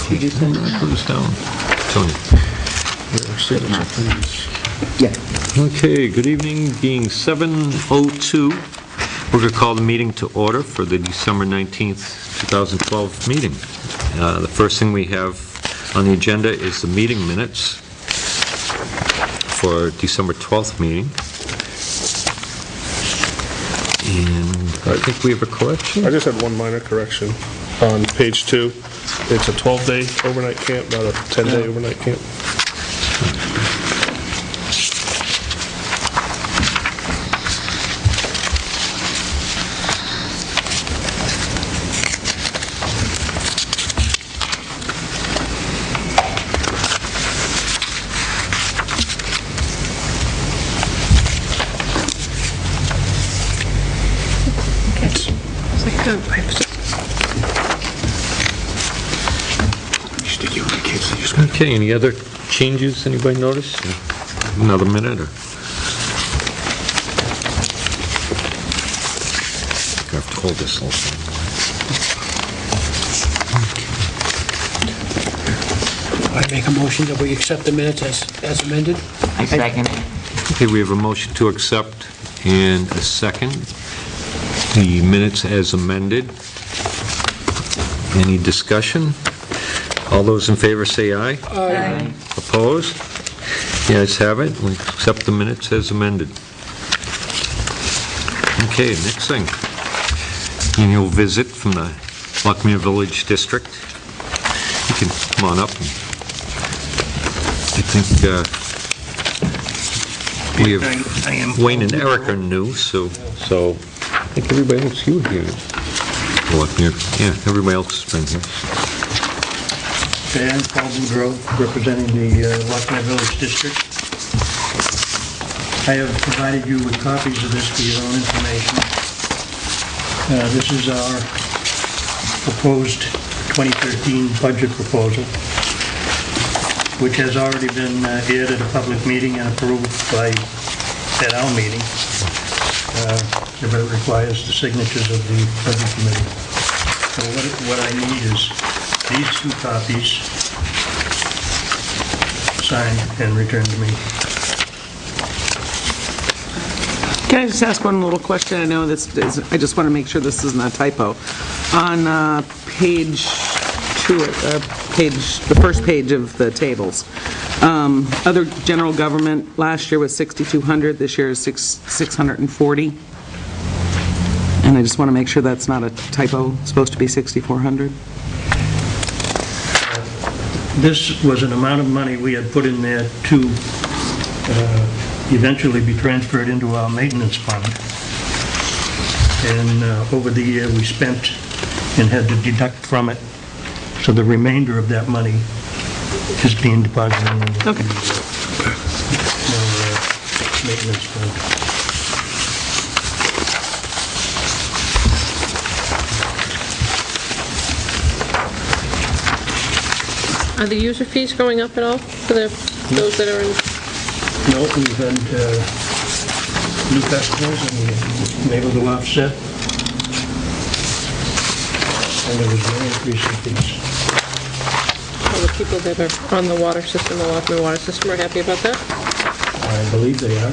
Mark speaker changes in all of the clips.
Speaker 1: Did you send
Speaker 2: Put this down. Tony.
Speaker 1: Yeah.
Speaker 2: Okay, good evening. Being 7:02, we're going to call the meeting to order for the December 19th, 2012 meeting. The first thing we have on the agenda is the meeting minutes for December 12th meeting. And I think we have a correction.
Speaker 3: I just had one minor correction on page 2. It's a 12-day overnight camp, not a 10-day overnight camp.
Speaker 2: Okay, any other changes anybody notice? Another minute or? I have to hold this also.
Speaker 4: I make a motion that we accept the minutes as amended.
Speaker 1: I second it.
Speaker 2: Okay, we have a motion to accept and a second. The minutes as amended. Any discussion? All those in favor say aye.
Speaker 1: Aye.
Speaker 2: Opposed? The ayes have it. We accept the minutes as amended. Okay, next thing. Annual visit from the Lockmere Village District. You can come on up. I think we have Wayne and Eric are new, so I think everybody else you here. Lockmere, yeah, everybody else has been here.
Speaker 5: Okay, I'm Paul Boudreau, representing the Lockmere Village District. I have provided you with copies of this for your own information. This is our proposed 2013 budget proposal, which has already been aired at a public meeting and approved at our meeting. But it requires the signatures of the budget committee. So what I need is these 2 copies signed and returned to me.
Speaker 6: Can I just ask one little question? I know this is, I just want to make sure this isn't a typo. On page 2, the first page of the tables, other general government last year was 6,200, this year is 640. And I just want to make sure that's not a typo. It's supposed to be 6,400.
Speaker 5: This was an amount of money we had put in there to eventually be transferred into our maintenance fund. And over the year, we spent and had to deduct from it. So the remainder of that money is being deposited into the maintenance fund.
Speaker 7: Are the user fees going up at all for those that are in?
Speaker 5: No, we've had new customers and we've been able to offset. And there was no increase in fees.
Speaker 7: All the people that are on the water system, the Lockmere water system, are happy about that?
Speaker 5: I believe they are.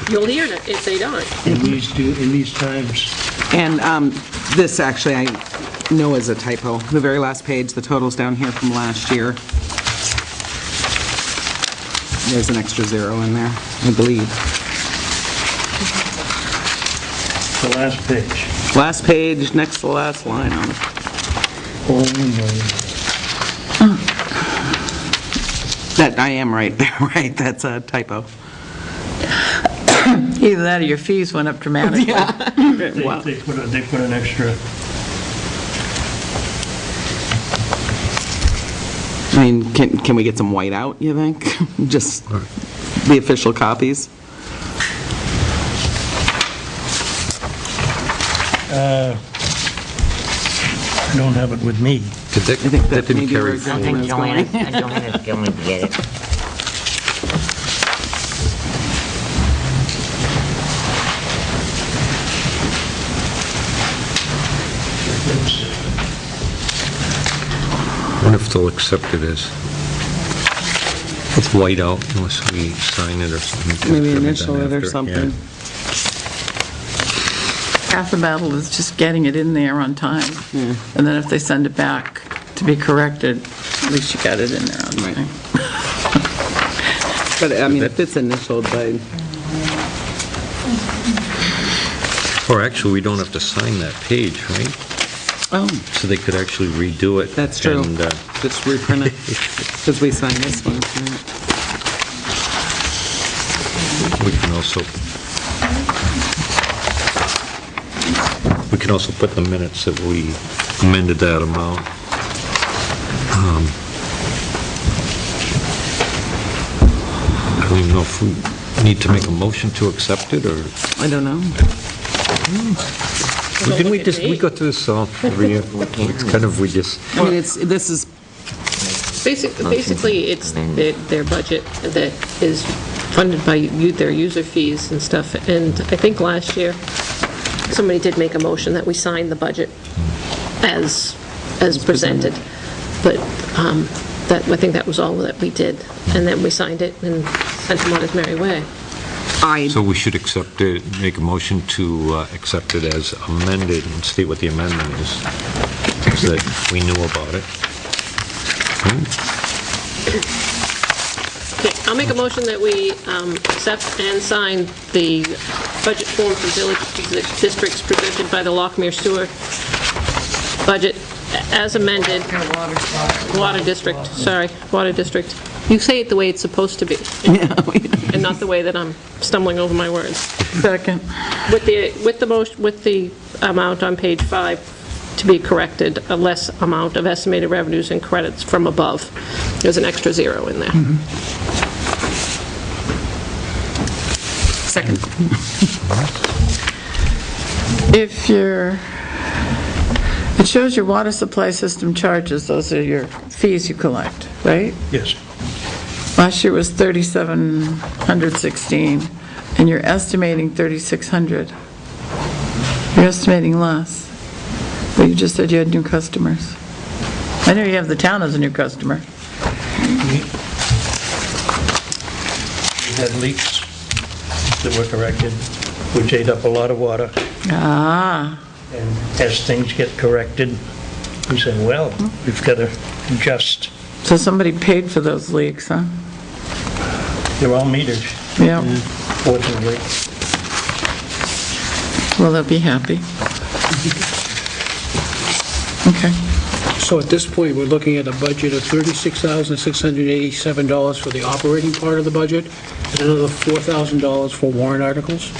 Speaker 7: You'll hear it if they don't.
Speaker 5: In these times.
Speaker 6: And this actually, I know is a typo. The very last page, the total's down here from last year. There's an extra 0 in there, I believe.
Speaker 5: The last page.
Speaker 6: Last page, next to the last line on it. That, I am right there, right? That's a typo.
Speaker 1: Either that or your fees went up dramatically.
Speaker 6: Wow.
Speaker 5: They put an extra.
Speaker 6: I mean, can we get some white out, you think? Just the official copies?
Speaker 5: I don't have it with me.
Speaker 2: That
Speaker 6: think that
Speaker 2: didn't
Speaker 6: maybe
Speaker 2: carry
Speaker 6: we're
Speaker 2: forward.
Speaker 1: I think Joanna's going to get it.
Speaker 2: wonder if they'll accept it as, with white out unless we sign it or something.
Speaker 6: Maybe
Speaker 2: Determine
Speaker 6: initial
Speaker 2: that
Speaker 6: it or
Speaker 2: after,
Speaker 6: something.
Speaker 2: yeah.
Speaker 1: Half the battle is just getting it in there on time.
Speaker 6: Yeah.
Speaker 1: And then if they send it back to be corrected, at least you got it in there on
Speaker 6: Right.
Speaker 1: time.
Speaker 6: But, I mean, if it's initialed by,
Speaker 2: Or actually, we don't have to sign that page, right?
Speaker 6: oh,
Speaker 2: So they could actually redo it.
Speaker 6: that's true.
Speaker 2: And,
Speaker 6: Just reprint it, because we signed this one. right?
Speaker 2: we can also put the minutes that we amended that amount. I don't even know if we need to make a motion to accept it, or,
Speaker 6: I don't know.
Speaker 2: didn't we just, we go through this all every year? It's kind of, we just,
Speaker 6: I mean, this is,
Speaker 7: Basically, it's their budget that is funded by their user fees and stuff. And I think last year, somebody did make a motion that we sign the budget as presented. But I think that was all that we did. And then we signed it and sent him on his merry way.
Speaker 2: so we should accept it, make a motion to accept it as amended and state what the amendment is, so that we knew about it.
Speaker 7: Okay, I'll make a motion that we accept and sign the budget form for village districts presented by the Lockmere Sewer budget as amended. Water district, sorry, water district. You say it the way it's supposed to be, and not the way that I'm stumbling over my words.
Speaker 1: Second.
Speaker 7: With the amount on page 5 to be corrected, a less amount of estimated revenues and credits from above. There's an extra zero in there.
Speaker 1: Second. If it shows your water supply system charges, those are your fees you collect, right?
Speaker 5: Yes.
Speaker 1: Last year was 3,716, and you're estimating 3,600. You're estimating less. But you just said you had new customers. I know you have the town as a new customer.
Speaker 5: We had leaks that were corrected, which ate up a lot of water.
Speaker 1: Ah,
Speaker 5: And as things get corrected, we said, well, we've got to adjust.
Speaker 1: so somebody paid for those leaks, huh?
Speaker 5: They're all metered,
Speaker 1: Yeah,
Speaker 5: fortunately.
Speaker 1: well, they'll be happy. Okay.
Speaker 4: So at this point, we're looking at a budget of $36,687 for the operating part of the budget, and another $4,000 for warrant articles.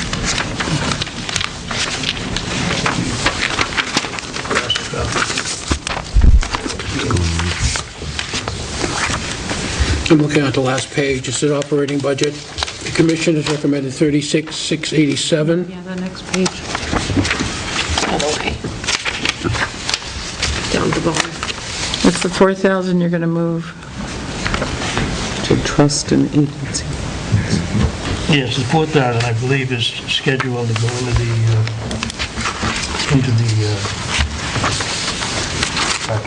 Speaker 4: I'm looking at the last page, it said operating budget. The commission has recommended $36,687.
Speaker 6: yeah, the next page.
Speaker 7: All the way. Down the bottom.
Speaker 1: What's the 4,000 you're going to move?
Speaker 6: To trust and agency.
Speaker 5: Yes, the 4,000, I believe, is scheduled to go into the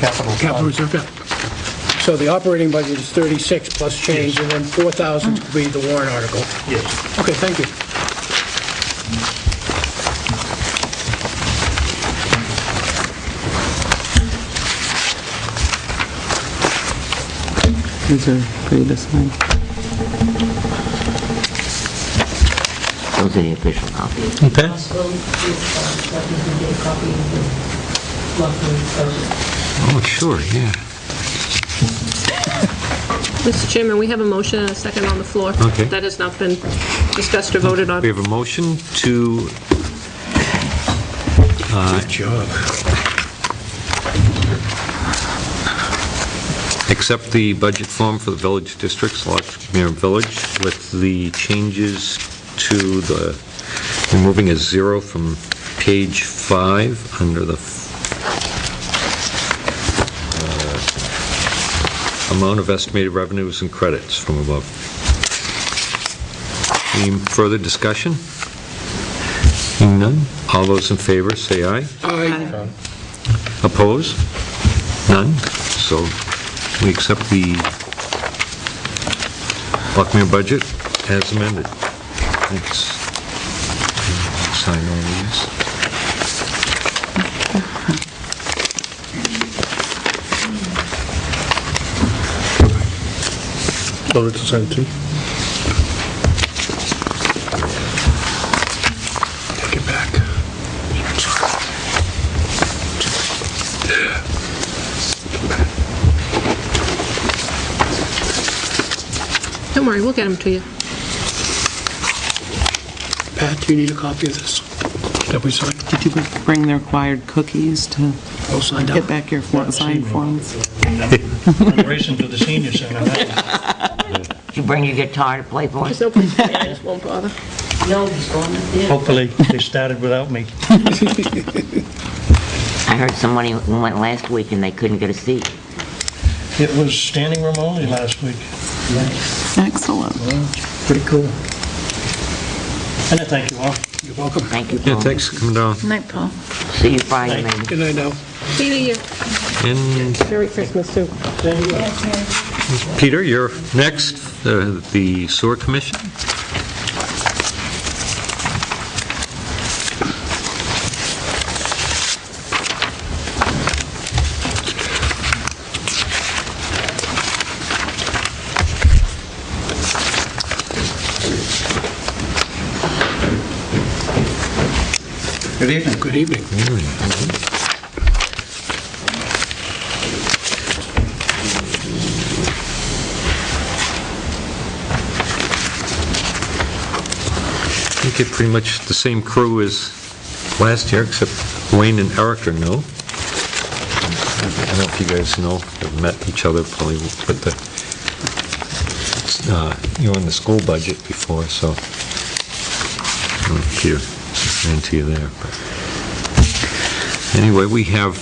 Speaker 5: capital
Speaker 4: Capital
Speaker 5: fund.
Speaker 4: reserve, yeah. So the operating budget is 36 plus change, and then 4,000 could be the warrant article.
Speaker 5: Yes.
Speaker 4: Okay, thank you.
Speaker 6: These are for you to sign.
Speaker 1: Those are the official copies.
Speaker 2: Okay. Oh, sure, yeah.
Speaker 7: Mr. Chairman, we have a motion and a second on the floor.
Speaker 2: Okay.
Speaker 7: That has not been discussed or voted on.
Speaker 2: We have a motion to
Speaker 4: Good job.
Speaker 2: accept the budget form for the village districts, Lockmere Village, with the changes to the, removing a zero from page 5 under the amount of estimated revenues and credits from above. Any further discussion? Seeing none, all those in favor, say aye.
Speaker 4: Aye.
Speaker 2: Oppose? None? So we accept the Buckmere budget as amended. Thanks. Sign all these.
Speaker 3: Oh, it's assigned too? Take it back.
Speaker 7: Don't worry, we'll get them to you.
Speaker 4: Pat, do you need a copy of this that we signed?
Speaker 6: Did you bring the required cookies to
Speaker 4: All signed
Speaker 6: get
Speaker 4: up?
Speaker 6: back your signed forms?
Speaker 5: I'm racing to the senior center now.
Speaker 8: Did you bring your guitar to play for us?
Speaker 7: There's no place for me, I just won't bother.
Speaker 8: No, he's going up there.
Speaker 5: Hopefully, they started without me.
Speaker 8: I heard somebody who went last week and they couldn't get a seat.
Speaker 5: It was standing room only last week.
Speaker 6: Excellent.
Speaker 5: Pretty cool. And I thank you all.
Speaker 4: You're welcome.
Speaker 8: Thank you,
Speaker 2: Yeah,
Speaker 8: Paul.
Speaker 2: thanks for coming down.
Speaker 1: Night, Paul.
Speaker 8: See you Friday, maybe.
Speaker 4: Good night now.
Speaker 7: See you.
Speaker 2: And
Speaker 7: Merry Christmas, too.
Speaker 2: Peter, you're next, the Sewer Commission.
Speaker 4: Good evening. Good evening.
Speaker 2: I think it's pretty much the same crew as last year, except Wayne and Eric are new. I don't know if you guys know, have met each other probably, but you were on the school budget before, so I don't know if Peter ran into you there. But anyway, we have,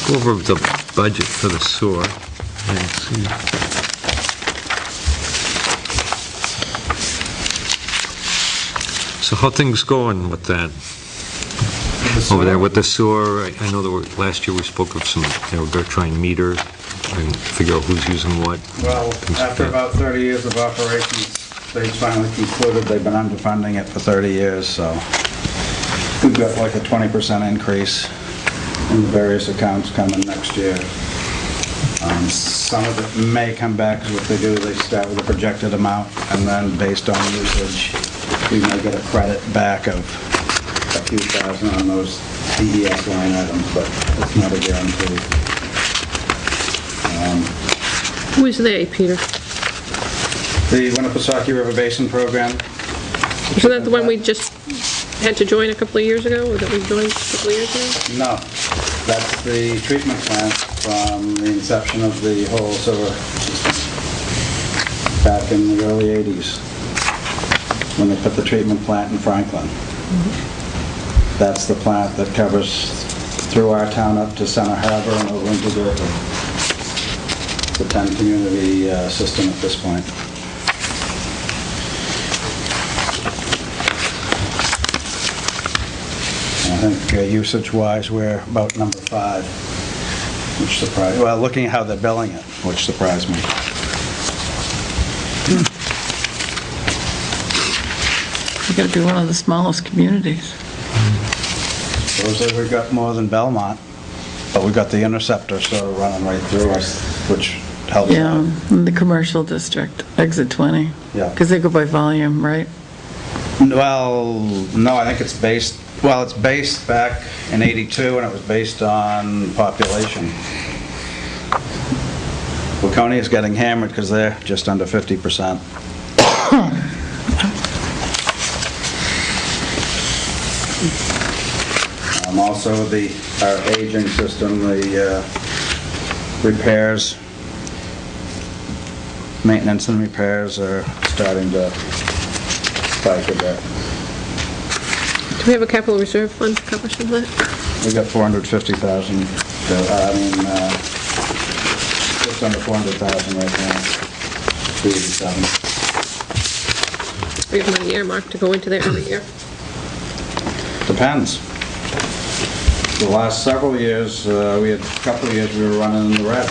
Speaker 2: go over the budget for the sewer and see. So how things going with that? Over there with the sewer, I know that last year we spoke of some, they were going to try and meter and figure out who's using what.
Speaker 9: Well, after about 30 years of operations, they finally concluded they've been underfunding it for 30 years, so we've got like a 20% increase in the various accounts coming next year. Some of it may come back, because what they do, they start with a projected amount, and then based on usage, we may get a credit back of a few thousand on those DES line items, but it's not a guarantee.
Speaker 7: Who is they, Peter?
Speaker 9: The Winnipesaukee River Basin Program.
Speaker 7: Isn't that the one we just had to join a couple of years ago, or that we joined a couple of years ago?
Speaker 9: No, that's the treatment plant from the inception of the whole sewer system back in the early 80s, when they put the treatment plant in Franklin. That's the plant that covers through our town up to Center Harbor and over into Gilbert. It's a 10-community system at this point. I think usage-wise, we're about number 5, which surprised, well, looking at how they're billing it, which surprised me.
Speaker 1: You gotta be one of the smallest communities.
Speaker 9: Shows that we've got more than Belmont, but we've got the interceptor sort of running right through us, which helps
Speaker 1: Yeah,
Speaker 9: out.
Speaker 1: in the commercial district, exit 20.
Speaker 9: Yeah.
Speaker 1: Because they go by volume, right?
Speaker 9: Well, no, I think it's based, well, it's based back in 82, and it was based on population. Waconia is getting hammered because they're just under 50%. Also, our aging system, the repairs, maintenance and repairs are starting to spike a bit.
Speaker 7: Do we have a capital reserve fund to cover some of that?
Speaker 9: We got 450,000, just under 400,000 right now, 387.
Speaker 7: We have money earmarked to go into there every year.
Speaker 9: Depends. The last several years, we had a couple of years we were running in the red.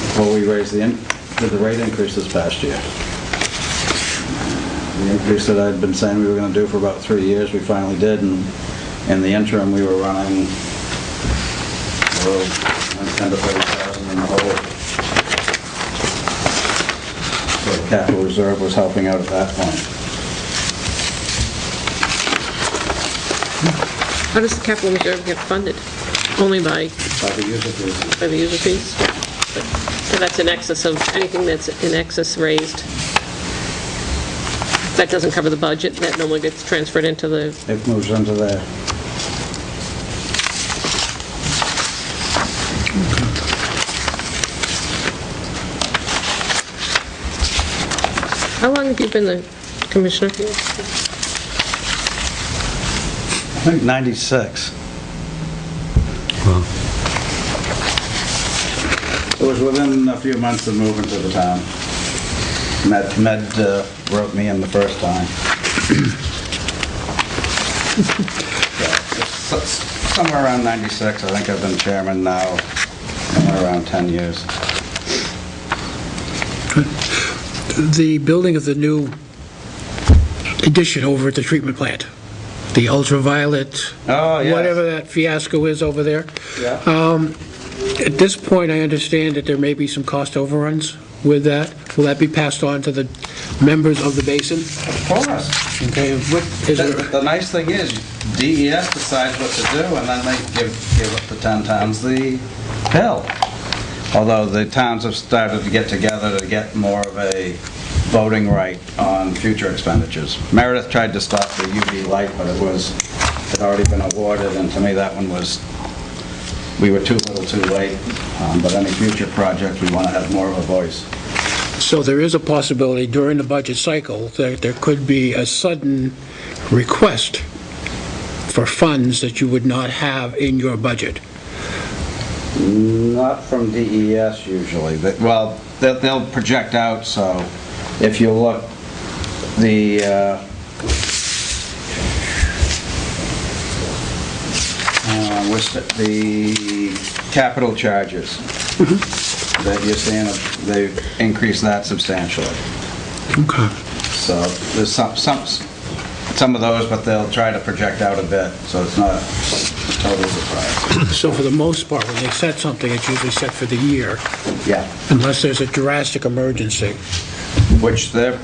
Speaker 9: before we did the rate increase this past year. The increase that I'd been saying we were going to do for about 3 years, we finally did, and in the interim, we were running 10 to 30,000 in the hole. So the capital reserve was helping out at that point.
Speaker 7: How does the capital reserve get funded? Only by
Speaker 9: The user fees.
Speaker 7: the user fees? So that's in excess of, anything that's in excess raised, that doesn't cover the budget, that normally gets transferred into the,
Speaker 9: It moves into there.
Speaker 7: how long have you been the commissioner?
Speaker 9: I think 96.
Speaker 2: Well,
Speaker 9: It was within a few months of moving to the town. Med wrote me in the first time. Yeah, it's somewhere around 96. I think I've been chairman now, somewhere around 10 years.
Speaker 4: The building of the new addition over at the treatment plant, the ultraviolet,
Speaker 9: Oh, yes.
Speaker 4: whatever that fiasco is over there.
Speaker 9: Yeah.
Speaker 4: At this point, I understand that there may be some cost overruns with that. Will that be passed on to the members of the basin?
Speaker 9: Of course.
Speaker 4: Okay, what is it?
Speaker 9: The nice thing is, DES decides what to do, and then they give up the 10 towns the bill. Although the towns have started to get together to get more of a voting right on future expenditures. Meredith tried to stop the UV light, but it had already been awarded, and to me, that one was, we were too little too late. But any future project, we want to have more of a voice.
Speaker 4: So there is a possibility during the budget cycle that there could be a sudden request for funds that you would not have in your budget.
Speaker 9: Not from DES usually. Well, they'll project out, so if you look, the capital charges that you're seeing, they've increased that substantially.
Speaker 4: Okay.
Speaker 9: So there's some of those, but they'll try to project out a bit, so it's not a total surprise.
Speaker 4: So for the most part, when they set something, it's usually set for the year,
Speaker 9: Yeah,
Speaker 4: unless there's a drastic emergency.
Speaker 9: which they're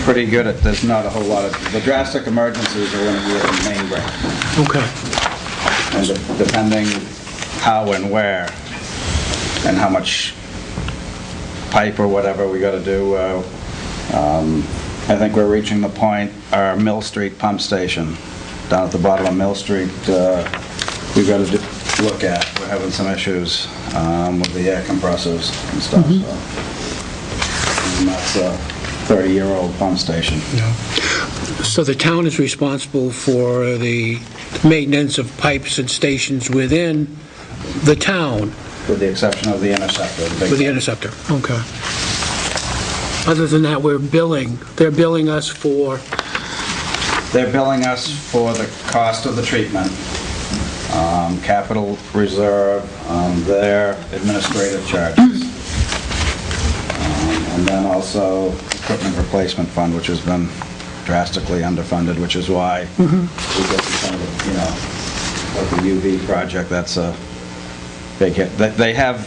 Speaker 9: pretty good at. There's not a whole lot of, the drastic emergencies are when we're in main break.
Speaker 4: Okay.
Speaker 9: And depending how and where, and how much pipe or whatever we gotta do, I think we're reaching the point, our Mill Street pump station, down at the bottom of Mill Street, we've gotta look at. We're having some issues with the air compressors and stuff, so. And that's a 30-year-old pump station.
Speaker 4: So the town is responsible for the maintenance of pipes and stations within the town,
Speaker 9: With the exception of the interceptor. big
Speaker 4: with the
Speaker 9: one.
Speaker 4: interceptor? Okay. Other than that, they're billing us for,
Speaker 9: They're billing us for the cost of the treatment, capital reserve, their administrative charges, and then also equipment replacement fund, which has been drastically underfunded, which is why we get some of the, like the UV project, that's a big hit. They have,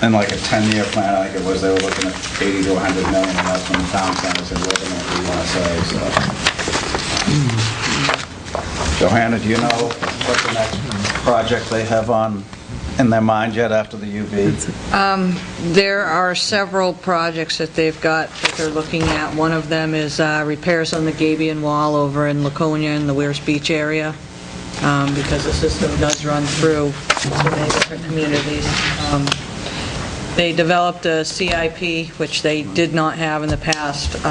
Speaker 9: in like a 10-year plan, I think it was, they were looking at 80 to 100 million, and that's when the town center said, wait a minute, we want to say, so. Johanna, do you know what the next project they have in their mind yet after the UV?
Speaker 10: There are several projects that they've got that they're looking at. One of them is repairs on the Gabion Wall over in Laconia in the Weirs Beach area, because the system does run through so many different communities. They developed a CIP, which they did not have in the past,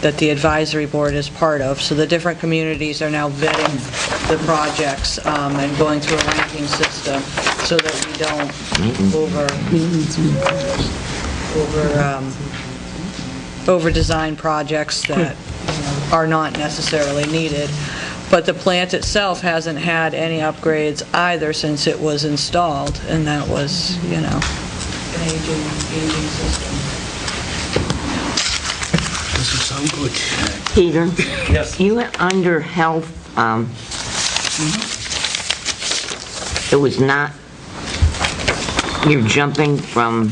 Speaker 10: that the advisory board is part of. So the different communities are now vetting the projects and going through a ranking system so that we don't over-design projects that are not necessarily needed. But the plant itself hasn't had any upgrades either since it was installed, and that was, an aging system.
Speaker 4: Doesn't sound good.
Speaker 8: Peter?
Speaker 3: Yes.
Speaker 8: You were under health, it was not, you're jumping from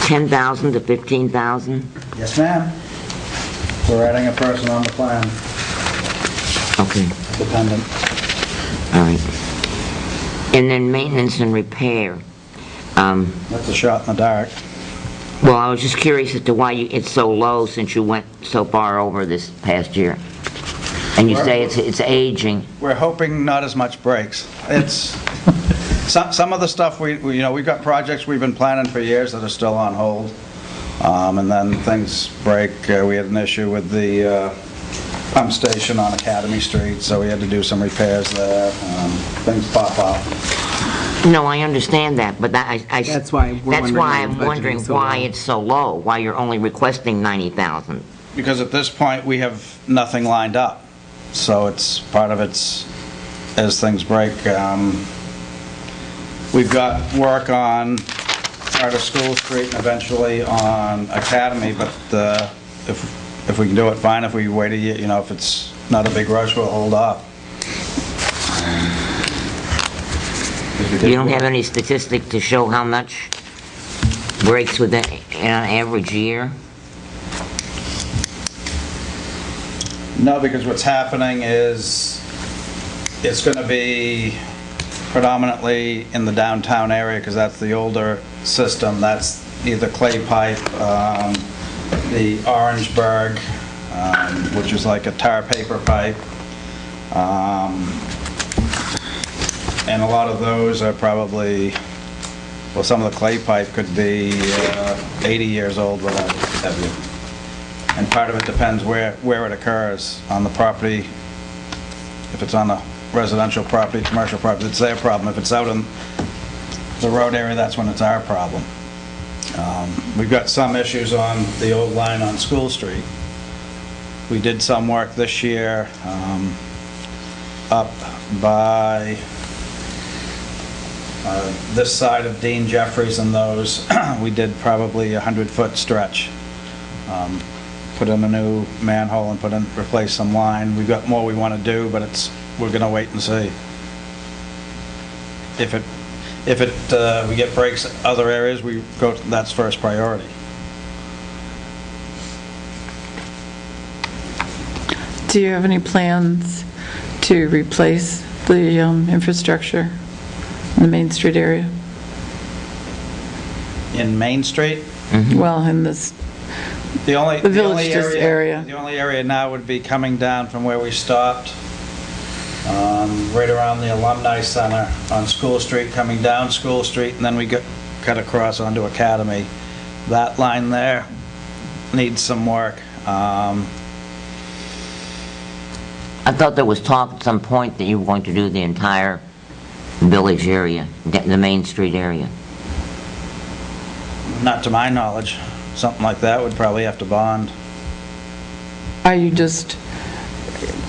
Speaker 8: 10,000 to 15,000?
Speaker 9: Yes, ma'am. We're adding a person on the plan,
Speaker 8: Okay,
Speaker 9: dependent.
Speaker 8: all right. And then maintenance and repair.
Speaker 9: That's a shot in the dark.
Speaker 8: Well, I was just curious as to why it's so low since you went so far over this past year. And you say it's aging.
Speaker 9: We're hoping not as much breaks. It's, some of the stuff we've got projects we've been planning for years that are still on hold. And then things break. We had an issue with the pump station on Academy Street, so we had to do some repairs there. Things pop up.
Speaker 8: No, I understand that, but
Speaker 6: That's why we're
Speaker 8: that's why
Speaker 6: wondering
Speaker 8: I'm
Speaker 6: why
Speaker 8: wondering
Speaker 6: budgeting so
Speaker 8: why
Speaker 6: low.
Speaker 8: it's so low, why you're only requesting 90,000.
Speaker 9: Because at this point, we have nothing lined up. So it's part of it's, as things break, we've got work on part of School Street and eventually on Academy, but if we can do it, fine. If we wait a year, if it's not a big rush, we'll hold off.
Speaker 8: You don't have any statistic to show how much breaks within an average year?
Speaker 9: No, because what's happening is it's going to be predominantly in the downtown area because that's the older system. That's either clay pipe, the Orangeburg, which is like a tar paper pipe. And a lot of those are probably, well, some of the clay pipe could be 80 years old, what have you. And part of it depends where it occurs on the property. If it's on a residential property, commercial property, it's their problem. If it's out in the road area, that's when it's our problem. We've got some issues on the old line on School Street. We did some work this year up by this side of Dean Jeffries and those. We did probably a 100-foot stretch. Put in a new manhole and replace some line. We've got more we want to do, but we're going to wait and see. If we get breaks in other areas, that's first priority.
Speaker 1: Do you have any plans to replace the infrastructure in the Main Street area?
Speaker 9: In Main Street,
Speaker 1: Well, in this,
Speaker 9: the only
Speaker 1: Village District area.
Speaker 9: The only area now would be coming down from where we stopped, right around the Alumni Center on School Street, coming down School Street, and then we cut across onto Academy. That line there needs some work.
Speaker 8: I thought there was talk at some point that you were going to do the entire village area, the Main Street area.
Speaker 9: Not to my knowledge. Something like that would probably have to bond.
Speaker 1: are you just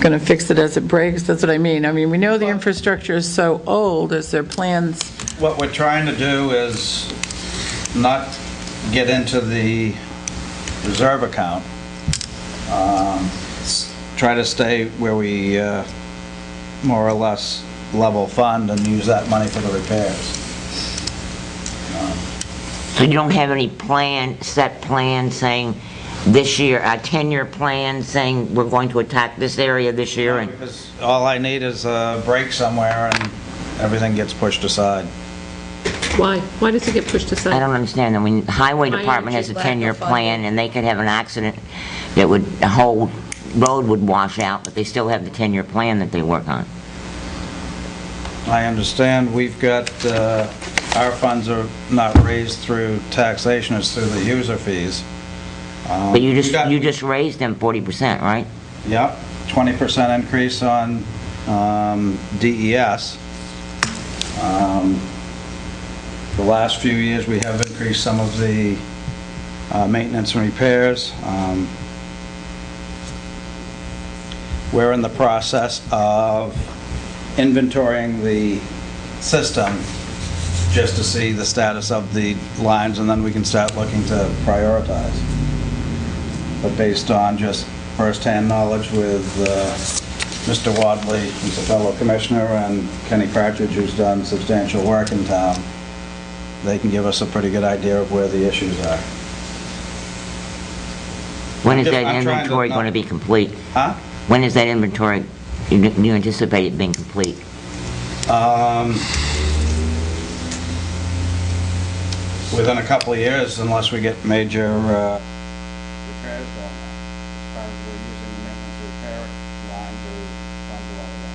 Speaker 1: going to fix it as it breaks? That's what I mean. I mean, we know the infrastructure is so old. Is there plans?
Speaker 9: What we're trying to do is not get into the reserve account. Try to stay where we more or less level fund and use that money for the repairs.
Speaker 8: So you don't have any set plan saying this year, a 10-year plan saying we're going to attack this area this year? And
Speaker 9: Because all I need is a break somewhere and everything gets pushed aside.
Speaker 7: Why? Why does it get pushed
Speaker 8: I
Speaker 7: aside?
Speaker 8: don't understand. I mean, the highway
Speaker 7: Why
Speaker 8: department has a
Speaker 10: lack of
Speaker 8: 10-year
Speaker 10: funding?
Speaker 8: plan, and they could have an accident that the whole road would wash out, but they still have the 10-year plan that they work on.
Speaker 9: I understand we've got, our funds are not raised through taxation, it's through the user fees.
Speaker 8: But you
Speaker 9: we've got-
Speaker 8: just raised them 40%, right?
Speaker 9: Yep, 20% increase on DES. The last few years, we have increased some of the maintenance and repairs. We're in the process of inventorying the system just to see the status of the lines, and then we can start looking to prioritize. But based on just first-hand knowledge with Mr. Wadley, who's a fellow commissioner, and Kenny Partridge, who's done substantial work in town, they can give us a pretty good idea of where the issues are.
Speaker 8: When is
Speaker 9: I'm
Speaker 8: that
Speaker 9: trying to
Speaker 8: inventory
Speaker 9: not-
Speaker 8: going to be complete?
Speaker 9: Huh?
Speaker 8: When is that inventory, you anticipate it being complete?
Speaker 9: Within a couple of years, unless we get major repairs done. As far as we're using the maintenance repair line to fund a lot of that.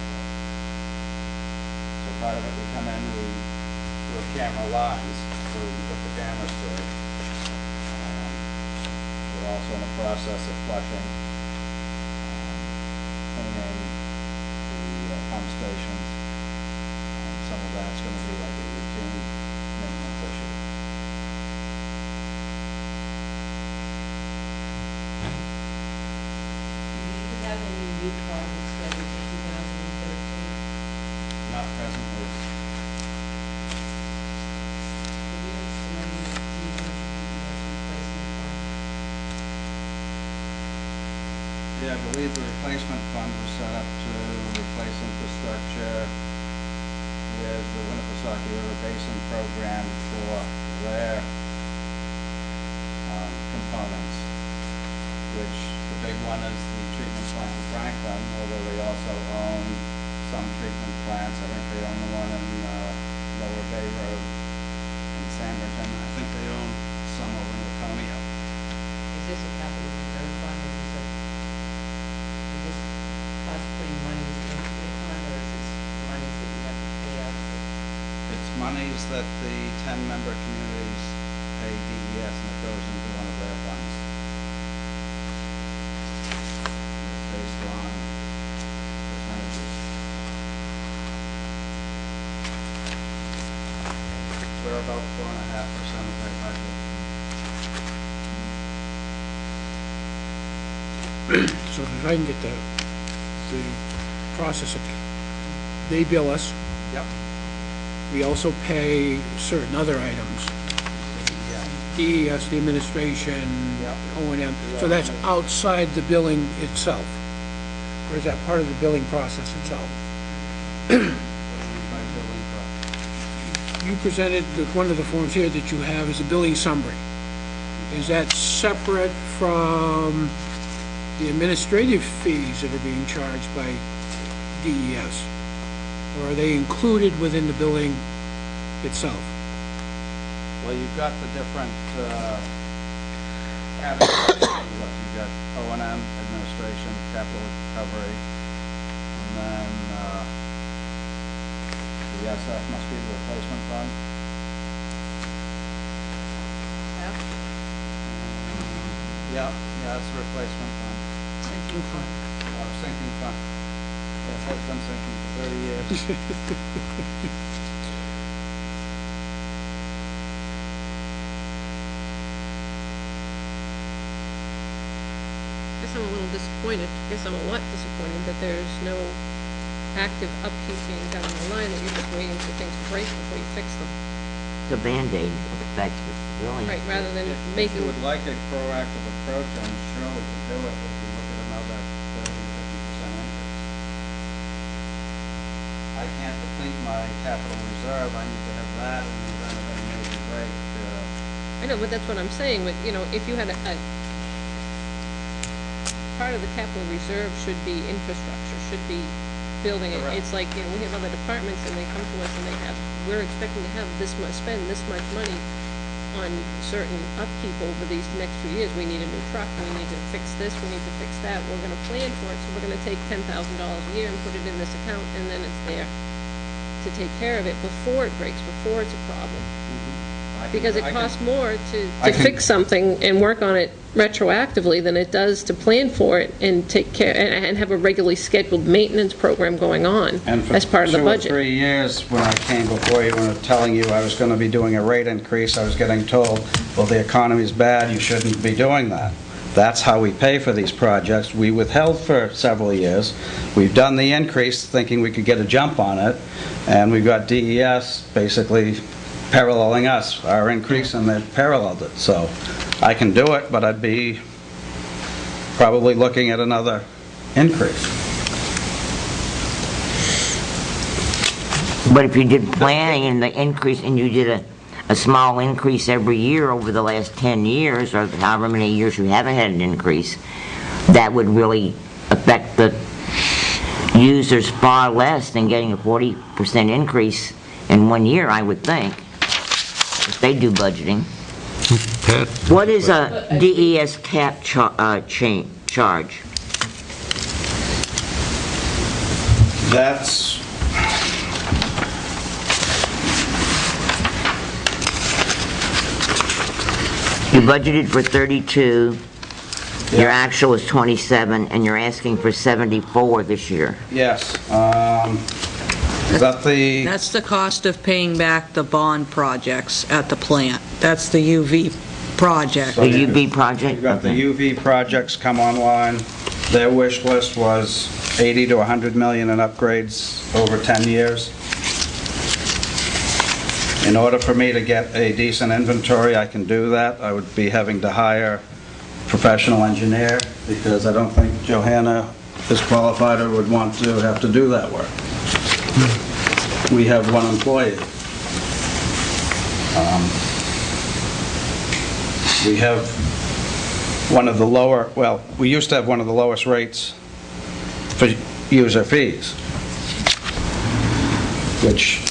Speaker 9: So part of it, we come in, we do a camera lines, so we can put the cameras through. We're also in the process of flushing, cleaning the pump stations. Some of that's going to be like a routine maintenance issue.
Speaker 11: Do you have any new projects scheduled for 2013?
Speaker 9: Not presently.
Speaker 11: Can you explain the DES replacement fund?
Speaker 9: Yeah, I believe the replacement fund was set up to replace infrastructure with the Winnipesaukee River Basin program for their components, which the big one is the treatment plant in Franklin, although they also own some treatment plants. I think they own the one in Lower Bay Road in Sanborn. I think they own some over in Laconia.
Speaker 11: Is this a capital reserve fund, or is this cost putting money into the fund, or is this monies that you have to pay out to?
Speaker 9: It's monies that the 10-member communities pay DES, and it goes into one of their funds. It's based on percentages. We're about 4.5% of their budget.
Speaker 4: So if I can get the process, they bill us.
Speaker 9: Yep.
Speaker 4: We also pay certain other items,
Speaker 9: Yeah.
Speaker 4: DES, the administration,
Speaker 9: Yep.
Speaker 4: O&M. So that's outside the billing itself? Or is that part of the billing process itself?
Speaker 9: By building project.
Speaker 4: You presented, one of the forms here that you have is a billing summary. Is that separate from the administrative fees that are being charged by DES? Or are they included within the billing itself?
Speaker 9: Well, you've got the different categories. You've got O&M, administration, capital recovery, and then the SF must be the replacement fund. Yeah, it's the replacement fund.
Speaker 11: Sinking fund.
Speaker 9: Sinking fund. Yes, it's been sinking for 30 years.
Speaker 7: I guess I'm a little disappointed, I guess I'm a lot disappointed that there's no active upkeep being done on the line, that you're just waiting for things to break before you fix them.
Speaker 8: The Band-Aid effect, really.
Speaker 7: Right, rather than
Speaker 9: If
Speaker 7: making,
Speaker 9: you would like a proactive approach, I'm sure we could do it if you look at another 30 to 50% increase. I can't deplete my capital reserve, I need to have that in the event of any major break.
Speaker 7: I know, but that's what I'm saying, but, you know, if you had a part of the capital reserve should be infrastructure, should be building it.
Speaker 9: Correct.
Speaker 7: It's like, you know, we have other departments and they come to us and we're expecting to have this much, spend this much money on certain upkeep over these next few years. We need a new truck, we need to fix this, we need to fix that. We're gonna plan for it, so we're gonna take $10,000 a year and put it in this account, and then it's there to take care of it before it breaks, before it's a problem. Because it costs more to fix something and work on it retroactively than it does to plan for it and take care, and have a regularly scheduled maintenance program going on as part of the budget.
Speaker 9: And for 2 or 3 years, when I came before you, when I was telling you I was going to be doing a rate increase, I was getting told, well, the economy's bad, you shouldn't be doing that. That's how we pay for these projects. We withheld for several years. We've done the increase thinking we could get a jump on it, and we've got DES basically paralleling us, our increase, and they paralleled it. So I can do it, but I'd be probably looking at another increase.
Speaker 8: But if you did planning and the increase, and you did a small increase every year over the last 10 years, or however many years you haven't had an increase, that would really affect the users far less than getting a 40% increase in 1 year, I would think, if they do budgeting.
Speaker 2: Pat?
Speaker 8: What is a DES cap charge?
Speaker 9: That's,
Speaker 8: You budgeted for 32, your
Speaker 9: Yeah.
Speaker 8: actual is 27, and you're asking for 74 this year.
Speaker 9: yes. Is that the,
Speaker 10: That's the cost of paying back the bond projects at the plant. That's the UV project.
Speaker 9: So
Speaker 8: The
Speaker 9: you-
Speaker 8: UV project?
Speaker 9: you've got the
Speaker 8: Okay.
Speaker 9: UV projects come online. Their wish list was 80 to 100 million in upgrades over 10 years. In order for me to get a decent inventory, I can do that. I would be having to hire a professional engineer, because I don't think Johanna is qualified or would want to have to do that work. We have one employee. We have one of the lower, well, we used to have one of the lowest rates for user fees, which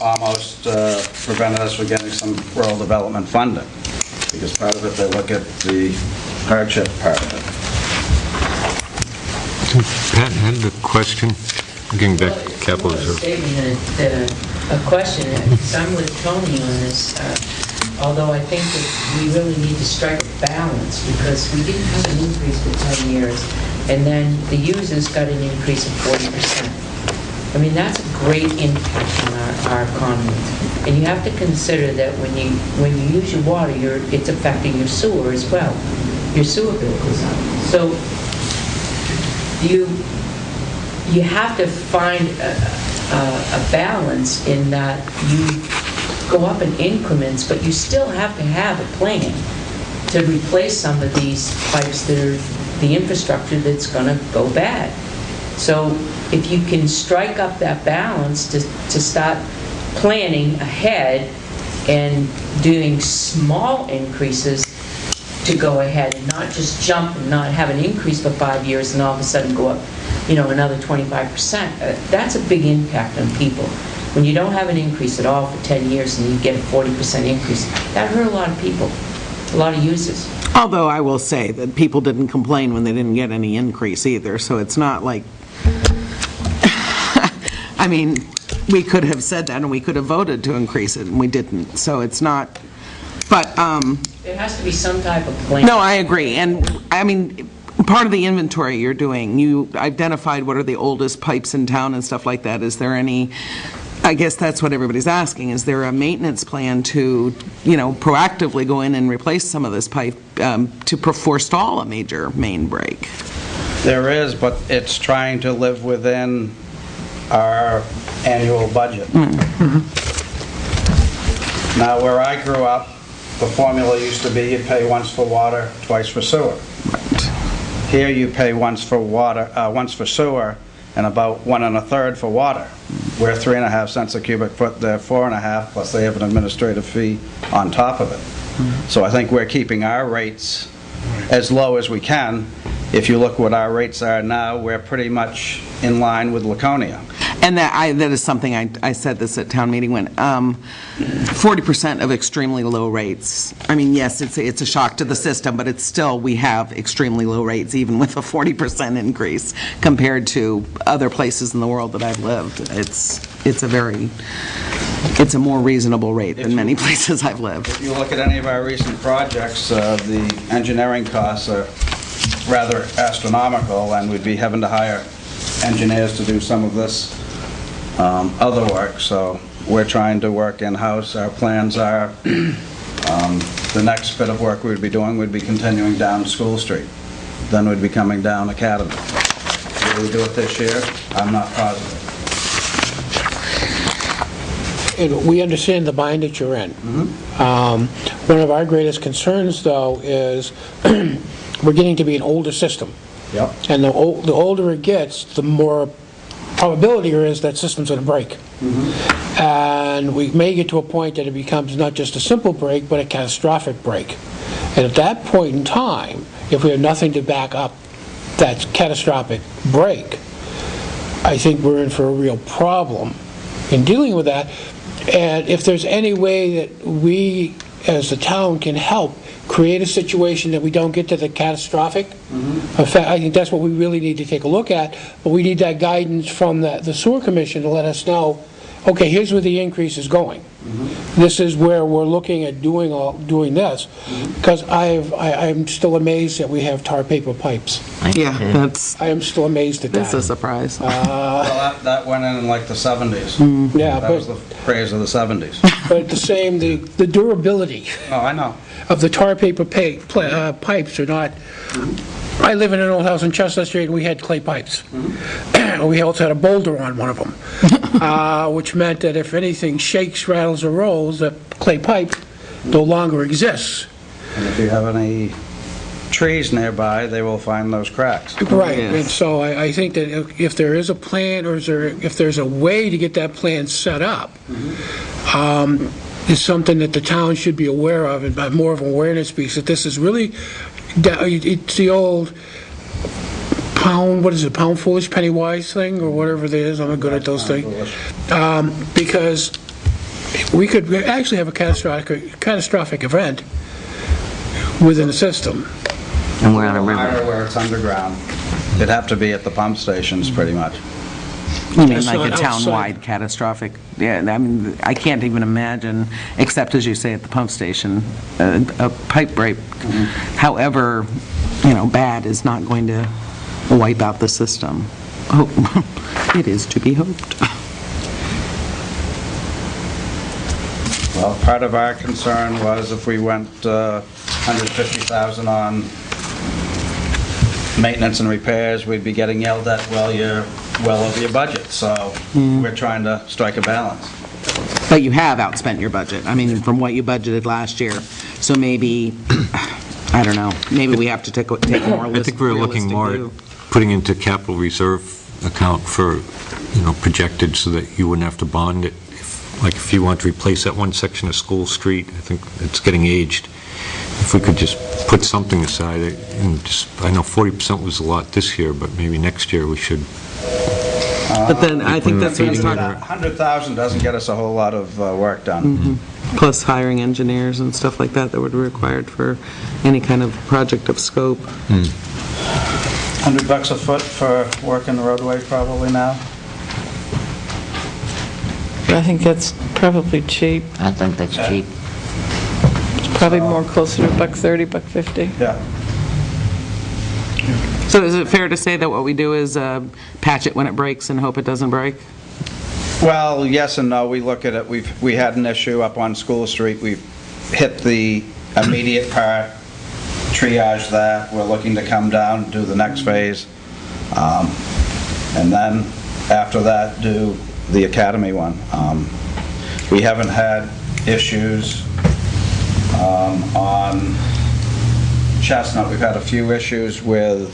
Speaker 9: almost prevented us from getting some rural development funding, because part of it, they look at the hardship part of it.
Speaker 2: Pat had a question, getting back to capital
Speaker 11: Well,
Speaker 2: reserve.
Speaker 11: a statement and a question. So I'm with Tony on this, although I think that we really need to strike a balance, because we didn't have an increase for 10 years, and then the users got an increase of 40%. I mean, that's a great impact on our economy. And you have to consider that when you use your water, it's affecting your sewer as well. Your sewer bill goes up. So you have to find a balance in that you go up in increments, but you still have to have a plan to replace some of these pipes that are the infrastructure that's going to go bad. So if you can strike up that balance to start planning ahead and doing small increases to go ahead and not just jump and not have an increase for 5 years and all of a sudden go up, another 25%. That's a big impact on people. When you don't have an increase at all for 10 years and you get a 40% increase, that hurt a lot of people, a lot of users.
Speaker 6: Although I will say that people didn't complain when they didn't get any increase either, so it's not like, I mean, we could have said that and we could have voted to increase it and we didn't, so it's not, but,
Speaker 11: There has to be some type of plan.
Speaker 6: no, I agree, and, I mean, part of the inventory you're doing, you identified what are the oldest pipes in town and stuff like that. Is there any, I guess that's what everybody's asking, is there a maintenance plan to, proactively go in and replace some of this pipe to forestall a major main break?
Speaker 9: There is, but it's trying to live within our annual budget. Now, where I grew up, the formula used to be you pay once for water, twice for sewer. Here you pay once for water, once for sewer, and about 1 1/3 for water. We're 3.5 cents a cubic foot, they're 4.5, plus they have an administrative fee on top of it. So I think we're keeping our rates as low as we can. If you look what our rates are now, we're pretty much in line with Laconia.
Speaker 6: And that is something, I said this at town meeting, when 40% of extremely low rates. I mean, yes, it's a shock to the system, but it's still, we have extremely low rates, even with a 40% increase compared to other places in the world that I've lived. It's a more reasonable rate than many places I've lived.
Speaker 9: If you look at any of our recent projects, the engineering costs are rather astronomical, and we'd be having to hire engineers to do some of this other work, so we're trying to work in-house. Our plans are, the next bit of work we'd be doing would be continuing down School Street. Then we'd be coming down Academy. Will we do it this year? I'm not positive.
Speaker 4: and we understand the bind that you're in. One of our greatest concerns, though, is we're getting to be an older system.
Speaker 9: Yep.
Speaker 4: And the older it gets, the more probability there is that system's going to break. And we may get to a point that it becomes not just a simple break, but a catastrophic break. And at that point in time, if we have nothing to back up that catastrophic break, I think we're in for a real problem in dealing with that. And if there's any way that we, as the town, can help create a situation that we don't get to the catastrophic effect, I think that's what we really need to take a look at. But we need that guidance from the sewer commission to let us know, okay, here's where the increase is going. This is where we're looking at doing this. Because I'm still amazed that we have tar paper pipes.
Speaker 6: Yeah, that's
Speaker 4: I am still amazed at that.
Speaker 6: a surprise.
Speaker 9: Well, that went in like the 70s.
Speaker 4: Yeah,
Speaker 9: That was the craze of the 70s.
Speaker 4: but the durability
Speaker 9: Oh, I know.
Speaker 4: of the tar paper pipes are not. I live in an old house in Chestnut Street, and we had clay pipes. We also had a boulder on one of them, which meant that if anything shakes, rattles, or rolls, the clay pipe no longer exists.
Speaker 9: And if you have any trees nearby, they will find those cracks.
Speaker 4: Right,
Speaker 6: Yes.
Speaker 4: and so I think that if there is a plan, or if there's a way to get that plan set up, is something that the town should be aware of, and by more of an awareness piece, that this is really, it's the old pound, what is it, pound foolish, penny wise thing, or whatever it is. I'm not good at those things. Because we could actually have a catastrophic event within the system.
Speaker 8: And we're on a river.
Speaker 9: Higher where it's underground. It'd have to be at the pump stations, pretty much.
Speaker 6: You mean
Speaker 4: That's
Speaker 6: like a
Speaker 4: not outside.
Speaker 6: town-wide catastrophic? Yeah, I mean, I can't even imagine, except as you say at the pump station, a pipe break, however, bad, is not going to wipe out the system. It is to be hoped.
Speaker 9: Well, part of our concern was if we went 150,000 on maintenance and repairs, we'd be getting yelled at, well, you're well over your budget, so we're trying to strike a balance.
Speaker 6: But you have outspent your budget, I mean, from what you budgeted last year. So maybe, I don't know, maybe we have to take a more
Speaker 2: I think we're looking more at putting into capital reserve account for, projected, so that you wouldn't have to bond it. If you want to replace that one section of School Street, I think it's getting aged. If we could just put something aside, and I know 40% was a lot this year, but maybe next year we should.
Speaker 6: But then, I think that's what he's talking about.
Speaker 9: 100,000 doesn't get us a whole lot of work done.
Speaker 6: Plus hiring engineers and stuff like that would be required for any kind of project of scope.
Speaker 9: $100 a foot for working the roadway probably now.
Speaker 1: I think that's probably cheap.
Speaker 8: I think that's cheap.
Speaker 1: It's probably more closer to $1.30, $1.50.
Speaker 9: Yeah.
Speaker 6: So is it fair to say that what we do is patch it when it breaks and hope it doesn't break?
Speaker 9: Well, yes and no. We look at it. We had an issue up on School Street. We've hit the immediate part, triage that. We're looking to come down, do the next phase, and then after that, do the Academy one. We haven't had issues on Chestnut. We've had a few issues with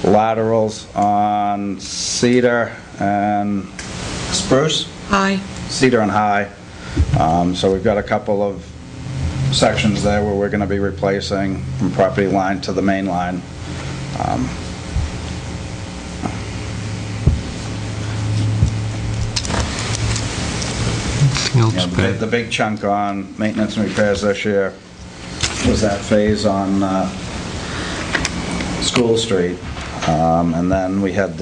Speaker 9: laterals on Cedar and Spruce.
Speaker 10: Hi.
Speaker 9: Cedar and High. So we've got a couple of sections there where we're going to be replacing from property line to the main line. The big chunk on maintenance and repairs this year was that phase on School Street. And then we had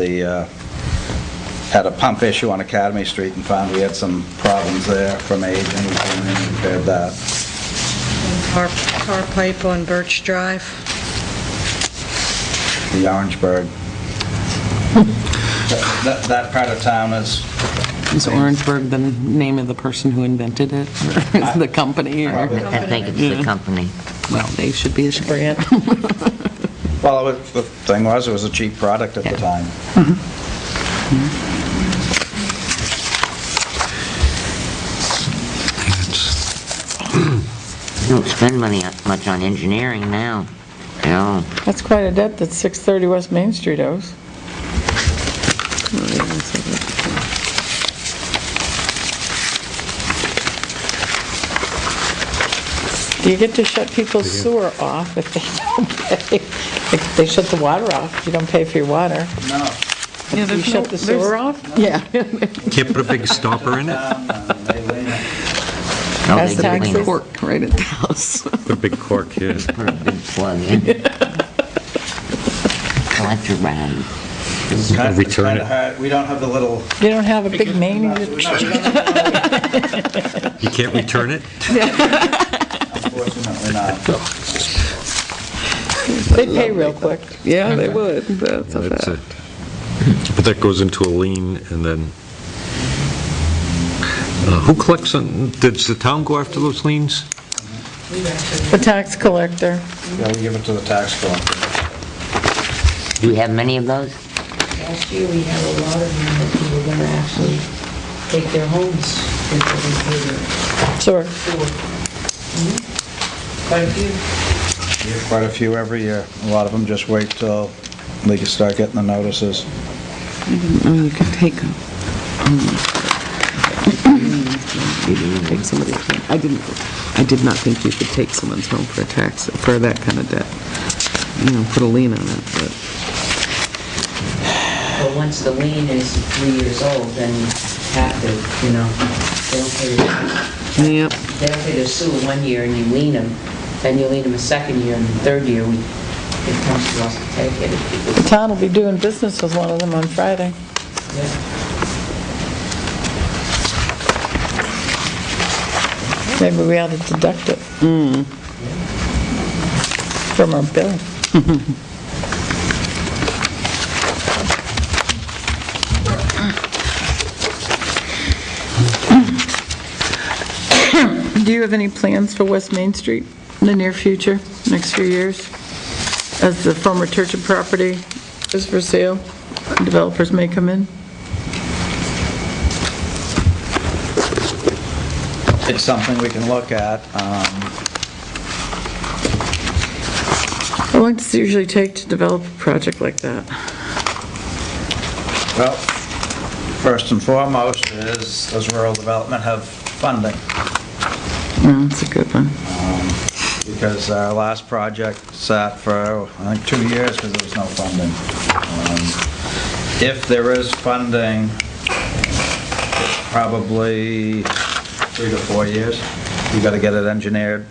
Speaker 9: had a pump issue on Academy Street and found we had some problems there from age, and we came in and repaired that.
Speaker 10: Tar pipe on Birch Drive.
Speaker 9: The Orangeburg. That part of town is...
Speaker 6: Is Orangeburg the name of the person who invented it, or is the company? Or?
Speaker 8: I think it's the company.
Speaker 6: Well, they should be ashamed.
Speaker 9: Well, the thing was, it was a cheap product at the time.
Speaker 8: You don't spend money much on engineering now. No.
Speaker 1: That's quite a debt that 630 West Main Street owes. Do you get to shut people's sewer off if they don't pay? If they shut the water off, if you don't pay for your water.
Speaker 9: No.
Speaker 1: You shut the sewer off? Yeah.
Speaker 2: Can't put a big stopper in it?
Speaker 9: They lean it.
Speaker 8: No,
Speaker 1: As
Speaker 8: they do
Speaker 1: taxes?
Speaker 8: clean it.
Speaker 6: Cork right at the house.
Speaker 2: Put a big cork, yeah.
Speaker 8: Put a big plug in. Collect your rag.
Speaker 9: It's kind
Speaker 2: Return
Speaker 9: of
Speaker 2: it.
Speaker 9: hard. We don't have the little...
Speaker 1: You don't have a big main?
Speaker 2: You can't return it?
Speaker 9: Unfortunately not.
Speaker 1: They pay real quick.
Speaker 6: Yeah, they would. That's a
Speaker 2: That's
Speaker 6: fact.
Speaker 2: it. But that goes into a lien, and then, who collects on, does the town go after those liens?
Speaker 1: The tax collector.
Speaker 9: Yeah, we give it to the tax collector.
Speaker 8: Do you have many of those?
Speaker 11: Last year, we had a lot of them that people were gonna actually take their homes until they pay their
Speaker 1: Sure.
Speaker 11: sewer. Quite a few.
Speaker 9: We get quite a few every year. A lot of them just wait till they can start getting the notices.
Speaker 6: Oh, you can take them. Take somebody's home. I did not think you could take someone's home for a tax, for that kind of debt. You know, put a lien on it, but...
Speaker 11: But once the lien is 3 years old, then you have to, you know, they don't pay
Speaker 6: Yep.
Speaker 11: they don't pay their sewer 1 year and you lien them, then you lien them a second year, and the third year, it comes to us to take it.
Speaker 1: The town will be doing business with one of them on Friday.
Speaker 11: Yeah.
Speaker 1: Maybe we ought to deduct it. From our bill. Do you have any plans for West Main Street in the near future, next few years? As the former Turchin property is for sale, developers may come in?
Speaker 9: It's something we can look at.
Speaker 1: How long does it usually take to develop a project like that?
Speaker 9: Well, first and foremost is, does rural development have funding?
Speaker 1: That's a good one.
Speaker 9: Because our last project sat for, I think, 2 years because there was no funding. If there is funding, it's probably 3 to 4 years. You got to get it engineered,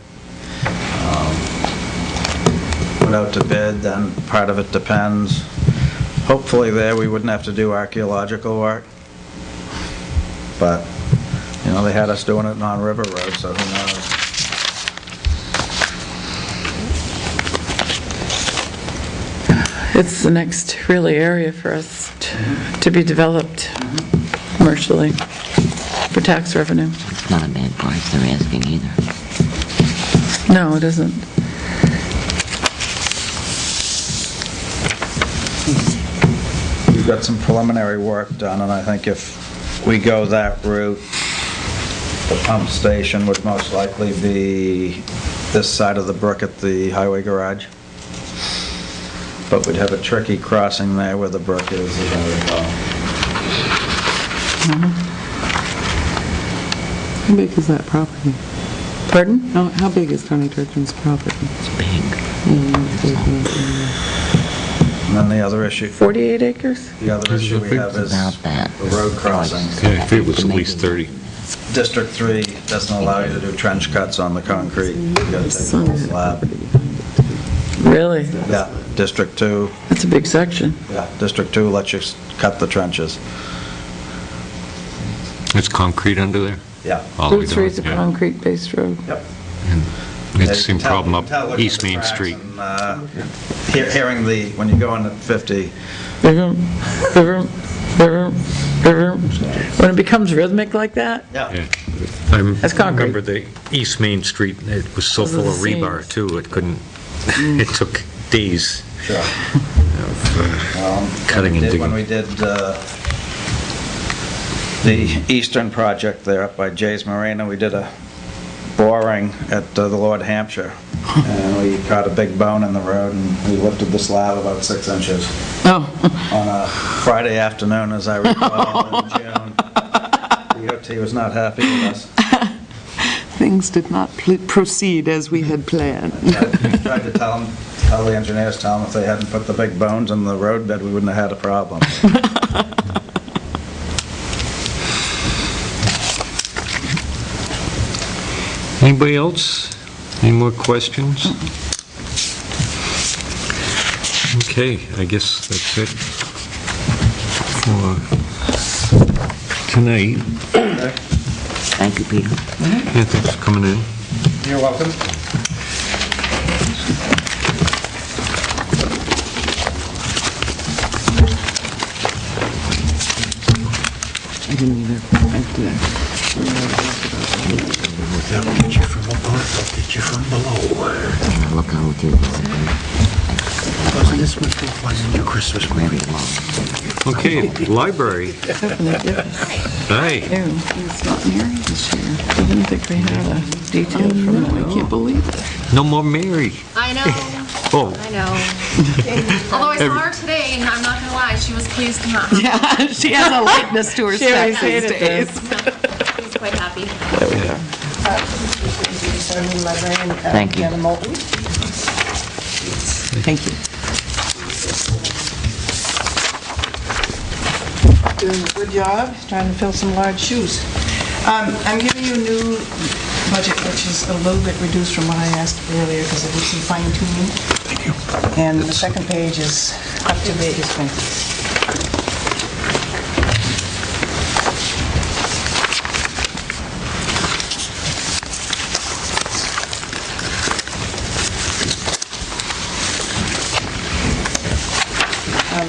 Speaker 9: put out to bid, then part of it depends. Hopefully there, we wouldn't have to do archaeological work. But, you know, they had us doing it on River Road, so who knows?
Speaker 1: It's the next really area for us to be developed commercially for tax revenue.
Speaker 8: It's not a bad price they're asking either.
Speaker 1: No, it isn't.
Speaker 9: We've got some preliminary work done, and I think if we go that route, the pump station would most likely be this side of the brook at the highway garage. But we'd have a tricky crossing there where the brook is, as I recall.
Speaker 6: How big is that property?
Speaker 1: Pardon?
Speaker 6: How big is Tony Turchin's property?
Speaker 8: It's big.
Speaker 9: And then the other issue,
Speaker 1: 48 acres?
Speaker 9: the other issue we have is
Speaker 8: About that.
Speaker 9: the road crossings.
Speaker 2: Yeah, I think it was at least 30.
Speaker 9: District 3 doesn't allow you to do trench cuts on the concrete. You gotta take the whole slab.
Speaker 1: Really?
Speaker 9: Yeah, District 2,
Speaker 1: That's a big section.
Speaker 9: yeah, District 2 lets you cut the trenches.
Speaker 2: It's concrete under there?
Speaker 9: Yeah.
Speaker 2: All the way
Speaker 1: Route 3 is a
Speaker 2: down, yeah.
Speaker 1: concrete-based road.
Speaker 9: Yep.
Speaker 2: It's the same problem
Speaker 9: You can tell
Speaker 2: up
Speaker 9: looking
Speaker 2: East
Speaker 9: at the
Speaker 2: Main
Speaker 9: tracks
Speaker 2: Street.
Speaker 9: and, hearing the, when you go into 50,
Speaker 1: When it becomes rhythmic like that,
Speaker 9: yeah.
Speaker 2: Yeah.
Speaker 1: That's
Speaker 2: I
Speaker 1: concrete.
Speaker 2: remember the East Main Street, it was so
Speaker 1: Those are
Speaker 2: full
Speaker 1: the
Speaker 2: of rebar
Speaker 1: seams.
Speaker 2: too, it couldn't, it took days
Speaker 9: Sure.
Speaker 2: of cutting and
Speaker 9: When
Speaker 2: digging.
Speaker 9: we did the Eastern project there up by Jay's Marina, we did a boring at the Lord Hampshire, and we caught a big bone in the road, and we lifted the slab about 6 inches
Speaker 6: Oh,
Speaker 9: on a Friday afternoon, as I recall, in June. The DOT was not happy with us.
Speaker 6: things did not proceed as we had planned.
Speaker 9: I tried to tell the engineers, tell them if they hadn't put the big bones in the roadbed, we wouldn't have had a problem.
Speaker 2: Anybody else? Any more questions? Okay, I guess that's it for tonight.
Speaker 8: Thank you, Peter.
Speaker 2: Yeah, thanks for coming in.
Speaker 3: You're welcome.
Speaker 6: I didn't either. I did.
Speaker 8: Look how it is.
Speaker 5: This would be one in your Christmas
Speaker 8: Very long.
Speaker 2: Okay, library. Hi.
Speaker 1: It's not Mary this year. I didn't think we had a detail from it. I can't believe it.
Speaker 2: No more Mary.
Speaker 12: I know,
Speaker 2: Oh,
Speaker 12: I know. Although I saw her today, and I'm not gonna lie, she was pleased to not have
Speaker 6: Yeah, she has a likeness to her
Speaker 1: She always
Speaker 6: step these
Speaker 1: hated
Speaker 6: days.
Speaker 1: this.
Speaker 12: She was quite happy.
Speaker 8: Thank you.
Speaker 6: Thank you.
Speaker 13: Doing a good job, trying to fill some large shoes. I'm giving you a new budget, which is a little bit reduced from what I asked earlier, because I did some fine tuning. Thank you. And the second page is up to date expenses.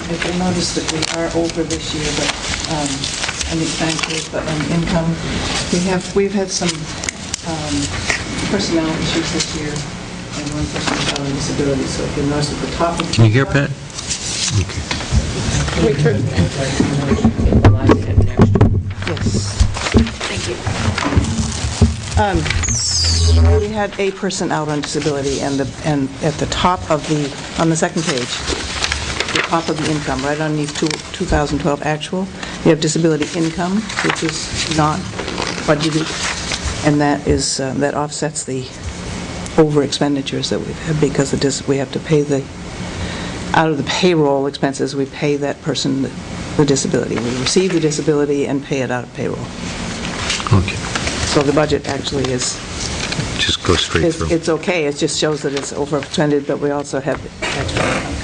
Speaker 13: If you notice that we are over this year, but on the expenditures, but on income, we've had some personnel issues this year, and one person is out on disability, so if you notice at the top of...
Speaker 2: can you hear Pat? Okay.
Speaker 13: Yes.
Speaker 12: Thank you.
Speaker 13: We had a person out on disability, and at the top of on the second page, the top of the income, right underneath 2012 actual, you have disability income, which is not budgeted, and that offsets the over expenditures that we've had because we have to pay out of the payroll expenses, we pay that person the disability. We receive the disability and pay it out of payroll.
Speaker 2: Okay,
Speaker 13: So the budget actually is...
Speaker 2: just go straight through.
Speaker 13: It's okay, it just shows that it's over expended, but we also have extra income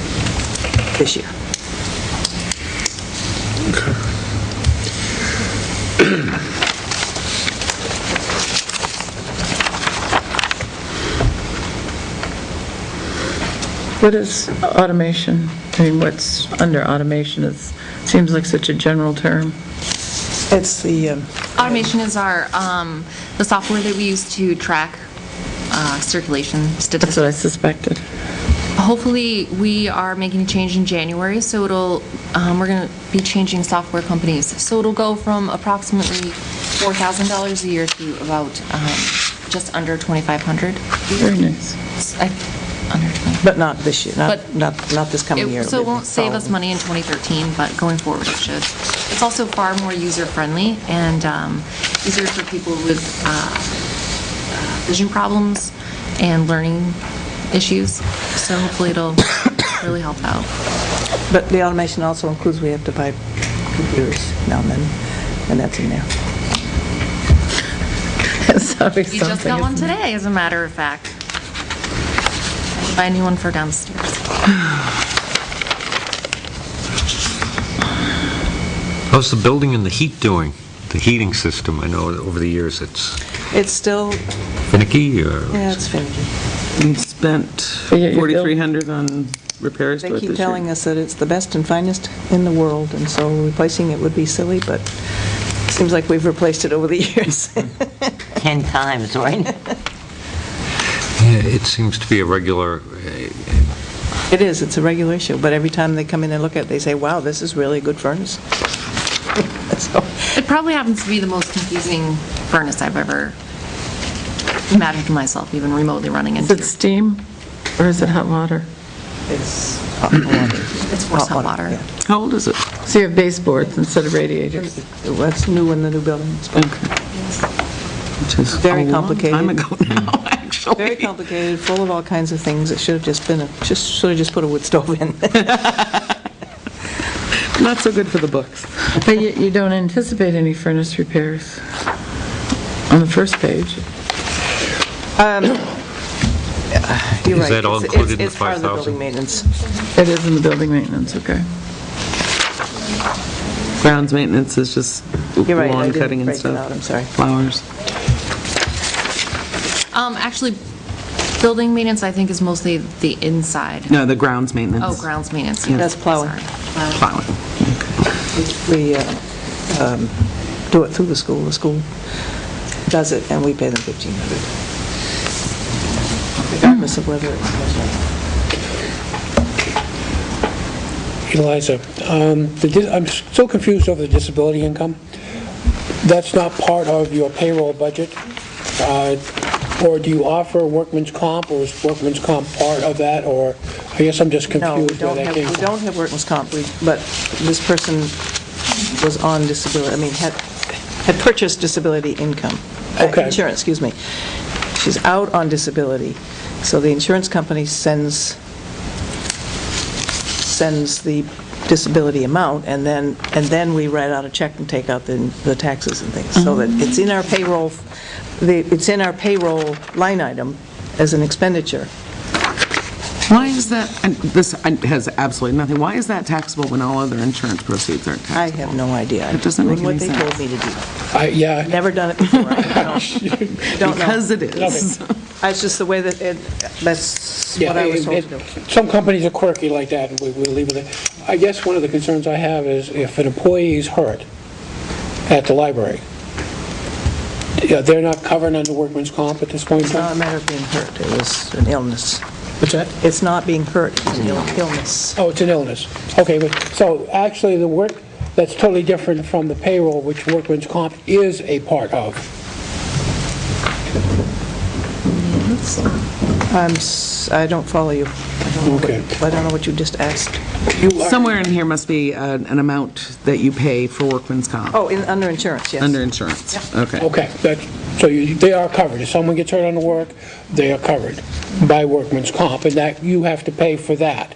Speaker 13: this year.
Speaker 1: What is automation? I mean, what's under automation seems like such a general term.
Speaker 13: It's the...
Speaker 12: Automation is our, the software that we use to track circulation
Speaker 1: That's
Speaker 12: statistics.
Speaker 1: what I suspected.
Speaker 12: Hopefully, we are making a change in January, so we're going to be changing software companies. So it'll go from approximately $4,000 a year to about just under $2,500.
Speaker 1: Very nice.
Speaker 12: Under 20.
Speaker 13: But not this year, not
Speaker 12: But
Speaker 13: this coming year.
Speaker 12: So it won't save us money in 2013, but going forward it should. It's also far more user-friendly and easier for people with vision problems and learning issues, so hopefully it'll really help out.
Speaker 13: But the automation also includes, we have to buy computers now and then, and that's in there.
Speaker 1: It's always
Speaker 12: We just
Speaker 1: something,
Speaker 12: got one
Speaker 1: isn't it?
Speaker 12: today, as a matter of fact. I should buy a new one for downstairs.
Speaker 2: How's the building and the heat doing? The heating system, I know over the years it's
Speaker 13: It's still,
Speaker 2: finicky, or?
Speaker 13: yeah, it's finicky.
Speaker 6: We spent $4,300 on repairs to
Speaker 13: They
Speaker 6: it
Speaker 13: keep
Speaker 6: this year.
Speaker 13: telling us that it's the best and finest in the world, and so replacing it would be silly, but it seems like we've replaced it over the years.
Speaker 8: 10 times, right?
Speaker 2: Yeah, it seems to be a regular,
Speaker 13: It is, it's a regular issue, but every time they come in and look at it, they say, wow, this is really a good furnace. So,
Speaker 12: It probably happens to be the most confusing furnace I've ever imagine myself even remotely running
Speaker 1: Is
Speaker 12: into
Speaker 1: it
Speaker 12: your...
Speaker 1: steam or is it hot water?
Speaker 13: It's hot water.
Speaker 12: It's more hot water.
Speaker 13: Yeah.
Speaker 6: How old is it?
Speaker 1: So you have baseboards instead of radiators.
Speaker 13: That's new in the new building.
Speaker 6: Which is
Speaker 13: Very
Speaker 6: a long
Speaker 13: complicated.
Speaker 6: time ago now, actually.
Speaker 13: Very complicated, full of all kinds of things. It should have just been, should have just put a wood stove in.
Speaker 6: Not so good for the books.
Speaker 1: But you don't anticipate any furnace repairs on the first page.
Speaker 13: You're
Speaker 2: Is
Speaker 13: right.
Speaker 2: that all
Speaker 13: It's-
Speaker 2: included in the
Speaker 13: It's part of the
Speaker 2: 5,000?
Speaker 13: building maintenance.
Speaker 1: It is in the building maintenance, okay.
Speaker 6: Grounds maintenance is just
Speaker 13: You're right, I
Speaker 6: lawn
Speaker 13: didn't
Speaker 6: cutting and
Speaker 13: break it
Speaker 6: stuff.
Speaker 13: out, I'm sorry.
Speaker 6: Flowers.
Speaker 12: Actually, building maintenance, I think, is mostly the inside.
Speaker 6: No, the grounds maintenance.
Speaker 12: Oh, grounds maintenance.
Speaker 13: That's plowing.
Speaker 12: Sorry.
Speaker 6: Plowing.
Speaker 13: We do it through the school does it, and we pay them $1,500. Regardless of whether it's...
Speaker 4: Eliza, I'm still confused over the disability income. That's not part of your payroll budget? Or do you offer workman's comp, or is workman's comp part of that? Or, I guess I'm just
Speaker 13: No, we
Speaker 4: confused where that came
Speaker 13: we
Speaker 4: from.
Speaker 13: don't have workman's comp, but this person was on disability, had purchased disability income.
Speaker 4: Okay.
Speaker 13: Insurance, excuse me. She's out on disability, so the insurance company sends the disability amount, and then we write out a check and take out the taxes and things, so that it's in our payroll, it's in our payroll line item as an expenditure.
Speaker 6: Why is that, and this has absolutely nothing, why is that taxable when all other insurance proceeds aren't
Speaker 13: I
Speaker 6: taxable?
Speaker 13: have no idea. I'm
Speaker 6: It doesn't make
Speaker 13: doing what
Speaker 6: any
Speaker 13: they told
Speaker 6: sense.
Speaker 13: me to do.
Speaker 4: Yeah,
Speaker 13: Never done it before. I don't know.
Speaker 6: Because it is.
Speaker 13: It's just the way that that's
Speaker 4: yeah,
Speaker 13: what I was told to do.
Speaker 4: some companies are quirky like that, and we'll leave it there. I guess one of the concerns I have is if an employee is hurt at the library, they're not covered under workman's comp at this point in
Speaker 13: It's not
Speaker 4: time?
Speaker 13: a matter of being hurt, it was an illness.
Speaker 4: What's that?
Speaker 13: It's not being hurt, it's an illness.
Speaker 4: Oh, it's an illness. Okay, but, so actually the work, that's totally different from the payroll, which workman's comp is a part of.
Speaker 13: I don't follow you.
Speaker 4: Okay.
Speaker 13: I don't know what you just asked.
Speaker 6: Somewhere in here must be an amount that you pay for workman's comp.
Speaker 13: Oh, under insurance, yes.
Speaker 6: Under insurance. Okay.
Speaker 4: Okay, so they are covered. If someone gets hurt on the work, they are covered by workman's comp, and that, you have to pay for that.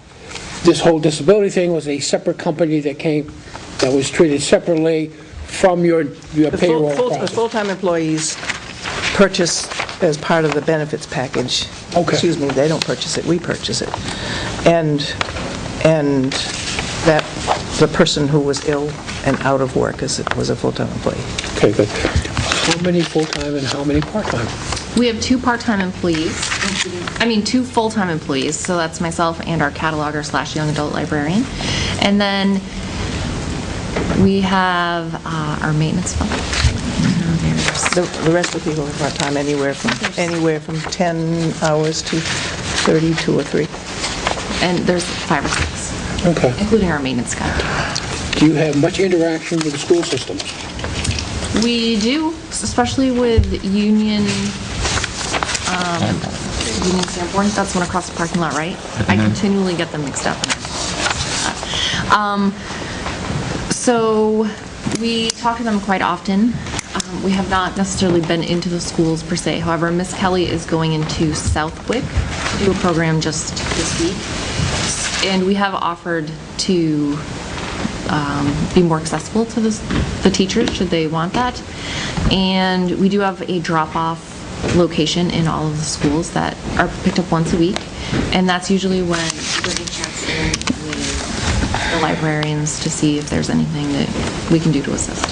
Speaker 4: This whole disability thing was a separate company that was treated separately from your payroll process.
Speaker 13: Full-time employees purchase as part of the benefits package.
Speaker 4: Okay.
Speaker 13: Excuse me, they don't purchase it, we purchase it. And that, the person who was ill and out of work was a full-time employee.
Speaker 4: Okay, good. How many full-time and how many part-time?
Speaker 12: We have 2 part-time employees, 2 full-time employees, so that's myself and our cataloger/young adult librarian. And then we have our maintenance fund.
Speaker 13: The rest of the people are part-time, anywhere from 10 hours to 32 or 3.
Speaker 12: And there's 5 or 6,
Speaker 4: Okay.
Speaker 12: including our maintenance guy.
Speaker 4: Do you have much interaction with the school systems?
Speaker 12: We do, especially with Union Sanborn, that's one across the parking lot, right? I continually get them mixed up. So we talk to them quite often. We have not necessarily been into the schools per se. However, Miss Kelly is going into Southwick to do a program just this week. And we have offered to be more accessible to the teachers, should they want that. And we do have a drop-off location in all of the schools that are picked up once a week. And that's usually when Brittany checks in with the librarians to see if there's anything that we can do to assist.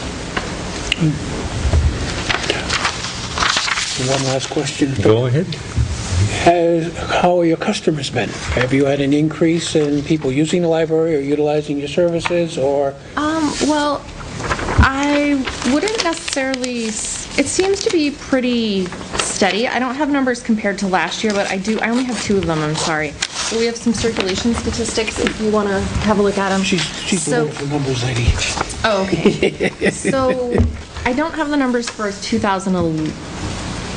Speaker 4: One last question.
Speaker 2: Go ahead.
Speaker 4: How are your customers been? Have you had an increase in people using the library or utilizing your services, or?
Speaker 12: Well, I wouldn't necessarily, it seems to be pretty steady. I don't have numbers compared to last year, but I only have 2 of them, I'm sorry. So we have some circulation statistics if you want to have a look at them.
Speaker 4: She's the wonderful numbers lady.
Speaker 12: Oh, okay. So I don't have the numbers for 2011.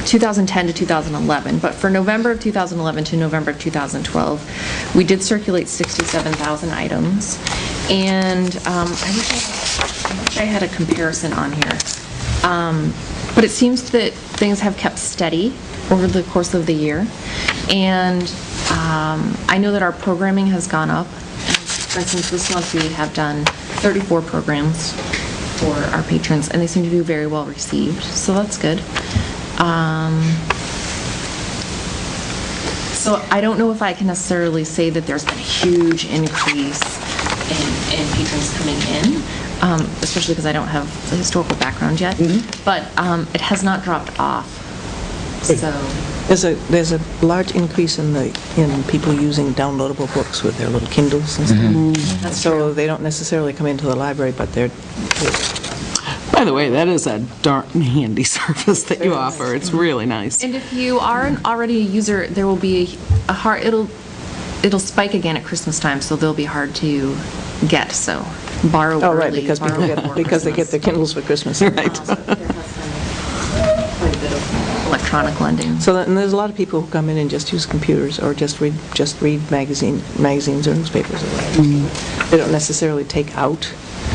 Speaker 12: 2010 to 2011, but for November of 2011 to November of 2012, we did circulate 67,000 items, and I wish I had a comparison on here. But it seems that things have kept steady over the course of the year, and I know that our programming has gone up. For instance, this month we have done 34 programs for our patrons, and they seem to be very well received, so that's good. So I don't know if I can necessarily say that there's been a huge increase in patrons coming in, especially because I don't have the historical background yet, but it has not dropped off, so.
Speaker 13: There's a large increase in people using downloadable books with their little Kindles and stuff.
Speaker 12: That's
Speaker 13: So
Speaker 12: true.
Speaker 13: they don't necessarily come into the library, but they're,
Speaker 6: By the way, that is a darn handy service that you offer. It's really nice.
Speaker 12: And if you aren't already a user, there will be a hard, it'll spike again at Christmas time, so they'll be hard to get, so borrow
Speaker 13: oh,
Speaker 12: early.
Speaker 13: right, because
Speaker 12: borrow
Speaker 13: people
Speaker 12: before
Speaker 13: because they get
Speaker 12: Christmas.
Speaker 13: their Kindles for Christmas.
Speaker 6: Right.
Speaker 12: So there has been quite a bit of electronic lending.
Speaker 13: So, and there's a lot of people who come in and just use computers or just read magazines or newspapers or whatever. They don't necessarily take out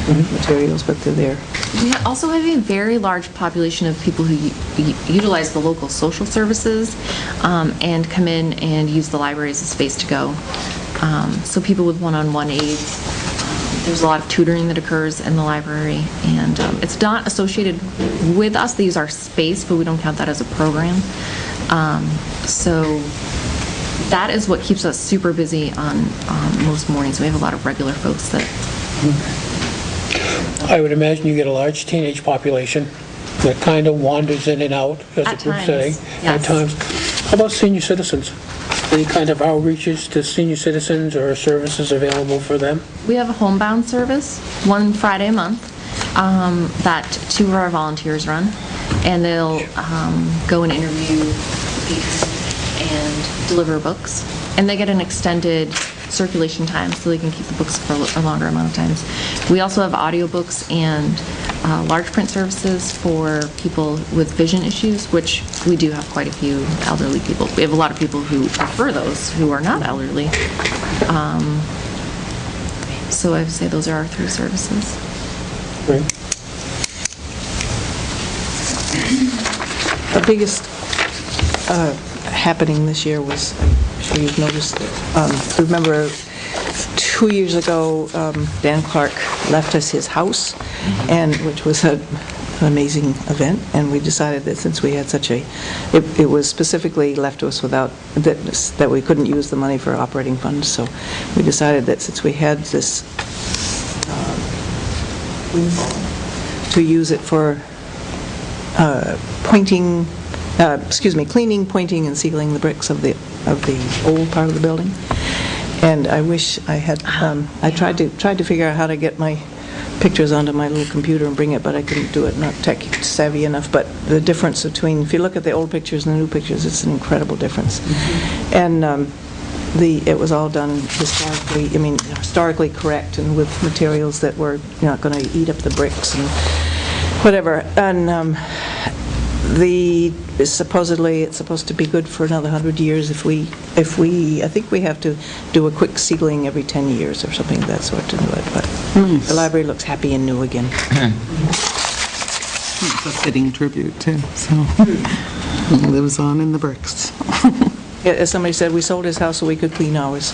Speaker 13: materials, but they're there.
Speaker 12: We also have a very large population of people who utilize the local social services and come in and use the library as a space to go. So people with one-on-one aids, there's a lot of tutoring that occurs in the library, and it's not associated with us. They use our space, but we don't count that as a program. So that is what keeps us super busy on most mornings. We have a lot of regular folks that...
Speaker 4: I would imagine you get a large teenage population that kind of wanders in and out as a
Speaker 12: At
Speaker 4: group
Speaker 12: times,
Speaker 4: setting. At
Speaker 12: yes.
Speaker 4: times. How about senior citizens? Any kind of outreaches to senior citizens or services available for them?
Speaker 12: We have a homebound service, one Friday a month, that two of our volunteers run, and they'll go and interview patrons and deliver books, and they get an extended circulation time so they can keep the books for a longer amount of times. We also have audiobooks and large print services for people with vision issues, which we do have quite a few elderly people. We have a lot of people who prefer those who are not elderly. So I would say those are our three services.
Speaker 4: Right.
Speaker 13: The biggest happening this year was, I'm sure you've noticed, remember 2 years ago, Dan Clark left us his house, and which was an amazing event, and we decided that since we had such a, it was specifically left to us without, that we couldn't use the money for operating funds, so we decided that since we had this, to use it for cleaning, pointing, and sealing the bricks of the old part of the building. And I wish I had, I tried to figure out how to get my pictures onto my little computer and bring it, but I couldn't do it, not tech savvy enough. But the difference between, if you look at the old pictures and the new pictures, it's an incredible difference. And it was all done historically correct and with materials that were not going to eat up the bricks and whatever. And supposedly it's supposed to be good for another 100 years if we, I think we have to do a quick sealing every 10 years or something of that sort to do it, but the library looks happy and new again.
Speaker 6: It's a fitting tribute, too, so it lives on in the bricks.
Speaker 13: Yeah, as somebody said, we sold his house so we could clean ours.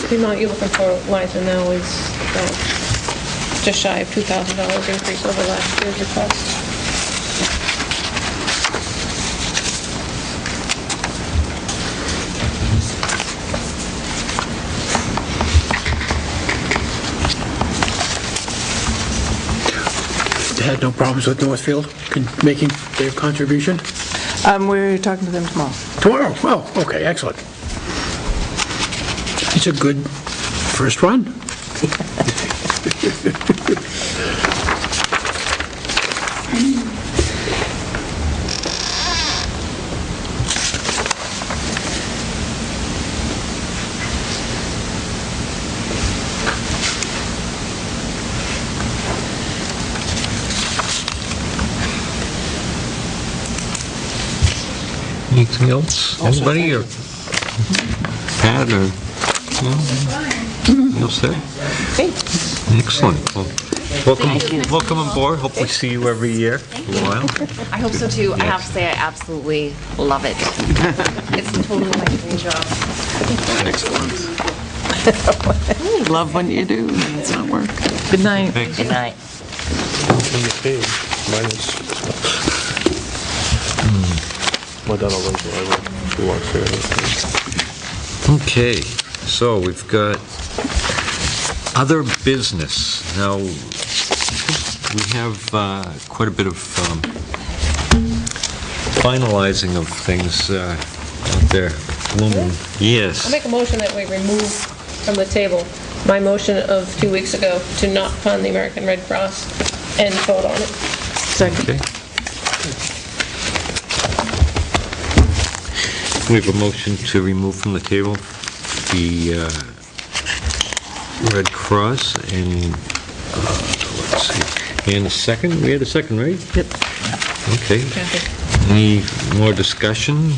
Speaker 7: The amount you're looking for, Liza, now is just shy of $2,000 increase over last year's request.
Speaker 4: They had no problems with Northfield making their contribution?
Speaker 13: We're talking to them tomorrow.
Speaker 4: Tomorrow? Oh, okay, excellent. It's a good first run.
Speaker 2: Anything else? Anybody, or Pat, or, no? Said? Excellent. Well, welcome on board. Hopefully see you every year for a while.
Speaker 12: I hope so too. I have to say, I absolutely love it. It's totally my dream job.
Speaker 2: Excellent.
Speaker 6: Love when you do, and it's not work.
Speaker 1: Good night.
Speaker 2: Thanks.
Speaker 8: Good night.
Speaker 3: When you paid, minus. My dad always, she walks here.
Speaker 2: Okay, so we've got other business. Now, we have quite a bit of finalizing of things out there looming. Yes.
Speaker 7: I'll make a motion that we remove from the table my motion of 2 weeks ago to not fund the American Red Cross and vote on it.
Speaker 2: Okay. We have a motion to remove from the table the Red Cross and, let's see, and a second? We had a second, right?
Speaker 6: Yep.
Speaker 2: Okay. Any more discussion?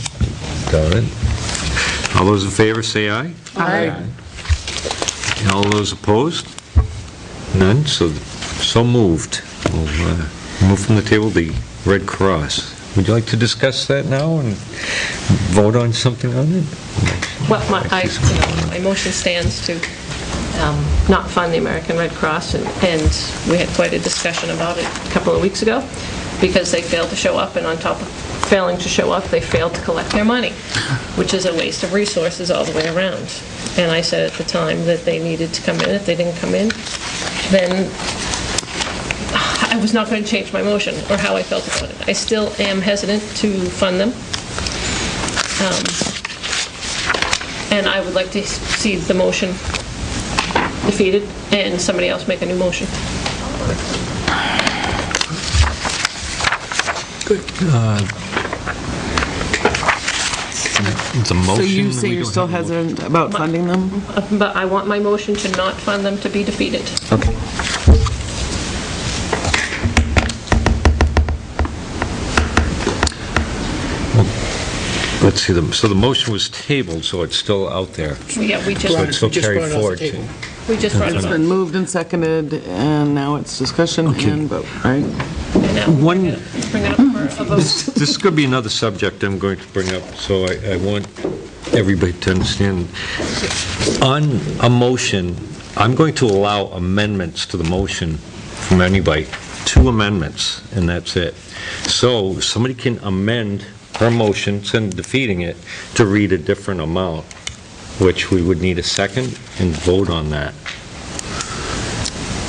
Speaker 2: Got it. All those in favor say aye.
Speaker 1: Aye.
Speaker 2: And all those opposed? None, so moved. We'll move from the table the Red Cross. Would you like to discuss that now and vote on something on it?
Speaker 7: Well, my motion stands to not fund the American Red Cross, and we had quite a discussion about it a couple of weeks ago, because they failed to show up, and on top of failing to show up, they failed to collect their money, which is a waste of resources all the way around. And I said at the time that they needed to come in. If they didn't come in, then I was not going to change my motion or how I felt about it. I still am hesitant to fund them. And I would like to see the motion defeated and somebody else make a new motion.
Speaker 2: It's a motion.
Speaker 6: So you say
Speaker 2: we
Speaker 6: you're
Speaker 2: don't
Speaker 6: still
Speaker 2: have a motion.
Speaker 6: hesitant about funding them?
Speaker 7: But I want my motion to not fund them to be defeated.
Speaker 6: Okay.
Speaker 2: Let's see, so the motion was tabled, so it's still out there.
Speaker 7: Yeah, we
Speaker 2: So
Speaker 7: just,
Speaker 2: it's still
Speaker 4: just
Speaker 2: carried
Speaker 4: brought it off the
Speaker 2: forward.
Speaker 4: table.
Speaker 7: we just brought it
Speaker 6: It's
Speaker 7: up.
Speaker 6: been moved and seconded, and now it's discussion and vote, right?
Speaker 7: And now
Speaker 2: One-
Speaker 7: bring it up for a vote.
Speaker 2: This is going to be another subject I'm going to bring up, so I want everybody to understand. On a motion, I'm going to allow amendments to the motion from anybody, 2 amendments, and that's it. So somebody can amend her motion, instead defeating it, to read a different amount, which we would need a second and vote on that.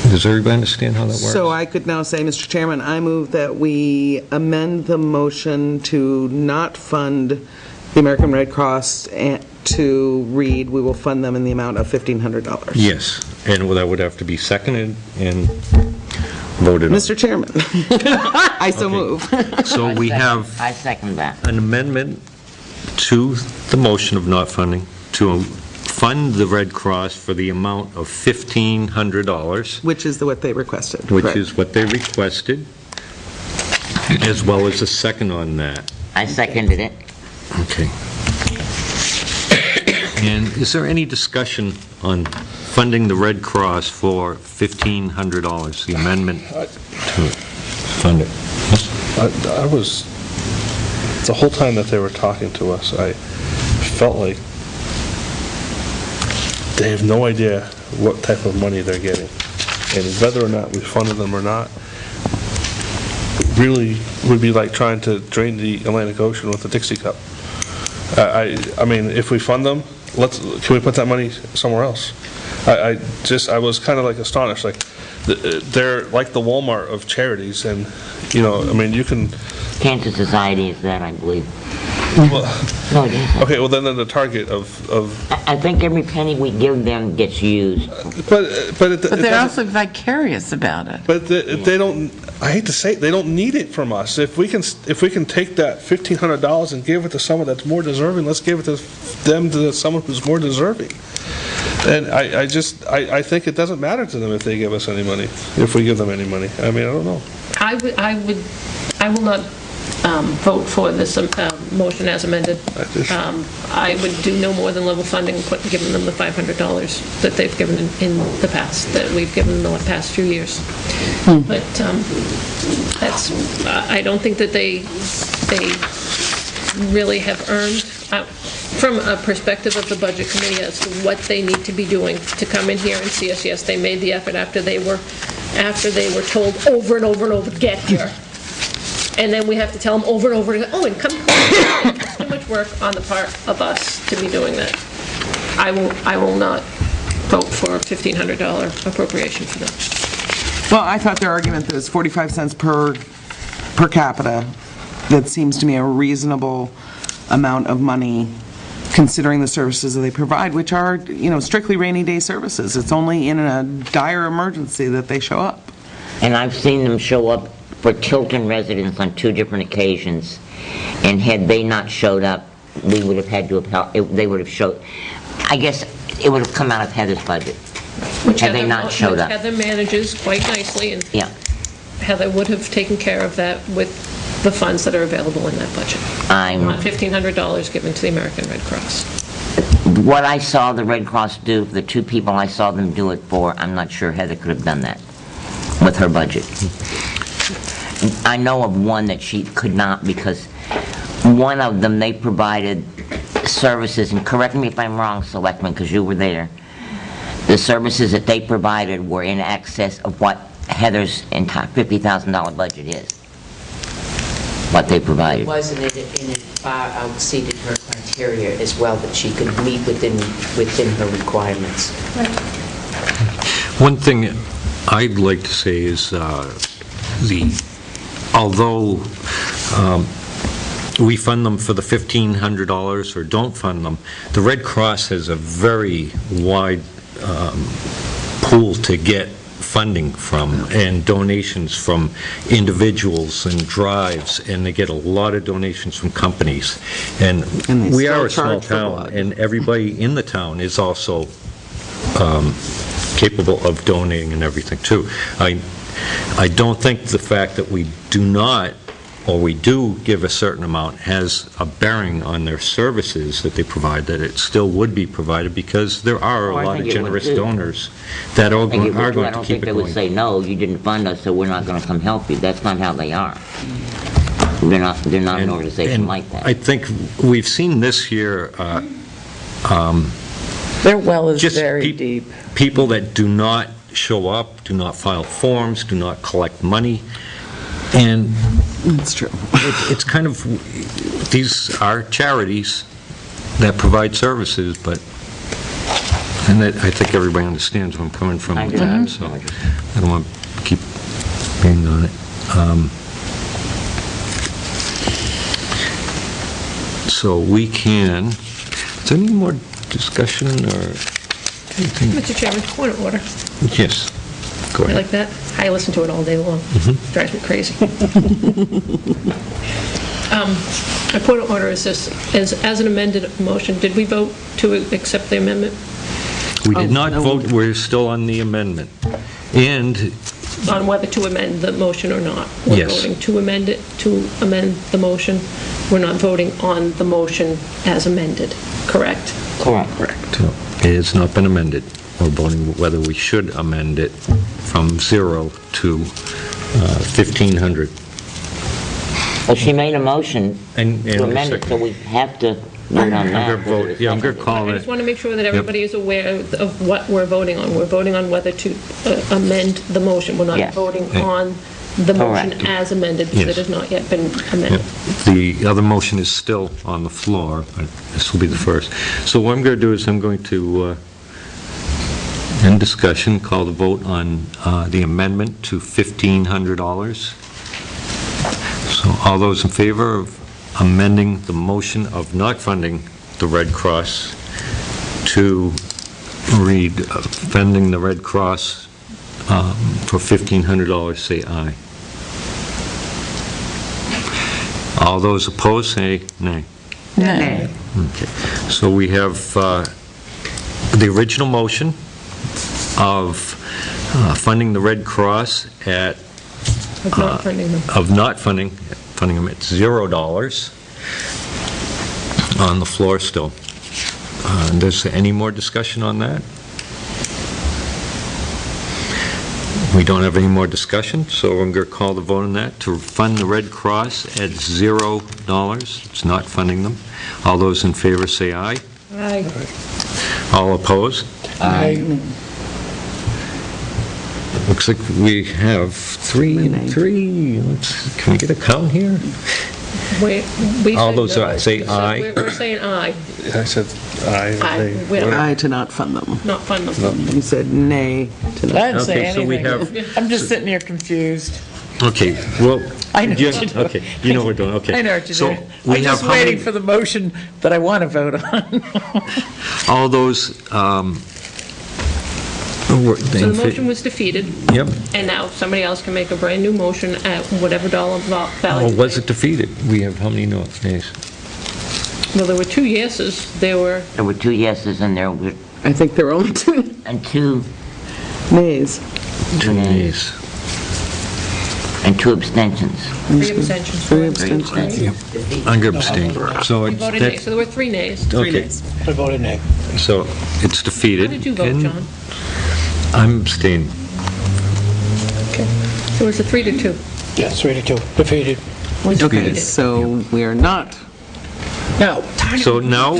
Speaker 2: Does everybody understand how that works?
Speaker 6: So I could now say, Mr. Chairman, I move that we amend the motion to not fund the American Red Cross and to read, we will fund them in the amount of $1,500.
Speaker 2: Yes, and that would have to be seconded and voted on.
Speaker 6: Mr. Chairman, I so
Speaker 2: Okay.
Speaker 6: move.
Speaker 2: So we have
Speaker 8: I second that.
Speaker 2: an amendment to the motion of not funding, to fund the Red Cross for the amount of $1,500,
Speaker 6: Which is what they requested.
Speaker 2: which
Speaker 6: correct.
Speaker 2: is what they requested, as well as a second on that.
Speaker 8: I seconded it.
Speaker 2: Okay. And is there any discussion on funding the Red Cross for $1,500, the amendment to fund it?
Speaker 3: I was, the whole time that they were talking to us, I felt like they have no idea what type of money they're getting. And whether or not we funded them or not, really would be like trying to drain the Atlantic Ocean with a Dixie cup. I mean, if we fund them, can we put that money somewhere else? I was kind of like astonished, like, they're like the Walmart of charities, and, I mean, you can...
Speaker 8: Cancer Society is that, I believe.
Speaker 3: Well,
Speaker 8: No, it isn't.
Speaker 3: okay, well, then they're the target of
Speaker 8: I think every penny we give them gets used.
Speaker 3: but
Speaker 1: But they're also vicarious about it.
Speaker 3: But they don't, I hate to say it, they don't need it from us. If we can take that $1,500 and give it to someone that's more deserving, let's give it to them, to someone who's more deserving. And I think it doesn't matter to them if they give us any money, if we give them any money. I mean, I don't know.
Speaker 7: I will not vote for this motion as amended. I would do no more than level funding, giving them the $500 that they've given in the past, that we've given them the past few years. But that's, I don't think that they really have earned, from a perspective of the Budget Committee, as to what they need to be doing to come in here and see us. Yes, they made the effort after they were told over and over and over, get here. And then we have to tell them over and over again, oh, and come. It's too much work on the part of us to be doing that. I will not vote for a $1,500 appropriation for them.
Speaker 6: Well, I thought their argument that it's 45 cents per capita, that seems to me a reasonable amount of money considering the services that they provide, which are, strictly rainy day services. It's only in a dire emergency that they show up.
Speaker 8: And I've seen them show up for Tilton residents on 2 different occasions, and had they not showed up, we would have had to have, they would have showed, I guess it would have come out of Heather's budget, had they not showed up.
Speaker 7: Which Heather manages quite nicely, and
Speaker 8: Yeah.
Speaker 7: Heather would have taken care of that with the funds that are available in that budget. Not $1,500 given to the American Red Cross.
Speaker 8: What I saw the Red Cross do, the 2 people I saw them do it for, I'm not sure Heather could have done that with her budget. I know of one that she could not, because one of them, they provided services, and correct me if I'm wrong, Selectman, because you were there, the services that they provided were in excess of what Heather's entire $50,000 budget is. What they provided.
Speaker 11: It wasn't, and it far exceeded her criteria as well, that she could meet within her requirements.
Speaker 2: One thing I'd like to say is although we fund them for the $1,500 or don't fund them, the Red Cross has a very wide pool to get funding from, and donations from individuals and drives, and they get a lot of donations from companies. And we are a small town, and everybody in the town is also capable of donating and everything too. I don't think the fact that we do not, or we do give a certain amount, has a bearing on their services that they provide, that it still would be provided, because there are a lot of generous donors that are going to keep it going.
Speaker 8: I don't think they would say, no, you didn't fund us, so we're not going to come help you. That's not how they are. They're not an organization like that.
Speaker 2: I think we've seen this year,
Speaker 1: Their well is
Speaker 2: just
Speaker 1: very deep.
Speaker 2: people that do not show up, do not file forms, do not collect money, and
Speaker 6: That's true.
Speaker 2: it's kind of, these are charities that provide services, but, and I think everybody understands where I'm coming from with that, so I don't want to keep being on it. So we can, is there any more discussion or anything?
Speaker 7: Mr. Chairman, point of order.
Speaker 2: Yes, go
Speaker 7: I
Speaker 2: ahead.
Speaker 7: like that. I listen to it all day long. Drives me crazy. My point of order is this, as an amended motion, did we vote to accept the amendment?
Speaker 2: We did not vote, we're still on the amendment. And
Speaker 7: On whether to amend the motion or not? We're
Speaker 2: Yes.
Speaker 7: voting to amend it, to amend the motion. We're not voting on the motion as amended, correct?
Speaker 8: Correct.
Speaker 2: it has not been amended. We're voting whether we should amend it from 0 to 1,500.
Speaker 8: Well, she made a motion
Speaker 2: And
Speaker 8: to amend it, so we have to vote on
Speaker 2: I'm
Speaker 8: that.
Speaker 2: going to vote, yeah, I'm going to call
Speaker 7: I
Speaker 2: it.
Speaker 7: just want to make sure that everybody is aware of what we're voting on. We're voting on whether to amend the motion. We're not
Speaker 8: Yes.
Speaker 7: voting on the motion
Speaker 8: Correct.
Speaker 7: as amended, because
Speaker 2: Yes.
Speaker 7: it has not yet been amended.
Speaker 2: The other motion is still on the floor, but this will be the first. So what I'm going to do is I'm going to end discussion, call the vote on the amendment to $1,500. So all those in favor of amending the motion of not funding the Red Cross to read funding the Red Cross for $1,500, say aye. All those opposed, say nay.
Speaker 1: Nay.
Speaker 2: Okay, so we have the original motion of funding the Red Cross
Speaker 7: Of not funding them.
Speaker 2: of not funding funding them at $0 on the floor still. Is there any more discussion on that? We don't have any more discussion, so I'm going to call the vote on that to fund the Red Cross at $0. It's not funding them. All those in favor say aye.
Speaker 7: Aye.
Speaker 2: All opposed?
Speaker 11: Aye.
Speaker 2: Looks like we have 3 and 3. Can we get a count here?
Speaker 7: We
Speaker 2: All
Speaker 7: said
Speaker 2: those
Speaker 7: no.
Speaker 2: say
Speaker 7: So
Speaker 2: aye.
Speaker 7: We're saying aye,
Speaker 3: I said aye.
Speaker 7: Aye.
Speaker 3: nay,
Speaker 7: We don't-
Speaker 3: whatever.
Speaker 6: Aye to not fund them.
Speaker 7: not fund them.
Speaker 6: You said nay to
Speaker 1: I
Speaker 6: not.
Speaker 1: didn't say
Speaker 2: Okay, so we
Speaker 1: anything.
Speaker 2: have-
Speaker 1: I'm just sitting here confused.
Speaker 2: Okay, well...
Speaker 1: I know
Speaker 2: yeah,
Speaker 1: what you're doing.
Speaker 2: Okay, you know what we're doing, okay.
Speaker 1: I know what you're
Speaker 2: So
Speaker 1: doing.
Speaker 2: we
Speaker 1: I'm
Speaker 2: have
Speaker 1: just
Speaker 2: how many-
Speaker 1: waiting for the motion that I want to vote on.
Speaker 2: All those...
Speaker 7: So the motion was defeated,
Speaker 2: Yep.
Speaker 7: and now somebody else can make a brand-new motion at whatever dollar value.
Speaker 2: Or was it defeated? We have how many nays?
Speaker 7: Well, there were 2 yeses. There were,
Speaker 8: There were 2 yeses and there were
Speaker 6: I think there are only 2
Speaker 8: and 2
Speaker 6: nays.
Speaker 2: 2 nays.
Speaker 8: and 2 abstentions.
Speaker 7: 3 abstentions.
Speaker 6: 3 abstentions.
Speaker 2: I'm going to abstain. So
Speaker 7: You
Speaker 2: it's...
Speaker 7: voted nay, so there were 3 nays.
Speaker 2: Okay,
Speaker 5: I voted nay.
Speaker 2: so it's defeated.
Speaker 7: How did you vote,
Speaker 2: and
Speaker 7: John?
Speaker 2: I'm abstaining.
Speaker 7: So it was a 3-2.
Speaker 5: Yeah, 3-2, defeated.
Speaker 7: We
Speaker 6: Okay,
Speaker 7: defeated.
Speaker 6: so we are not.
Speaker 5: Now,
Speaker 2: So now,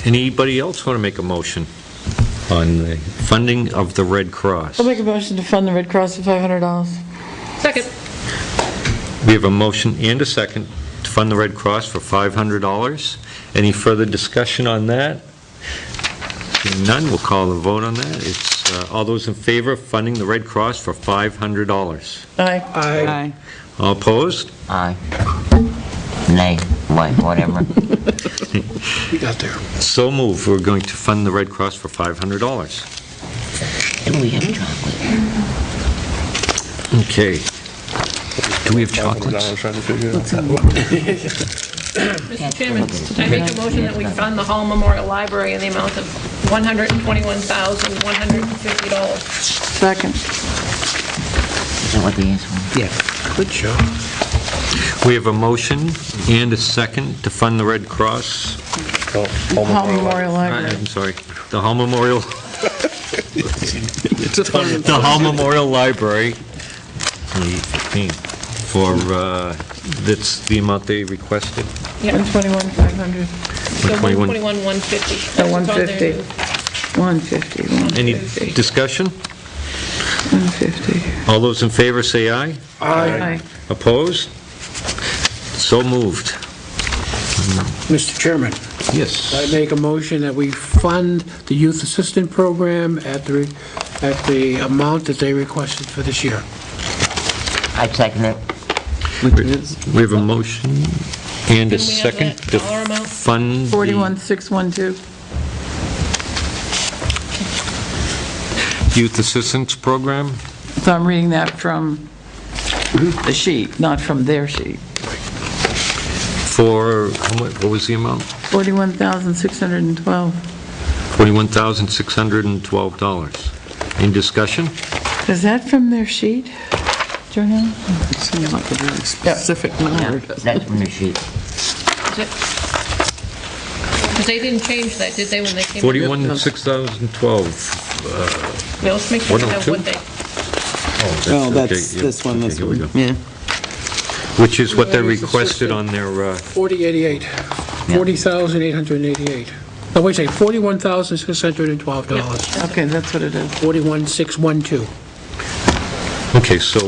Speaker 2: anybody else want to make a motion on the funding of the Red Cross?
Speaker 1: I'll make a motion to fund the Red Cross at $500.
Speaker 7: Second.
Speaker 2: We have a motion and a second to fund the Red Cross for $500. Any further discussion on that? Seeing none, we'll call the vote on that. It's all those in favor of funding the Red Cross for $500.
Speaker 1: Aye.
Speaker 6: Aye.
Speaker 2: All opposed?
Speaker 8: Aye. Nay, whatever.
Speaker 5: we got there.
Speaker 2: So moved. We're going to fund the Red Cross for $500.
Speaker 8: Do we have chocolate?
Speaker 2: Okay. Do we have chocolates?
Speaker 3: $500 trying to figure it out.
Speaker 7: Mr. Chairman, I make a motion that we fund the Hall Memorial Library in the amount of $121,150.
Speaker 1: Second.
Speaker 8: Is that what the answer was?
Speaker 5: Yeah, good job.
Speaker 2: We have a motion and a second to fund the Red Cross.
Speaker 1: Hall Memorial Library.
Speaker 2: I'm sorry, the Hall Memorial,
Speaker 6: It's a fun.
Speaker 2: the Hall Memorial Library, for, that's the amount they requested,
Speaker 7: Yeah,
Speaker 1: $121,500.
Speaker 7: so
Speaker 2: 121.
Speaker 7: 121,150.
Speaker 1: Oh, 150. 150,
Speaker 2: Any
Speaker 1: 150,
Speaker 2: discussion?
Speaker 1: 150.
Speaker 2: All those in favor say aye.
Speaker 1: Aye.
Speaker 2: Opposed? So moved.
Speaker 4: Mr. Chairman,
Speaker 2: Yes.
Speaker 4: I make a motion that we fund the youth assistant program at the amount that they requested for this year.
Speaker 8: I second it.
Speaker 2: We have a motion and a
Speaker 7: Can we have
Speaker 2: second
Speaker 7: that
Speaker 2: to
Speaker 7: dollar amount?
Speaker 2: fund the
Speaker 1: 41,612.
Speaker 2: youth assistance program.
Speaker 1: So I'm reading that from the sheet, not from their sheet.
Speaker 2: For, how much, what was the amount?
Speaker 1: $41,612.
Speaker 2: $41,612. Any discussion?
Speaker 1: Is that from their sheet, Joanna?
Speaker 6: It seems like a very specific number.
Speaker 8: That's from the sheet.
Speaker 7: Because they didn't change that, did they, when they came?
Speaker 2: 41,612.
Speaker 7: Yeah, let's make sure we have
Speaker 2: 102?
Speaker 7: what they,
Speaker 6: Oh, that's
Speaker 2: okay, yeah,
Speaker 6: this one,
Speaker 2: okay,
Speaker 6: this
Speaker 2: here we
Speaker 6: one.
Speaker 2: go.
Speaker 6: Yeah.
Speaker 2: Which is what they requested on their,
Speaker 4: 4088, $40,888. No, wait a second, $41,612,
Speaker 1: Okay, that's what it is.
Speaker 4: 41,612.
Speaker 2: okay, so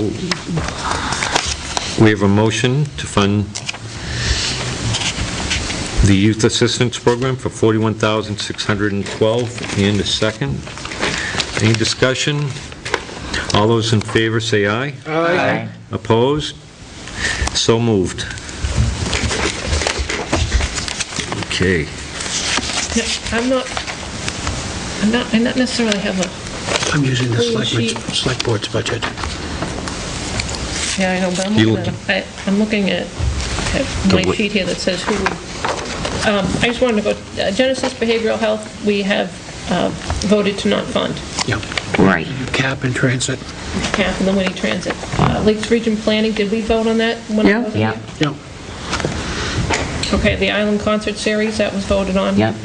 Speaker 2: we have a motion to fund the youth assistance program for $41,612 and a second. Any discussion? All those in favor say aye.
Speaker 8: Aye.
Speaker 2: Opposed? So moved. Okay.
Speaker 7: yeah, I not necessarily have a,
Speaker 4: I'm using the
Speaker 7: Clean sheet.
Speaker 4: select board's budget.
Speaker 7: yeah, I know, but I'm looking at my sheet here that says who would, I just wanted to go, Genesis Behavioral Health, we have voted to not fund.
Speaker 4: Yeah.
Speaker 8: Right.
Speaker 4: Cap and transit.
Speaker 7: Cap and the Winnie Transit. Lakes Region Planning, did we vote on that? When I
Speaker 1: Yeah.
Speaker 7: wasn't
Speaker 8: Yeah.
Speaker 7: here?
Speaker 4: Yep.
Speaker 7: Okay, the Island Concert Series, that was voted on.
Speaker 8: Yep.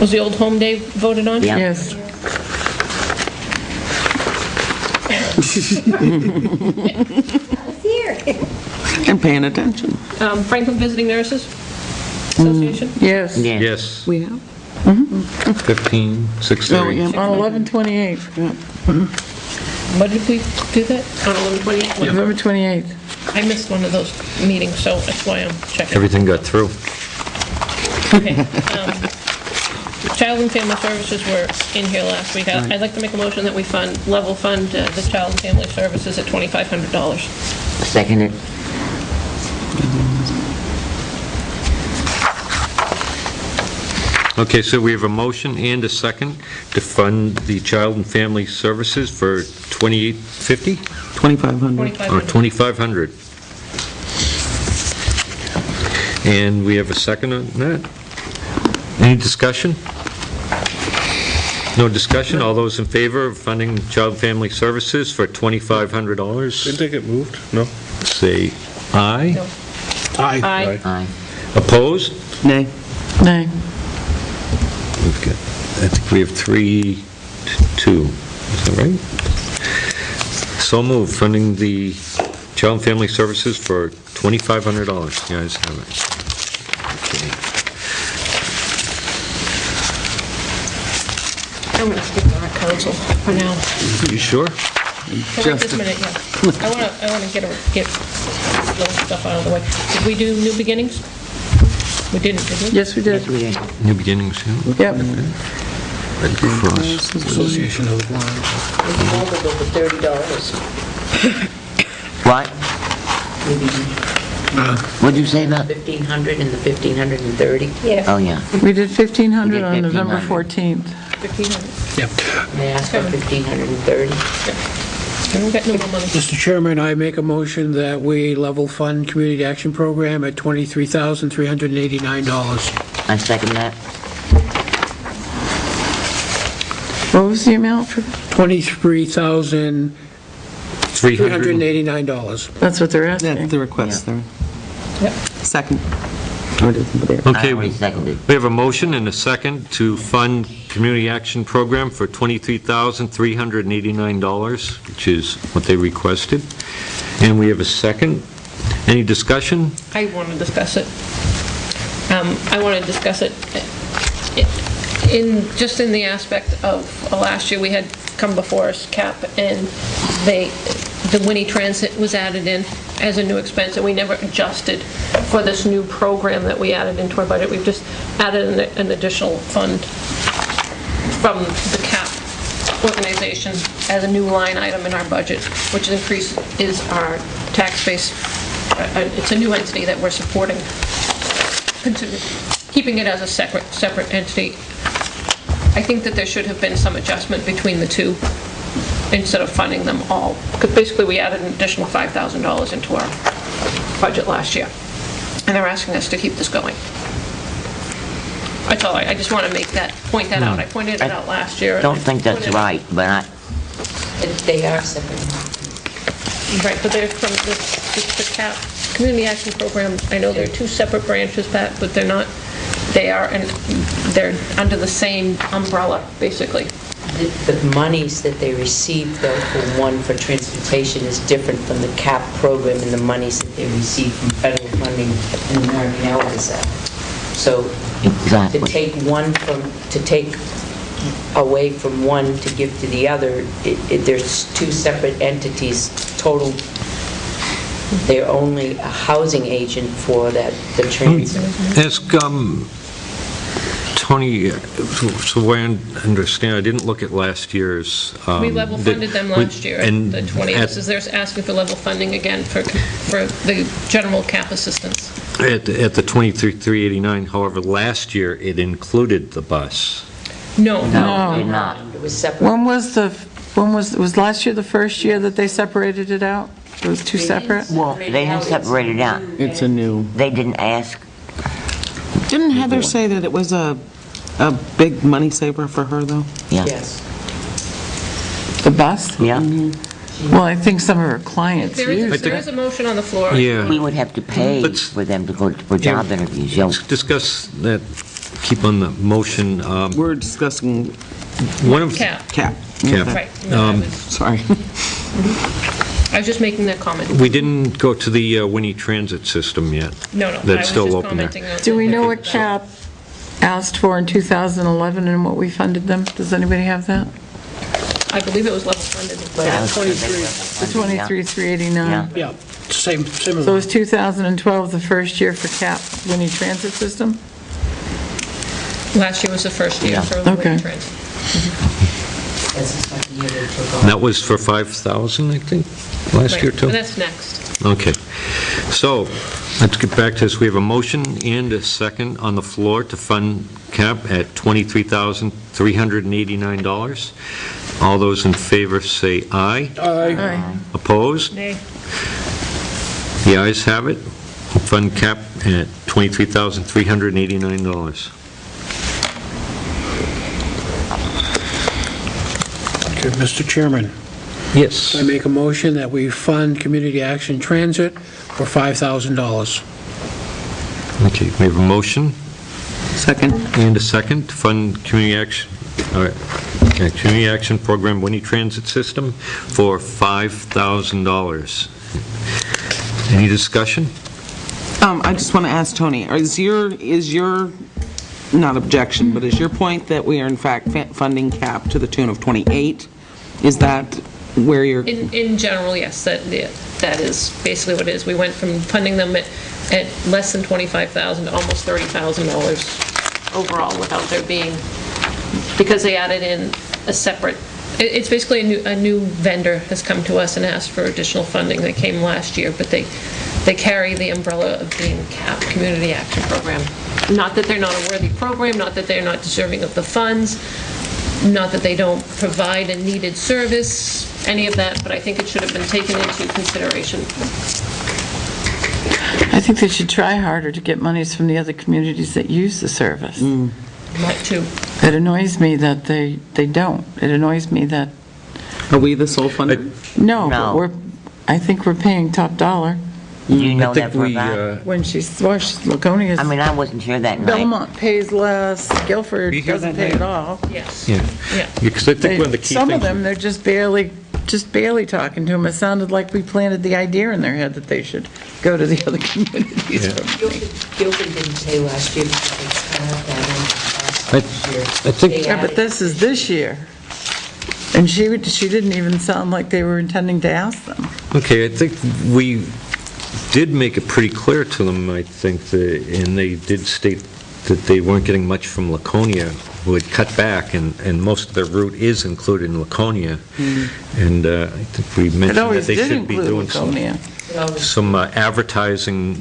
Speaker 7: Was the Old Home Day voted on?
Speaker 8: Yeah.
Speaker 1: Yes.
Speaker 6: And paying attention.
Speaker 7: Franklin Visiting Nurses Association?
Speaker 1: Yes.
Speaker 8: Yeah.
Speaker 2: Yes,
Speaker 6: We have?
Speaker 2: 15, 6:30.
Speaker 6: yeah.
Speaker 1: On 11/28,
Speaker 7: What did we do that? On 11/28?
Speaker 1: November 28th.
Speaker 7: I missed one of those meetings, so that's why I'm checking.
Speaker 2: Everything got through.
Speaker 7: Okay. Child and Family Services were in here last week. I'd like to make a motion that we level fund the Child and Family Services at $2,500.
Speaker 8: Second it.
Speaker 2: Okay, so we have a motion and a second to fund the Child and Family Services for $2,850
Speaker 6: 2,500.
Speaker 2: or $2,500. And we have a second on that? Any discussion? No discussion? All those in favor of funding Child and Family Services for $2,500?
Speaker 3: Didn't they get moved? No?
Speaker 2: Say aye.
Speaker 7: No.
Speaker 4: Aye.
Speaker 8: Aye.
Speaker 2: Opposed?
Speaker 6: Nay.
Speaker 1: Nay.
Speaker 2: We've got, I think we have 3-2. Is that right? So moved, funding the Child and Family Services for $2,500. You guys have it. Okay.
Speaker 7: I'm going to skip the art council for now.
Speaker 2: You sure?
Speaker 7: So wait just a minute, yeah. I want to get little stuff out of the way. Did we do New Beginnings? We didn't, did we?
Speaker 1: Yes, we did.
Speaker 2: New Beginnings, yeah.
Speaker 1: Yep.
Speaker 2: Red Cross.
Speaker 4: Association of the Blind.
Speaker 11: We multiple for $30.
Speaker 8: What? What'd you say about?
Speaker 11: 1,500 and the 1,530. Yeah.
Speaker 8: Oh, yeah.
Speaker 1: We did 1,500
Speaker 8: We did
Speaker 1: on November
Speaker 8: 1,500.
Speaker 1: 14th.
Speaker 7: 1,500.
Speaker 4: Yep.
Speaker 11: They asked for 1,530.
Speaker 7: And we've got no more money.
Speaker 4: Mr. Chairman, I make a motion that we level fund Community Action Program at $23,389.
Speaker 8: I second that.
Speaker 1: What was the amount for?
Speaker 4: $23,389.
Speaker 1: That's what they're
Speaker 6: That's
Speaker 1: asking.
Speaker 6: the request there.
Speaker 7: Yep.
Speaker 6: Second. Or did somebody else?
Speaker 8: I
Speaker 2: Okay,
Speaker 8: already seconded.
Speaker 2: we have a motion and a second to fund Community Action Program for $23,389, which is what they requested. And we have a second. Any discussion?
Speaker 7: I want to discuss it. I want to discuss it just in the aspect of last year, we had come before us, CAP, and the Winnie Transit was added in as a new expense, and we never adjusted for this new program that we added into our budget. We've just added an additional fund from the CAP organization as a new line item in our budget, which is our tax base. It's a new entity that we're supporting, keeping it as a separate entity. I think that there should have been some adjustment between the two instead of funding them all. Because basically, we added an additional $5,000 into our budget last year, and they're asking us to keep this going. That's all. I just want to point that out. I pointed it out last year.
Speaker 8: Don't think that's right, but
Speaker 11: They are separate.
Speaker 7: Right, but they're from the CAP Community Action Program. I know they're two separate branches, Pat, but they're not. They're under the same umbrella, basically.
Speaker 11: The monies that they receive, though, for transportation is different from the CAP program and the monies that they receive from federal funding and American Health Act. So
Speaker 8: exactly.
Speaker 11: to take away from one to give to the other, there's two separate entities, total. They're only a housing agent for the transit.
Speaker 2: Ask Tony, so I understand, I didn't look at last year's.
Speaker 7: We level funded them last year,
Speaker 2: and
Speaker 7: the 20. This is they're asking for level funding again for the general CAP assistance.
Speaker 2: At the 23,389, however, last year it included the bus.
Speaker 8: No, did not.
Speaker 11: It was separate.
Speaker 1: Was last year the first year that they separated it out? It was two separate?
Speaker 8: Well, they didn't separate it out.
Speaker 6: It's a new.
Speaker 8: They didn't ask.
Speaker 6: Didn't Heather say that it was a big money saver for her, though?
Speaker 8: Yeah.
Speaker 11: Yes.
Speaker 1: The bus?
Speaker 8: Yeah.
Speaker 1: Well, I think some of our clients
Speaker 7: There
Speaker 1: use
Speaker 7: is
Speaker 1: it.
Speaker 7: a motion on the floor.
Speaker 2: Yeah.
Speaker 8: We would have to pay
Speaker 2: Let's-
Speaker 8: for them to go for job interviews. Yeah.
Speaker 2: Let's discuss that, keep on the motion.
Speaker 6: We're discussing
Speaker 2: One of...
Speaker 7: Cap,
Speaker 6: cap.
Speaker 2: Cap.
Speaker 7: right. No, I was-
Speaker 6: Sorry.
Speaker 7: I was just making that comment.
Speaker 2: We didn't go to the Winnie Transit System yet.
Speaker 7: No, I
Speaker 2: That's
Speaker 7: was
Speaker 2: still
Speaker 7: just
Speaker 2: open there.
Speaker 7: commenting on.
Speaker 1: Do we know what CAP asked for in 2011 and what we funded them? Does anybody have that?
Speaker 7: I believe it was level funded.
Speaker 8: Yeah.
Speaker 4: 23.
Speaker 1: The 23,389.
Speaker 4: Yeah, same,
Speaker 1: So
Speaker 4: similar.
Speaker 1: was 2012 the first year for CAP Winnie Transit System?
Speaker 7: Last year was the first year
Speaker 8: Yeah.
Speaker 7: for the
Speaker 1: Okay.
Speaker 7: Winnie Transit.
Speaker 11: That's the second year they took
Speaker 2: And
Speaker 11: off.
Speaker 2: that was for 5,000, I think, last year,
Speaker 7: Right,
Speaker 2: too?
Speaker 7: and that's next.
Speaker 2: Okay. So, let's get back to this. We have a motion and a second on the floor to fund CAP at $23,389. All those in favor say aye.
Speaker 1: Aye.
Speaker 2: Opposed?
Speaker 7: Nay.
Speaker 2: The ayes have it. Fund CAP at $23,389.
Speaker 4: Okay, Mr. Chairman,
Speaker 2: Yes.
Speaker 4: I make a motion that we fund Community Action Transit for $5,000.
Speaker 2: Okay, we have a motion
Speaker 6: Second.
Speaker 2: and a second to fund Community Action, Community Action Program Winnie Transit System for $5,000. Any discussion?
Speaker 6: I just want to ask Tony, is your, not objection, but is your point that we are in fact funding CAP to the tune of 28? Is that where you're,
Speaker 7: In general, yes, that is basically what it is. We went from funding them at less than $25,000 to almost $30,000 overall without there being, because they added in a separate, it's basically a new vendor has come to us and asked for additional funding. They came last year, but they carry the umbrella of being CAP, Community Action Program. Not that they're not a worthy program, not that they're not deserving of the funds, not that they don't provide a needed service, any of that, but I think it should have been taken into consideration.
Speaker 1: I think they should try harder to get monies from the other communities that use the service.
Speaker 7: Not to,
Speaker 1: It annoys me that they don't. It annoys me that,
Speaker 6: are we the sole funder?
Speaker 1: no,
Speaker 8: No.
Speaker 1: but I think we're paying top dollar
Speaker 8: Do you know
Speaker 2: I
Speaker 8: that
Speaker 2: think
Speaker 8: for a
Speaker 2: we,
Speaker 8: fact?
Speaker 1: when Laconia's,
Speaker 8: I mean, I wasn't here that night.
Speaker 1: Belmont pays less, Guilford
Speaker 2: You hear
Speaker 1: doesn't
Speaker 6: that,
Speaker 1: pay at
Speaker 6: Dave?
Speaker 1: all.
Speaker 7: yes.
Speaker 2: Yeah.
Speaker 7: Yeah.
Speaker 2: Because I think one of the key things...
Speaker 1: Some of them, they're just barely talking to them. It sounded like we planted the idea in their head that they should go to the other communities.
Speaker 2: Yeah.
Speaker 11: Guilford didn't pay last year because they cut out that end last year.
Speaker 2: I think-
Speaker 11: They
Speaker 1: Yeah, but
Speaker 11: added-
Speaker 1: this is this year. And she didn't even sound like they were intending to ask them.
Speaker 2: Okay, I think we did make it pretty clear to them, I think, and they did state that they weren't getting much from Laconia, who had cut back, and most of their route is included in Laconia. And I think we
Speaker 1: It
Speaker 2: mentioned that
Speaker 1: always
Speaker 2: they
Speaker 1: did
Speaker 2: should be
Speaker 1: include
Speaker 2: doing
Speaker 1: Laconia.
Speaker 2: some advertising,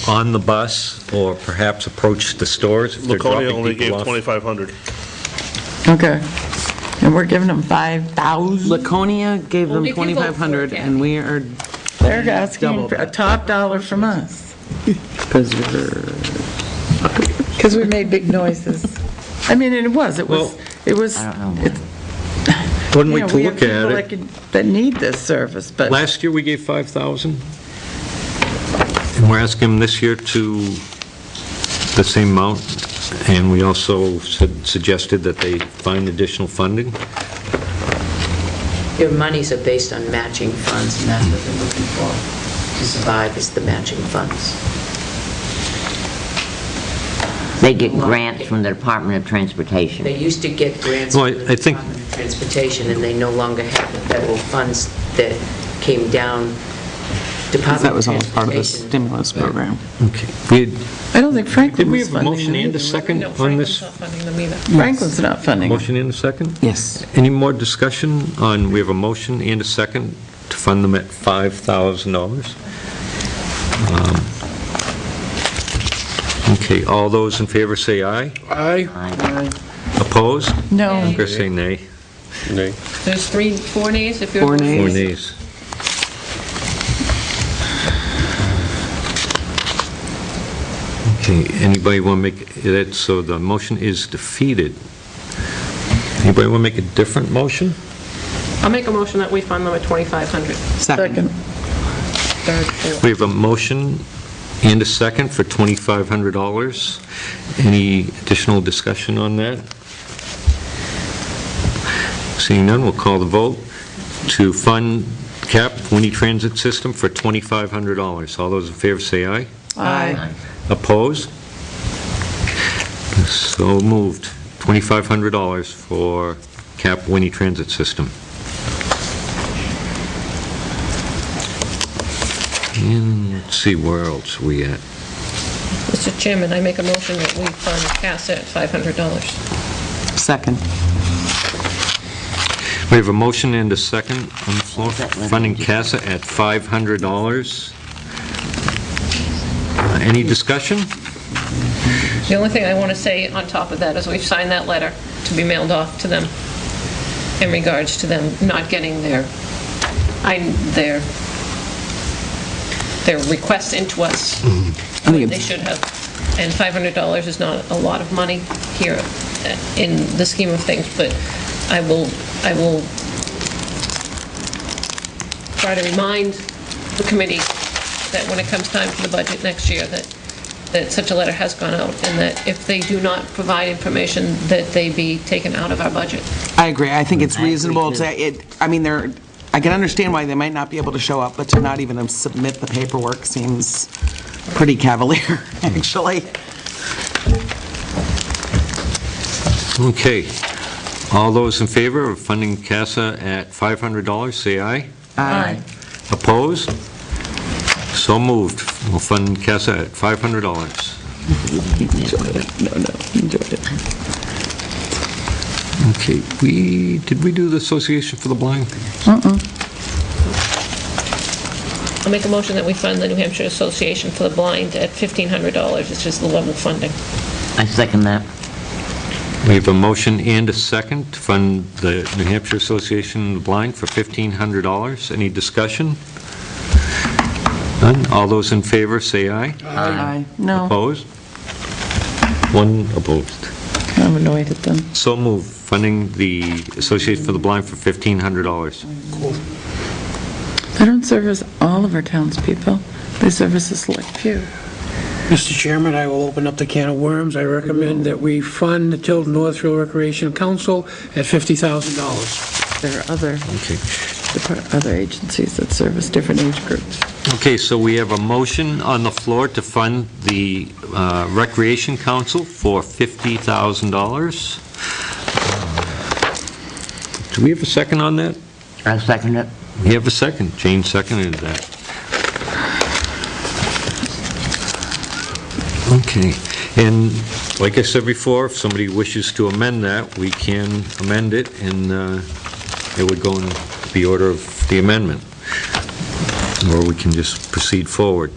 Speaker 2: on the bus, or perhaps approach the stores if they're
Speaker 3: Laconia
Speaker 2: dropping
Speaker 3: only gave
Speaker 2: people off.
Speaker 3: 2,500.
Speaker 1: Okay. And we're giving them 5,000.
Speaker 6: Laconia gave them
Speaker 7: Only if you vote for it,
Speaker 6: 2,500,
Speaker 7: yeah.
Speaker 6: and we are,
Speaker 1: They're asking
Speaker 6: Double
Speaker 1: for a
Speaker 6: that.
Speaker 1: top dollar from us,
Speaker 6: because you're,
Speaker 1: because we made big noises. I mean, and it was,
Speaker 2: I don't
Speaker 8: know.
Speaker 2: One way
Speaker 1: you know,
Speaker 2: to
Speaker 1: we have
Speaker 2: look at
Speaker 1: people
Speaker 2: it,
Speaker 1: that need this service, but
Speaker 2: last year we gave 5,000, and we're asking them this year to the same amount, and we also suggested that they find additional funding.
Speaker 11: Their monies are based on matching funds, and that's what they're looking for to survive, is the matching funds.
Speaker 8: They get grants from the Department of Transportation.
Speaker 11: They used to get grants
Speaker 2: Well,
Speaker 11: from the
Speaker 2: I think-
Speaker 11: Department of Transportation, and they no longer have the federal funds that came down.
Speaker 6: because that
Speaker 11: Department
Speaker 6: was
Speaker 11: of
Speaker 6: all part of the
Speaker 11: Transportation.
Speaker 6: stimulus program.
Speaker 2: Okay. We-
Speaker 1: I don't think Franklin
Speaker 2: Did we
Speaker 1: was
Speaker 2: have a
Speaker 1: funding
Speaker 2: motion
Speaker 1: them
Speaker 2: and a
Speaker 1: either.
Speaker 2: second
Speaker 7: No,
Speaker 2: on
Speaker 7: Franklin's
Speaker 2: this?
Speaker 7: not funding them either.
Speaker 1: Franklin's not funding them.
Speaker 2: Motion and a second?
Speaker 6: Yes.
Speaker 2: Any more discussion on, we have a motion and a second to fund them at $5,000? Okay, all those in favor say aye.
Speaker 4: Aye.
Speaker 2: Opposed?
Speaker 1: No.
Speaker 2: I'm going to say nay.
Speaker 3: Nay.
Speaker 7: There's 4 nays if you're...
Speaker 6: 4 nays.
Speaker 2: 4 nays. Okay, anybody want to make that, so the motion is defeated. Anybody want to make a different motion?
Speaker 7: I'll make a motion that we fund them at 2,500.
Speaker 6: Second.
Speaker 1: Third, fourth.
Speaker 2: We have a motion and a second for $2,500. Any additional discussion on that? Seeing none, we'll call the vote to fund CAP Winnie Transit System for $2,500. All those in favor say aye.
Speaker 1: Aye.
Speaker 2: Opposed? So moved. $2,500 for CAP Winnie Transit System. And let's see, where else are we at?
Speaker 7: Mr. Chairman, I make a motion that we fund CASA at $500.
Speaker 6: Second.
Speaker 2: We have a motion and a second on the floor, funding CASA at $500. Any discussion?
Speaker 7: The only thing I want to say on top of that is we've signed that letter to be mailed off to them in regards to them not getting their requests into us. They should have. And $500 is not a lot of money here in the scheme of things, but I will try to remind the committee that when it comes time for the budget next year, that such a letter has gone out, and that if they do not provide information, that they be taken out of our budget.
Speaker 6: I agree. I think it's reasonable to, I can understand why they might not be able to show up, but to not even submit the paperwork seems pretty cavalier, actually.
Speaker 2: Okay. All those in favor of funding CASA at $500, say aye.
Speaker 6: Aye.
Speaker 2: Opposed? So moved. We'll fund CASA at $500.
Speaker 1: Enjoyed it.
Speaker 2: Okay, did we do the Association for the Blind?
Speaker 7: I'll make a motion that we fund the New Hampshire Association for the Blind at $1,500. It's just the level funding.
Speaker 8: I second that.
Speaker 2: We have a motion and a second to fund the New Hampshire Association of the Blind for $1,500. Any discussion? None? All those in favor say aye.
Speaker 6: Aye.
Speaker 1: No,
Speaker 2: Opposed? One opposed.
Speaker 1: I'm annoyed at them.
Speaker 2: So moved, funding the Association for the Blind for $1,500.
Speaker 1: They don't service all of our townspeople. They service a select few.
Speaker 4: Mr. Chairman, I will open up the can of worms. I recommend that we fund the Tilton Northfield Recreation Council at $50,000.
Speaker 1: There are other agencies that service different age groups.
Speaker 2: Okay, so we have a motion on the floor to fund the Recreation Council for $50,000. Do we have a second on that?
Speaker 8: I second it.
Speaker 2: We have a second. Jane seconded that. Okay, and like I said before, if somebody wishes to amend that, we can amend it, and it would go in the order of the amendment, or we can just proceed forward.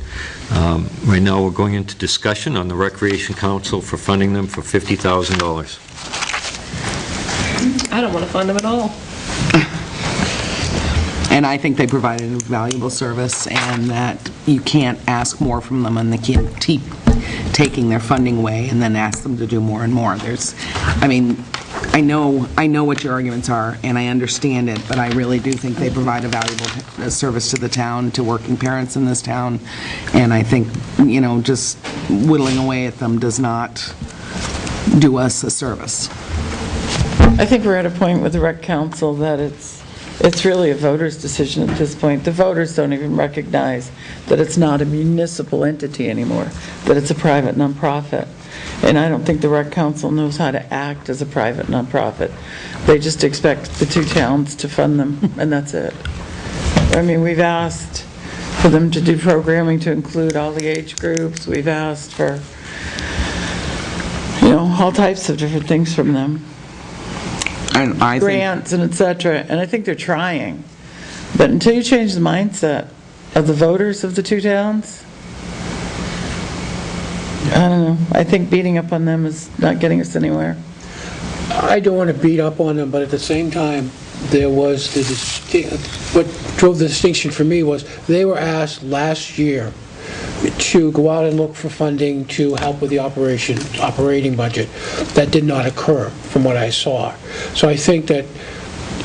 Speaker 2: Right now, we're going into discussion on the Recreation Council for funding them for $50,000.
Speaker 7: I don't want to fund them at all.
Speaker 6: And I think they provided a valuable service, and that you can't ask more from them, and they can't keep taking their funding away and then ask them to do more and more. I know what your arguments are, and I understand it, but I really do think they provide a valuable service to the town, to working parents in this town, and I think, just whittling away at them does not do us a service.
Speaker 1: I think we're at a point with the rec council that it's really a voter's decision at this point. The voters don't even recognize that it's not a municipal entity anymore, that it's a private nonprofit. And I don't think the rec council knows how to act as a private nonprofit. They just expect the two towns to fund them, and that's it. We've asked for them to do programming to include all the age groups. We've asked for, all types of different things from them.
Speaker 6: And I think
Speaker 1: Grants and et cetera, and I think they're trying. But until you change the mindset of the voters of the two towns, I don't know. I think beating up on them is not getting us anywhere.
Speaker 4: I don't want to beat up on them, but at the same time, there was what drove the distinction for me was they were asked last year to go out and look for funding to help with the operating budget. That did not occur from what I saw. So I think that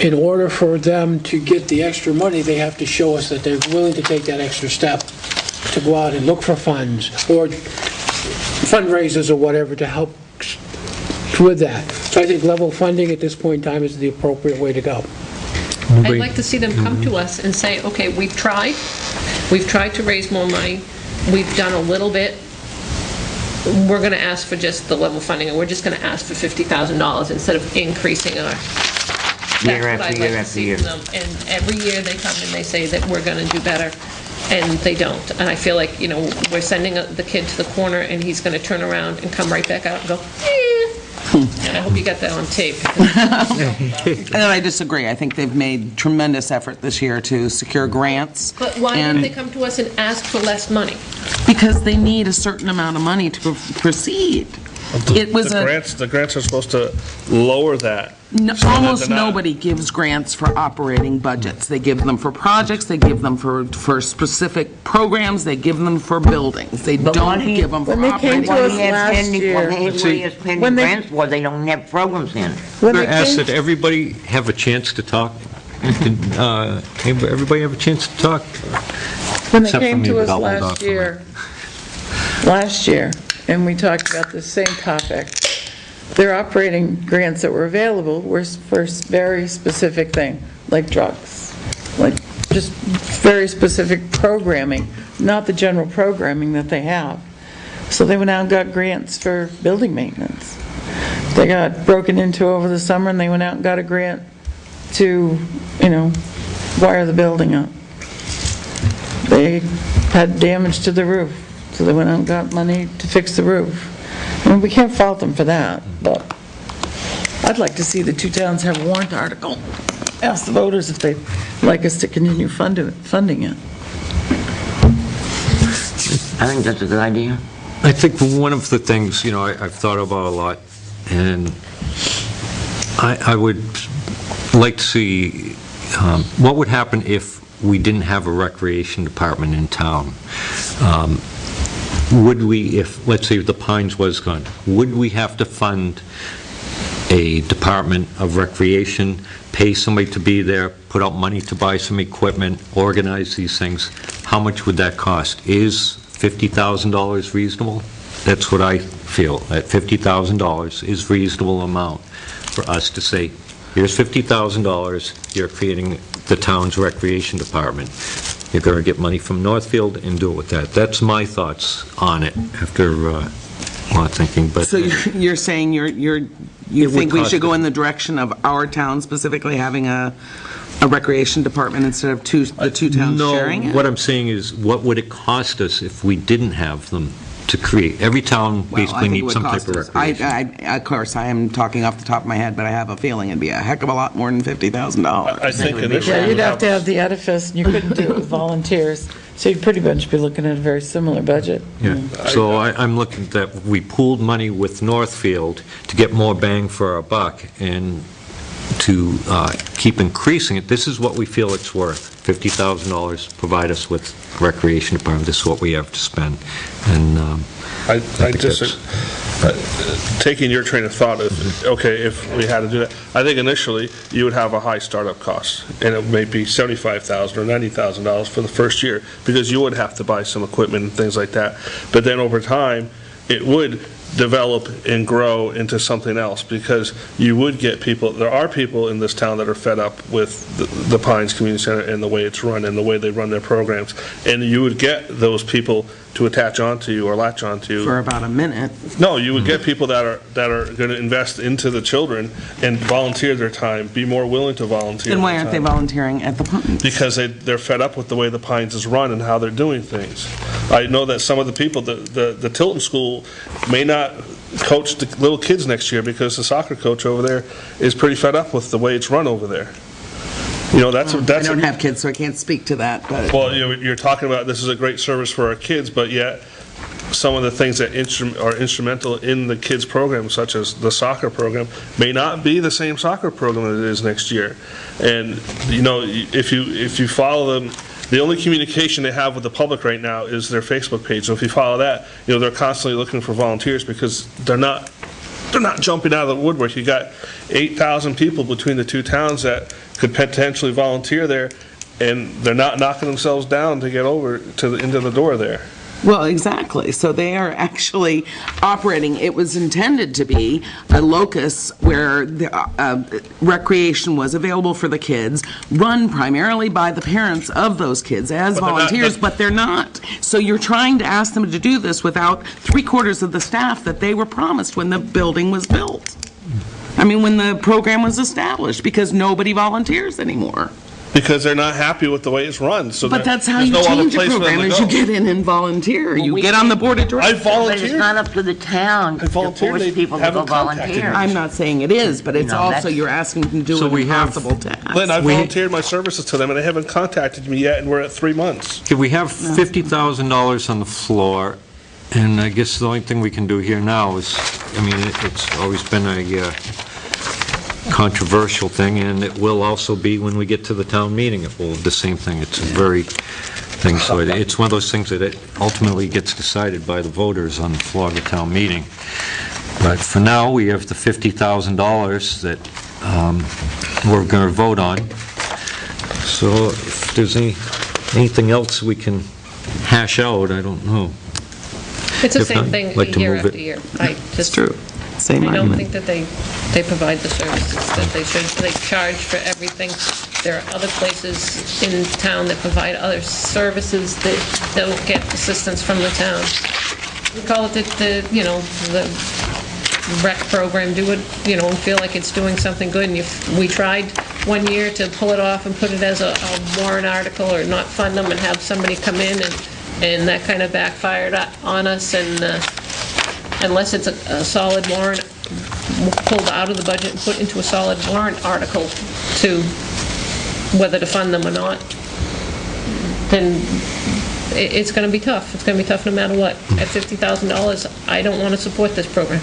Speaker 4: in order for them to get the extra money, they have to show us that they're willing to take that extra step to go out and look for funds or fundraisers or whatever to help with that. So I think level funding at this point in time is the appropriate way to go.
Speaker 7: I'd like to see them come to us and say, okay, we've tried to raise more money, we've done a little bit, we're going to ask for just the level funding, and we're just going to ask for $50,000 instead of increasing our...
Speaker 8: Year
Speaker 7: That's what
Speaker 8: after
Speaker 7: I'd
Speaker 8: year
Speaker 7: like to
Speaker 8: after
Speaker 7: see
Speaker 8: year.
Speaker 7: from them. And every year they come and they say that we're going to do better, and they don't. And I feel like, we're sending the kid to the corner, and he's going to turn around and come right back out and go, And I hope you got that on tape.
Speaker 6: And I disagree. I think they've made tremendous effort this year to secure grants.
Speaker 7: But why
Speaker 6: and-
Speaker 7: didn't they come to us and ask for less money?
Speaker 6: Because they need a certain amount of money to proceed. It was
Speaker 3: The grants are supposed to lower that.
Speaker 6: Almost nobody gives grants for operating budgets. They give them for projects, they give them for specific programs, they give them for buildings. They don't give them for
Speaker 1: When they came
Speaker 6: operating.
Speaker 1: to us last year,
Speaker 8: What he has pending grants for, they don't have programs in.
Speaker 1: when
Speaker 2: I'm
Speaker 1: they
Speaker 2: going to ask
Speaker 1: came,
Speaker 2: that everybody have a chance to talk. Everybody have a chance to talk.
Speaker 1: when they
Speaker 2: Except for
Speaker 1: came
Speaker 2: me,
Speaker 1: to
Speaker 2: but
Speaker 1: us
Speaker 2: I'll hold off
Speaker 1: last year, and we talked about the same topic, their operating grants that were available were for very specific things, like drugs, like just very specific programming, not the general programming that they have. So they went out and got grants for building maintenance. They got broken into over the summer, and they went out and got a grant to, wire the building up. They had damage to the roof, so they went out and got money to fix the roof. And we can't fault them for that, but I'd like to see the two towns have a warrant article. Ask the voters if they'd like us to continue funding it.
Speaker 8: I think that's a good idea.
Speaker 2: I think one of the things, I've thought about a lot, and I would like to see what would happen if we didn't have a recreation department in town. Would we, if, let's say, the Pines was gone, would we have to fund a department of recreation, pay somebody to be there, put out money to buy some equipment, organize these things? How much would that cost? Is $50,000 reasonable? That's what I feel, that $50,000 is reasonable amount for us to say, here's $50,000, you're creating the town's recreation department. You're going to get money from Northfield and do it with that. That's my thoughts on it after a lot of thinking, but...
Speaker 6: So you're saying you think we should go in the direction of our town specifically having a recreation department instead of the two towns sharing it?
Speaker 2: No, what I'm saying is, what would it cost us if we didn't have them to create? Every town basically needs some type of recreation.
Speaker 6: Of course, I am talking off the top of my head, but I have a feeling it'd be a heck of a lot more than $50,000.
Speaker 3: I think initially...
Speaker 1: Yeah, you'd have to have the edifice, and you couldn't do it with volunteers, so you'd pretty much be looking at a very similar budget.
Speaker 2: Yeah, so I'm looking that we pooled money with Northfield to get more bang for our buck and to keep increasing it. This is what we feel it's worth. $50,000, provide us with recreation department, this is what we have to spend. And
Speaker 3: I just, taking your train of thought, if we had to do that, I think initially you would have a high startup cost, and it may be $75,000 or $90,000 for the first year, because you would have to buy some equipment and things like that. But then over time, it would develop and grow into something else, because you would get people, there are people in this town that are fed up with the Pines Community Center and the way it's run and the way they run their programs, and you would get those people to attach onto you or latch onto you.
Speaker 6: For about a minute.
Speaker 3: No, you would get people that are going to invest into the children and volunteer their time, be more willing to volunteer.
Speaker 6: Then why
Speaker 3: their
Speaker 6: aren't they
Speaker 3: time.
Speaker 6: volunteering at the Pines?
Speaker 3: Because they're fed up with the way the Pines is run and how they're doing things. I know that some of the people, the Tilton School may not coach the little kids next year because the soccer coach over there is pretty fed up with the way it's run over there. That's
Speaker 6: I don't have kids, so I can't speak to that, but...
Speaker 3: Well, you're talking about this is a great service for our kids, but yet some of the things that are instrumental in the kids' program, such as the soccer program, may not be the same soccer program that it is next year. And, if you follow them, the only communication they have with the public right now is their Facebook page. So if you follow that, they're constantly looking for volunteers because they're not they're not jumping out of the woodwork. You got 8,000 people between the two towns that could potentially volunteer there, and they're not knocking themselves down to get over into the door there.
Speaker 6: Well, exactly. So they are actually operating, it was intended to be a locus where the recreation was available for the kids, run primarily by the parents of those kids as volunteers, but they're not. So you're trying to ask them to do this without three-quarters of the staff that they were promised when the building was built. I mean, when the program was established, because nobody volunteers anymore.
Speaker 3: Because they're not happy with the way it's run, so
Speaker 6: But that's how
Speaker 3: there's
Speaker 6: you
Speaker 3: no other
Speaker 6: change a
Speaker 3: place for them
Speaker 6: program,
Speaker 3: to
Speaker 6: is you
Speaker 3: go.
Speaker 6: get in and volunteer. You
Speaker 8: we
Speaker 6: get on the board of
Speaker 3: I
Speaker 6: directors.
Speaker 8: But it's
Speaker 3: volunteered.
Speaker 8: not up to the town to
Speaker 3: volunteered, they
Speaker 8: force people to go
Speaker 3: haven't contacted
Speaker 8: volunteer.
Speaker 3: me.
Speaker 6: I'm not saying it is, but it's
Speaker 8: No,
Speaker 6: also,
Speaker 8: that's-
Speaker 6: you're asking them to do
Speaker 2: So
Speaker 6: an
Speaker 2: we have-
Speaker 6: impossible task.
Speaker 3: Lynn, I volunteered my services to them, and they haven't contacted me yet, and we're at 3 months.
Speaker 2: Okay, we have $50,000 on the floor, and I guess the only thing we can do here now is, I mean, it's always been a controversial thing, and it will also be when we get to the town meeting. It will, the same thing. It's a very thing, so it's one of those things that it ultimately gets decided by the voters on the floor of the town meeting. But for now, we have the $50,000 that we're going to vote on. So if there's anything else we can hash out, I don't know.
Speaker 7: It's the
Speaker 2: If
Speaker 7: same
Speaker 2: not,
Speaker 7: thing
Speaker 2: like to
Speaker 7: year
Speaker 2: move
Speaker 7: after
Speaker 2: it.
Speaker 7: year. I just,
Speaker 6: True. Same
Speaker 7: I don't
Speaker 6: argument.
Speaker 7: think that they provide the services that they should. They charge for everything. There are other places in town that provide other services that don't get assistance from the town. We call it the rec program, do it, and feel like it's doing something good. And we tried one year to pull it off and put it as a warrant article or not fund them and have somebody come in, and that kind of backfired on us. And unless it's a solid warrant pulled out of the budget and put into a solid warrant article to whether to fund them or not, then it's going to be tough. It's going to be tough no matter what. At $50,000, I don't want to support this program.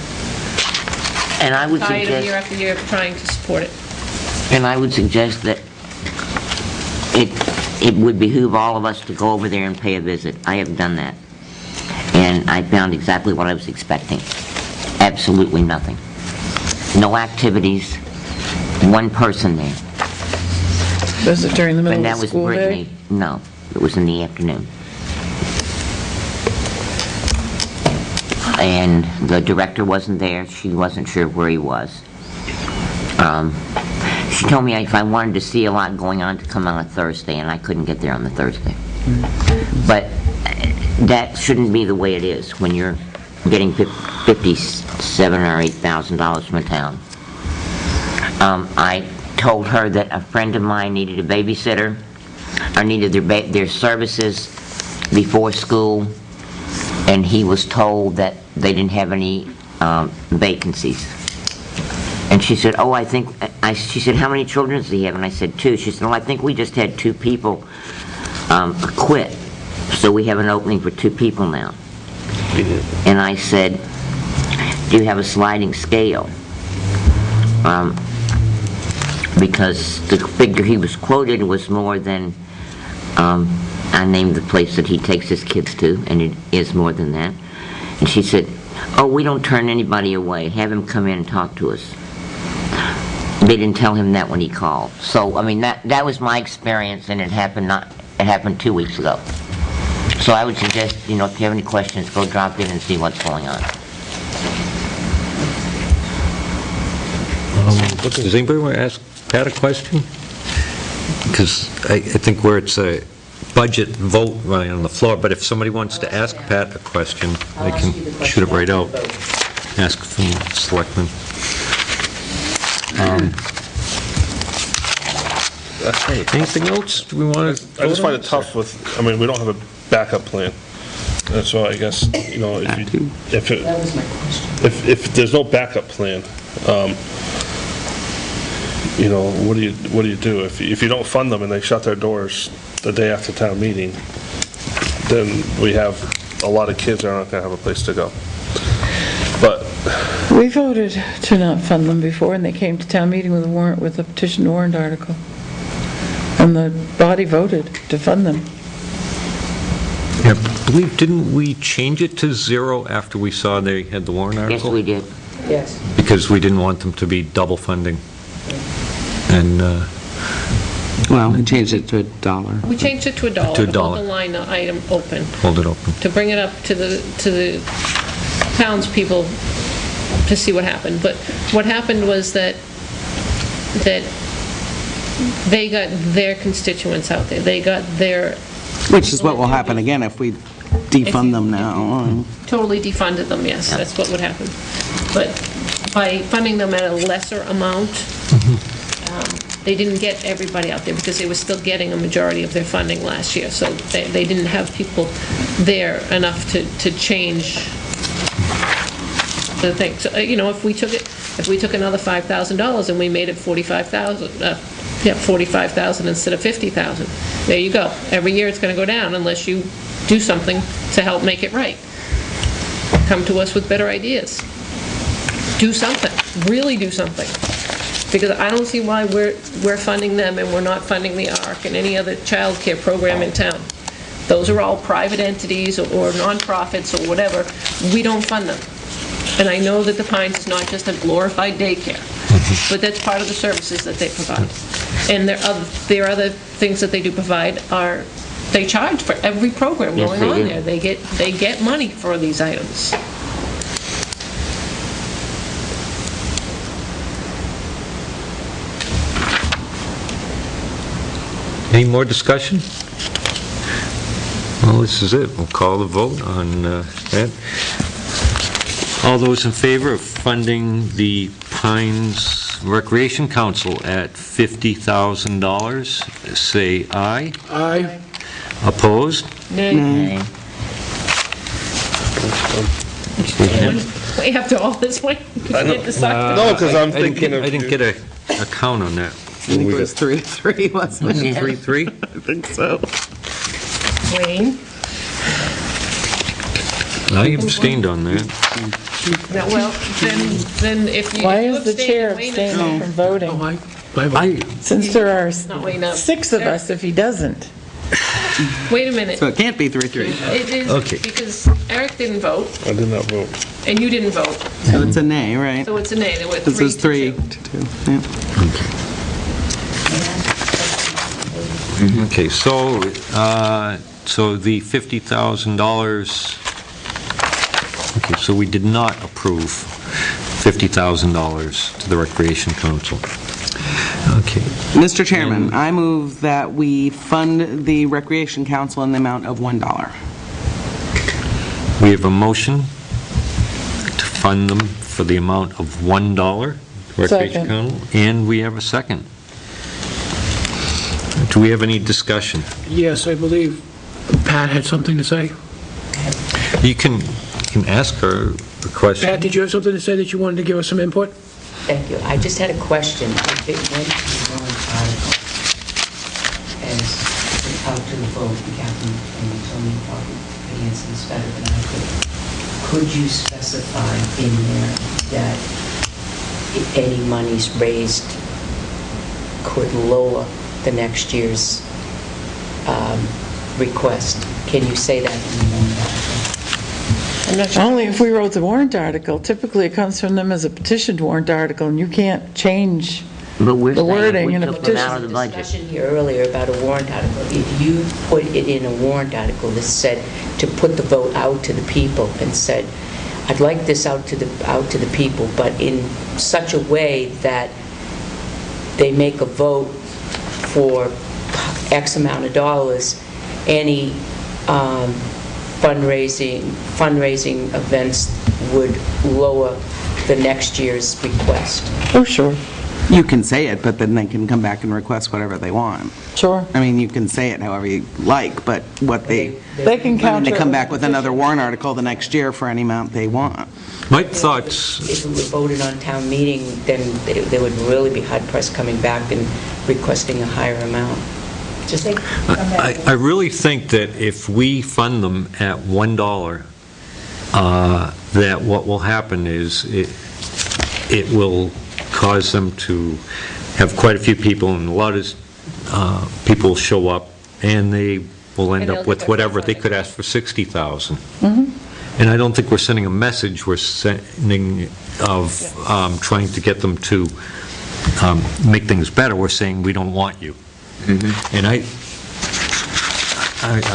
Speaker 8: And I would
Speaker 7: Tired of year
Speaker 8: suggest,
Speaker 7: after year of trying to support it.
Speaker 8: and I would suggest that it would behoove all of us to go over there and pay a visit. I have done that. And I found exactly what I was expecting. Absolutely nothing. No activities, one person there.
Speaker 1: Was it during the middle
Speaker 8: And
Speaker 1: of
Speaker 8: that
Speaker 1: the
Speaker 8: was
Speaker 1: school day?
Speaker 8: Brittany. No, it was in the afternoon. And the director wasn't there. She wasn't sure where he was. She told me if I wanted to see a lot going on to come on a Thursday, and I couldn't get there on the Thursday. But that shouldn't be the way it is when you're getting $57,000 or $8,000 from a town. I told her that a friend of mine needed a babysitter, or needed their services before school, and he was told that they didn't have any vacancies. And she said, oh, she said, how many children does he have? And I said, 2. She said, well, I think we just had 2 people quit, so we have an opening for 2 people now. And I said, do you have a sliding scale? Because the figure he was quoted was more than, I named the place that he takes his kids to, and it is more than that. And she said, oh, we don't turn anybody away. Have him come in and talk to us. They didn't tell him that when he called. So, I mean, that was my experience, and it happened 2 weeks ago. So I would suggest, if you have any questions, go drop in and see what's going on.
Speaker 2: Does anybody want to ask Pat a question? Because I think where it's a budget vote right on the floor, but if somebody wants to ask Pat a question, they can shoot it right out. Ask from the selectmen. Anything else do we want to?
Speaker 3: I just find it tough we don't have a backup plan. And so I guess, if there's no backup plan, what do you do? If you don't fund them and they shut their doors the day after town meeting, then we have a lot of kids that are not going to have a place to go. But
Speaker 1: We voted to not fund them before, and they came to town meeting with a petition warrant article. And the body voted to fund them.
Speaker 2: Yeah, didn't we change it to 0 after we saw they had the warrant
Speaker 8: Yes,
Speaker 2: article?
Speaker 8: we did.
Speaker 11: Yes.
Speaker 2: because we didn't want them to be double funding. And,
Speaker 6: Well, we changed it to a dollar.
Speaker 7: We changed it to $1.
Speaker 2: To
Speaker 7: To
Speaker 2: $1.
Speaker 7: hold the line item open,
Speaker 2: hold it open.
Speaker 7: to bring it up to the townspeople to see what happened. But what happened was that they got their constituents out there. They got their...
Speaker 6: Which is what will happen again if we defund them now.
Speaker 7: Totally defunded them, yes, that's what would happen. But by funding them at a lesser amount, they didn't get everybody out there because they were still getting a majority of their funding last year. So they didn't have people there enough to change the thing. So, if we took another $5,000 and we made it $45,000 instead of $50,000, there you go. Every year it's going to go down unless you do something to help make it right. Come to us with better ideas. Do something, really do something. Because I don't see why we're funding them and we're not funding the ARC and any other child care program in town. Those are all private entities or nonprofits or whatever. We don't fund them. And I know that the Pines is not just a glorified daycare, but that's part of the services that they provide. And there are other things that they do provide are, they charge for every program
Speaker 8: Yes,
Speaker 7: going
Speaker 8: they
Speaker 7: on
Speaker 8: do.
Speaker 7: there. They get money for these items.
Speaker 2: Any more discussion? Well, this is it. We'll call the vote on that. All those in favor of funding the Pines Recreation Council at $50,000, say aye.
Speaker 4: Aye.
Speaker 2: Opposed?
Speaker 7: Nay. Wait, after all this, wait, you can't decide.
Speaker 3: No, because I'm
Speaker 2: I didn't
Speaker 3: thinking
Speaker 2: get-
Speaker 3: of...
Speaker 2: I didn't get a count on that.
Speaker 6: I think it was 3-3, wasn't it?
Speaker 2: 3-3?
Speaker 6: I think so.
Speaker 7: Wayne?
Speaker 2: I abstained on that.
Speaker 7: No, well, then if you...
Speaker 1: Why
Speaker 7: if you
Speaker 1: is the chair
Speaker 7: Wayne
Speaker 1: abstaining from voting?
Speaker 2: I,
Speaker 1: Since there are
Speaker 7: Not Wayne up.
Speaker 1: 6 of us if he doesn't.
Speaker 7: Wait a minute.
Speaker 6: So it can't be 3-3.
Speaker 7: It is,
Speaker 2: Okay.
Speaker 7: because Eric didn't vote,
Speaker 3: I did not vote.
Speaker 7: and you didn't vote,
Speaker 6: So it's a nay, right?
Speaker 7: so it's a nay. There were
Speaker 6: This is
Speaker 7: 3 to 2.
Speaker 6: 3-2. Yeah.
Speaker 2: okay, so the $50,000, okay, so we did not approve $50,000 to the Recreation Council. Okay.
Speaker 6: Mr. Chairman, I move that we fund the Recreation Council in the amount of $1.
Speaker 2: We have a motion to fund them for the amount of $1, Recreation
Speaker 1: Second.
Speaker 2: Council, and we have a second. Do we have any discussion?
Speaker 4: Yes, I believe Pat had something to say.
Speaker 2: You can ask her a question.
Speaker 4: Pat, did you have something to say that you wanted to give us some input?
Speaker 11: Thank you. I just had a question. If it went to the warrant article as out to the vote, Captain, and you told me probably could answer this better than I could you specify in there that any monies raised could lower the next year's request? Can you say that in the warrant article?
Speaker 7: I'm not sure.
Speaker 1: Only if we wrote the warrant article. Typically, it comes from them as a petitioned warrant article, and you can't change
Speaker 8: But we're
Speaker 1: the
Speaker 8: saying
Speaker 1: wording
Speaker 8: we
Speaker 1: in a
Speaker 8: took them out of
Speaker 1: petition.
Speaker 8: the budget.
Speaker 11: Discussion here earlier about a warrant article. If you put it in a warrant article that said to put the vote out to the people and said, I'd like this out to the people, but in such a way that they make a vote for X amount of dollars, any fundraising events would lower the next year's request.
Speaker 1: Oh, sure,
Speaker 6: You can say it, but then they can come back and request whatever they want.
Speaker 1: sure.
Speaker 6: I mean, you can say it however you like, but what they
Speaker 1: They can counter
Speaker 6: they
Speaker 1: it
Speaker 6: come
Speaker 1: with
Speaker 6: back with
Speaker 1: petition.
Speaker 6: another warrant article the next year for any amount they want.
Speaker 2: My thoughts,
Speaker 11: If it were voted on town meeting, then they would really be hard-pressed coming back and requesting a higher amount. Just think.
Speaker 2: I really think that if we fund them at $1, that what will happen is it will cause them to have quite a few people, and a lot of people show up, and they will end
Speaker 7: And
Speaker 2: up
Speaker 7: they'll
Speaker 2: with
Speaker 7: get
Speaker 2: whatever,
Speaker 7: that
Speaker 2: they
Speaker 7: funding.
Speaker 2: could ask for $60,000. And I don't think we're sending a message, we're sending of trying to get them to make things better. We're saying, we don't want you. And I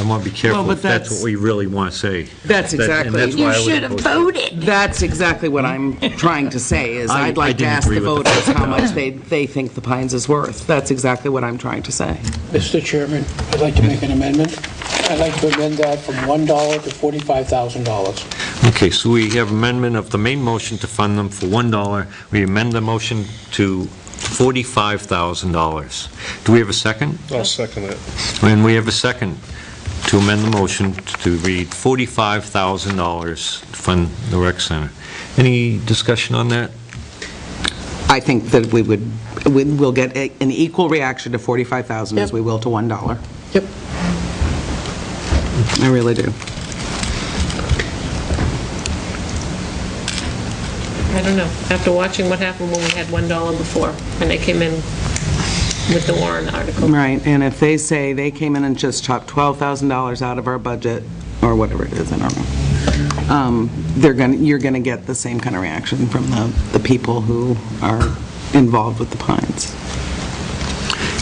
Speaker 2: want to be careful
Speaker 6: Well, but
Speaker 2: if that's
Speaker 6: that's-
Speaker 2: what we really want to say.
Speaker 6: That's
Speaker 2: And
Speaker 6: exactly.
Speaker 2: that's why I would oppose it.
Speaker 6: That's exactly what I'm trying to say, is
Speaker 2: I
Speaker 6: I'd like to
Speaker 2: didn't
Speaker 6: ask the
Speaker 2: agree with the
Speaker 6: voters how
Speaker 2: $50.
Speaker 6: much they think the Pines is worth. That's exactly what I'm trying to say.
Speaker 4: Mr. Chairman, I'd like to make an amendment. I'd like to amend that from $1 to $45,000.
Speaker 2: Okay, so we have amendment of the main motion to fund them for $1. We amend the motion to $45,000. Do we have a second?
Speaker 3: I'll second it.
Speaker 2: And we have a second to amend the motion to read $45,000 to fund the rec center. Any discussion on that?
Speaker 6: I think that we'll get an equal reaction to 45,000 as we will to $1.
Speaker 4: Yep.
Speaker 6: I really do.
Speaker 7: I don't know. After watching what happened when we had $1 before, and they came in with the Warren article.
Speaker 6: Right, and if they say they came in and just chopped $12,000 out of our budget, or whatever it is, I don't know, you're going to get the same kind of reaction from the people who are involved with the Pines.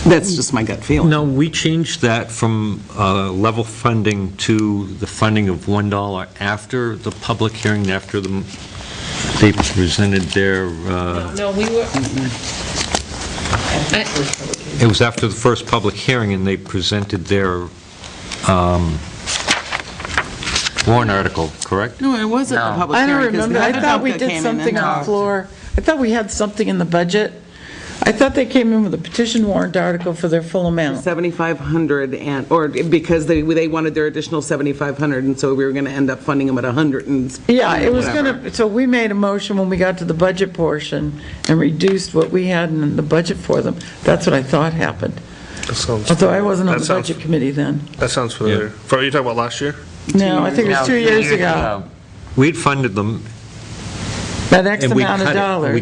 Speaker 6: That's just my gut feeling.
Speaker 2: No, we changed that from level funding to the funding of $1 after the public hearing, after they presented their...
Speaker 7: No, we were...
Speaker 2: It was after the first public hearing, and they presented their warrant article, correct?
Speaker 6: No, it wasn't a public
Speaker 1: I don't
Speaker 6: hearing. 'cause
Speaker 1: remember. I thought we
Speaker 6: Heather
Speaker 1: did
Speaker 6: came in
Speaker 1: something
Speaker 6: and
Speaker 1: on the
Speaker 6: talked.
Speaker 1: floor. I thought we had something in the budget. I thought they came in with a petition warrant article for their full amount.
Speaker 6: 7,500, or because they wanted their additional 7,500, and so we were going to end up funding them at 100 and...
Speaker 1: Yeah, it was
Speaker 6: whatever.
Speaker 1: gonna, so we made a motion when we got to the budget portion and reduced what we had in the budget for them. That's what I thought happened.
Speaker 3: That sounds...
Speaker 1: Although I wasn't on
Speaker 3: that
Speaker 1: the
Speaker 3: sounds-
Speaker 1: budget committee then.
Speaker 3: That sounds familiar. Are you talking about last year?
Speaker 1: No, I think it was 2 years ago.
Speaker 2: We'd funded them,
Speaker 1: That X
Speaker 2: and we
Speaker 1: amount of
Speaker 2: cut it.
Speaker 1: dollars.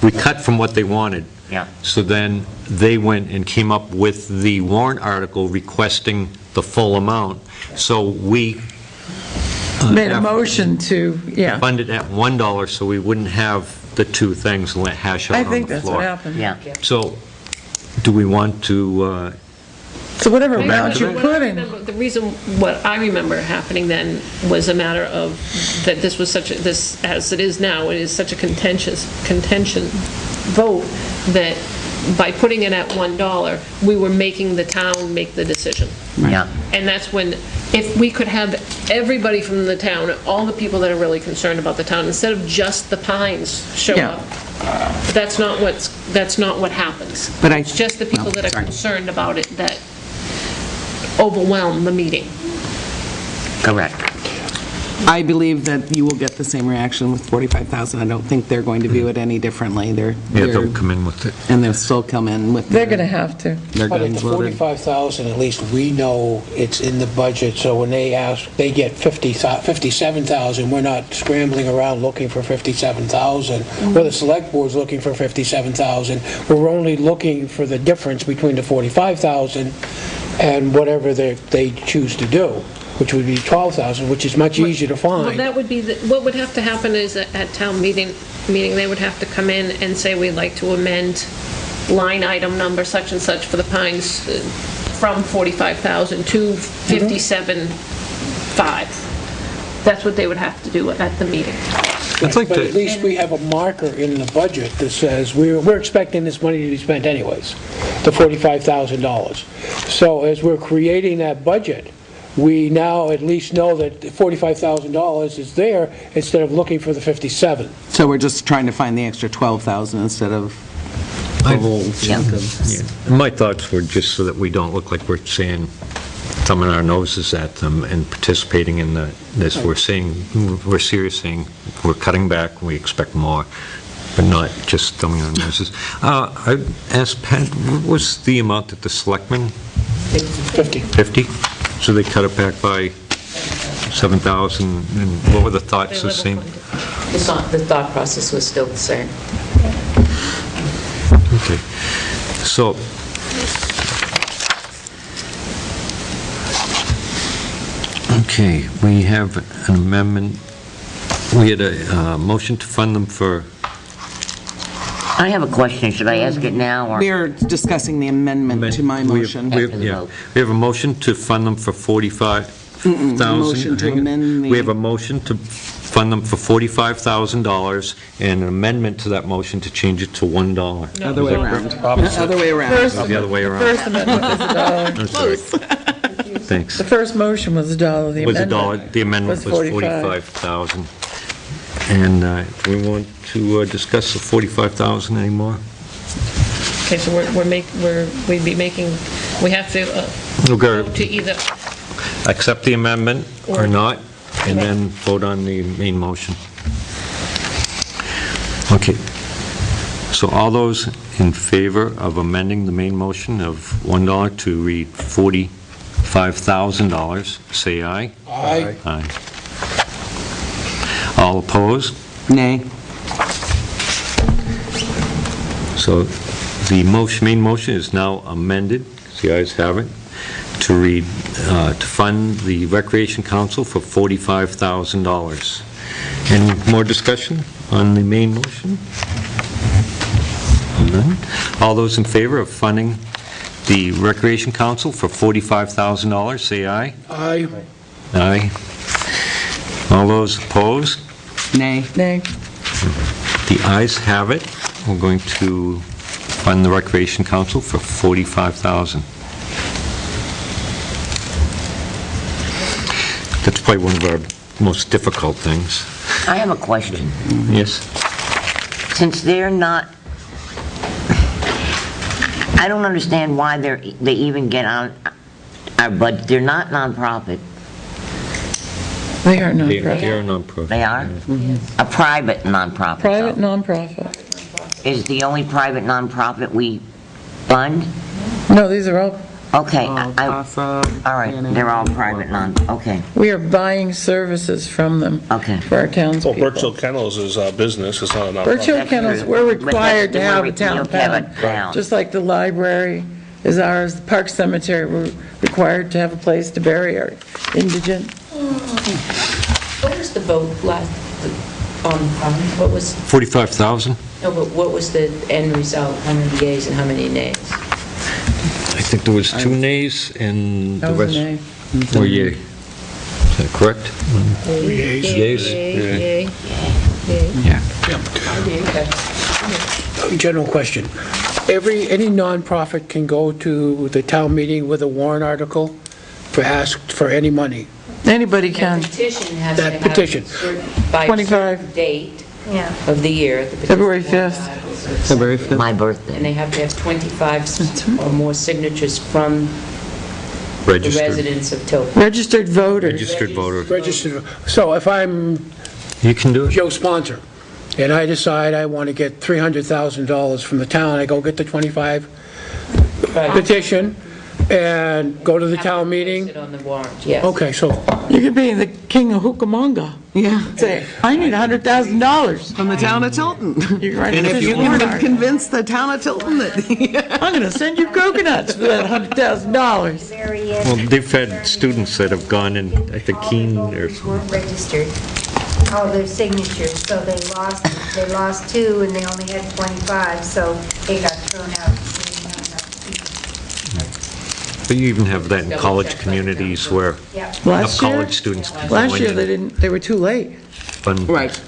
Speaker 2: We cut from what they wanted.
Speaker 8: Yeah.
Speaker 2: So then they went and came up with the warrant article requesting the full amount. So we
Speaker 1: Made a motion to, yeah.
Speaker 2: funded at $1 so we wouldn't have the two things hash out
Speaker 1: I
Speaker 2: on the floor.
Speaker 1: think that's what happened.
Speaker 8: Yeah.
Speaker 2: So do we want to,
Speaker 1: So whatever
Speaker 2: back
Speaker 1: amount
Speaker 2: to
Speaker 1: you
Speaker 2: that?
Speaker 1: put in.
Speaker 7: The reason, what I remember happening then was a matter of, that this was such a, this, as it is now, it is such a contentious vote, that by putting it at $1, we were making the town make the decision.
Speaker 8: Yeah.
Speaker 7: And that's when, if we could have everybody from the town, all the people that are really concerned about the town, instead of just the Pines show
Speaker 1: Yeah.
Speaker 7: up, that's not what happens.
Speaker 6: But
Speaker 7: It's just the people that are concerned about it that overwhelm the meeting.
Speaker 8: Correct.
Speaker 6: I believe that you will get the same reaction with 45,000. I don't think they're going to view it any differently.
Speaker 2: yeah, they'll come in with it.
Speaker 6: And they'll still come in with
Speaker 1: They're going to have to.
Speaker 6: their
Speaker 4: But at the
Speaker 6: guns loaded.
Speaker 4: 45,000, at least we know it's in the budget, so when they ask, they get 57,000, we're not scrambling around looking for 57,000, or the select board's looking for 57,000. We're only looking for the difference between the 45,000 and whatever they choose to do, which would be 12,000, which is much easier to
Speaker 7: Well,
Speaker 4: find.
Speaker 7: that would be, what would have to happen is that at town meeting, they would have to come in and say, we'd like to amend line item number such and such for the Pines from 45,000 to 57,500. That's what they would have to do at the meeting.
Speaker 2: I'd like
Speaker 4: But
Speaker 2: to-
Speaker 4: at least we have a marker in the budget that says, we're expecting this money to be spent anyways, the $45,000. So as we're creating that budget, we now at least know that $45,000 is there instead of looking for the 57.
Speaker 6: So we're just trying to find the extra 12,000 instead of the whole chunk of...
Speaker 2: Yeah. My thoughts were just so that we don't look like we're saying, thumbing our noses at them and participating in this. We're serious saying, we're cutting back, we expect more, but not just thumbing our noses. I asked Pat, what was the amount that the selectmen?
Speaker 4: 50.
Speaker 2: 50? So they cut it back by 7,000, and what were the thoughts, the same?
Speaker 11: The thought process was still the same.
Speaker 2: Okay, so, Okay, we have an amendment. We had a motion to fund them for,
Speaker 8: I have a question. Should I ask it now, or?
Speaker 6: We are discussing the amendment to my motion.
Speaker 2: We have a motion to fund them for 45,000.
Speaker 6: Motion to amend the...
Speaker 2: We have a motion to fund them for $45,000 and an amendment to that motion to change it to $1.
Speaker 6: Other way around. Other way around.
Speaker 2: Oh, the other way around.
Speaker 1: First amendment was $1.
Speaker 2: I'm sorry. Thanks.
Speaker 1: The first motion was $1. The
Speaker 2: Was
Speaker 1: amendment
Speaker 2: $1. The amendment was 45,000. And do we want to discuss the 45,000 anymore?
Speaker 7: Okay, so we'd be making, we have to
Speaker 2: We'll go
Speaker 7: vote to either,
Speaker 2: accept the amendment or not, and then vote on the main motion. Okay. So all those in favor of amending the main motion of $1 to read $45,000, say aye.
Speaker 4: Aye.
Speaker 2: Aye. All opposed?
Speaker 6: Nay.
Speaker 2: So the main motion is now amended, the ayes have it, to read, to fund the Recreation Council for $45,000. Any more discussion on the main motion? None? All those in favor of funding the Recreation Council for $45,000, say aye.
Speaker 4: Aye.
Speaker 2: Aye. All those opposed?
Speaker 6: Nay.
Speaker 1: Nay.
Speaker 2: The ayes have it. We're going to fund the Recreation Council for $45,000. That's probably one of our most difficult things.
Speaker 8: I have a question.
Speaker 2: Yes?
Speaker 8: Since they're not, I don't understand why they even get on our budget. They're not nonprofit.
Speaker 1: They are
Speaker 2: They
Speaker 1: nonprofit.
Speaker 2: are nonprofit.
Speaker 8: They are? A private nonprofit.
Speaker 1: Private
Speaker 8: though.
Speaker 1: nonprofit.
Speaker 8: Is the only private nonprofit we fund?
Speaker 1: No, these are all,
Speaker 8: Okay,
Speaker 6: Oh, CASA,
Speaker 8: all right, they're all private okay,
Speaker 1: we are buying services from them
Speaker 8: okay.
Speaker 1: for our
Speaker 3: Well,
Speaker 1: townspeople.
Speaker 3: Birchill Kennels is a business, it's not a nonprofit.
Speaker 1: Birchill
Speaker 8: That's
Speaker 1: Kennels,
Speaker 8: true.
Speaker 1: we're
Speaker 8: But
Speaker 1: required to
Speaker 8: that's-
Speaker 1: have
Speaker 8: we're
Speaker 1: a town
Speaker 8: required to have a
Speaker 1: pound.
Speaker 8: pound.
Speaker 1: Just like the library is ours, the Park Cemetery, we're required to have a place to bury our indigent.
Speaker 11: What was the vote last, what was,
Speaker 2: 45,000?
Speaker 11: no, but what was the end result? How many yeas and how many nays?
Speaker 2: I think there was 2 nays and the
Speaker 1: That was
Speaker 2: rest
Speaker 1: a nay.
Speaker 2: were yea. Is that correct?
Speaker 4: Yeas.
Speaker 2: Yeas?
Speaker 7: Yay.
Speaker 2: Yeah.
Speaker 4: General question. Any nonprofit can go to the town meeting with a warrant article for ask for any money.
Speaker 1: Anybody
Speaker 11: The
Speaker 1: can.
Speaker 11: petition has to
Speaker 4: That
Speaker 11: have
Speaker 4: petition.
Speaker 11: by a
Speaker 1: 25.
Speaker 11: certain date of the year. the petition
Speaker 1: February
Speaker 11: warrant
Speaker 1: 5th.
Speaker 11: articles are set.
Speaker 6: February 5th.
Speaker 8: My birthday.
Speaker 11: And they have to have 25 or more signatures from the
Speaker 2: Registered.
Speaker 11: residents of Tilton.
Speaker 1: Registered voters.
Speaker 2: Registered voter.
Speaker 4: Registered. So if I'm
Speaker 2: You can do it.
Speaker 4: Joe's sponsor, and I decide I want to get $300,000 from the town, I go get the 25 petition and go to the town meeting?
Speaker 11: Sit on the warrant, yes.
Speaker 4: Okay, so
Speaker 1: You could be the king of Hookamonga.
Speaker 6: Yeah.
Speaker 1: Say, I need $100,000.
Speaker 6: From the town of Tilton.
Speaker 1: You can write
Speaker 6: And
Speaker 1: a
Speaker 6: if you
Speaker 1: petition warrant
Speaker 6: can
Speaker 1: article.
Speaker 6: convince the town of Tilton that,
Speaker 1: I'm going to send you coconuts for that $100,000.
Speaker 14: Very end.
Speaker 2: Well, they've had students that have gone in, I think Keene or
Speaker 14: All the voters weren't registered, all their signatures, so they lost 2 and they only had 25, so they got thrown out.
Speaker 2: But you even have that in college communities where
Speaker 14: Yep.
Speaker 2: enough
Speaker 1: Last year,
Speaker 2: college students can go
Speaker 1: last
Speaker 2: in
Speaker 1: year
Speaker 2: and
Speaker 1: they didn't, they were too late.
Speaker 2: fund.
Speaker 6: right.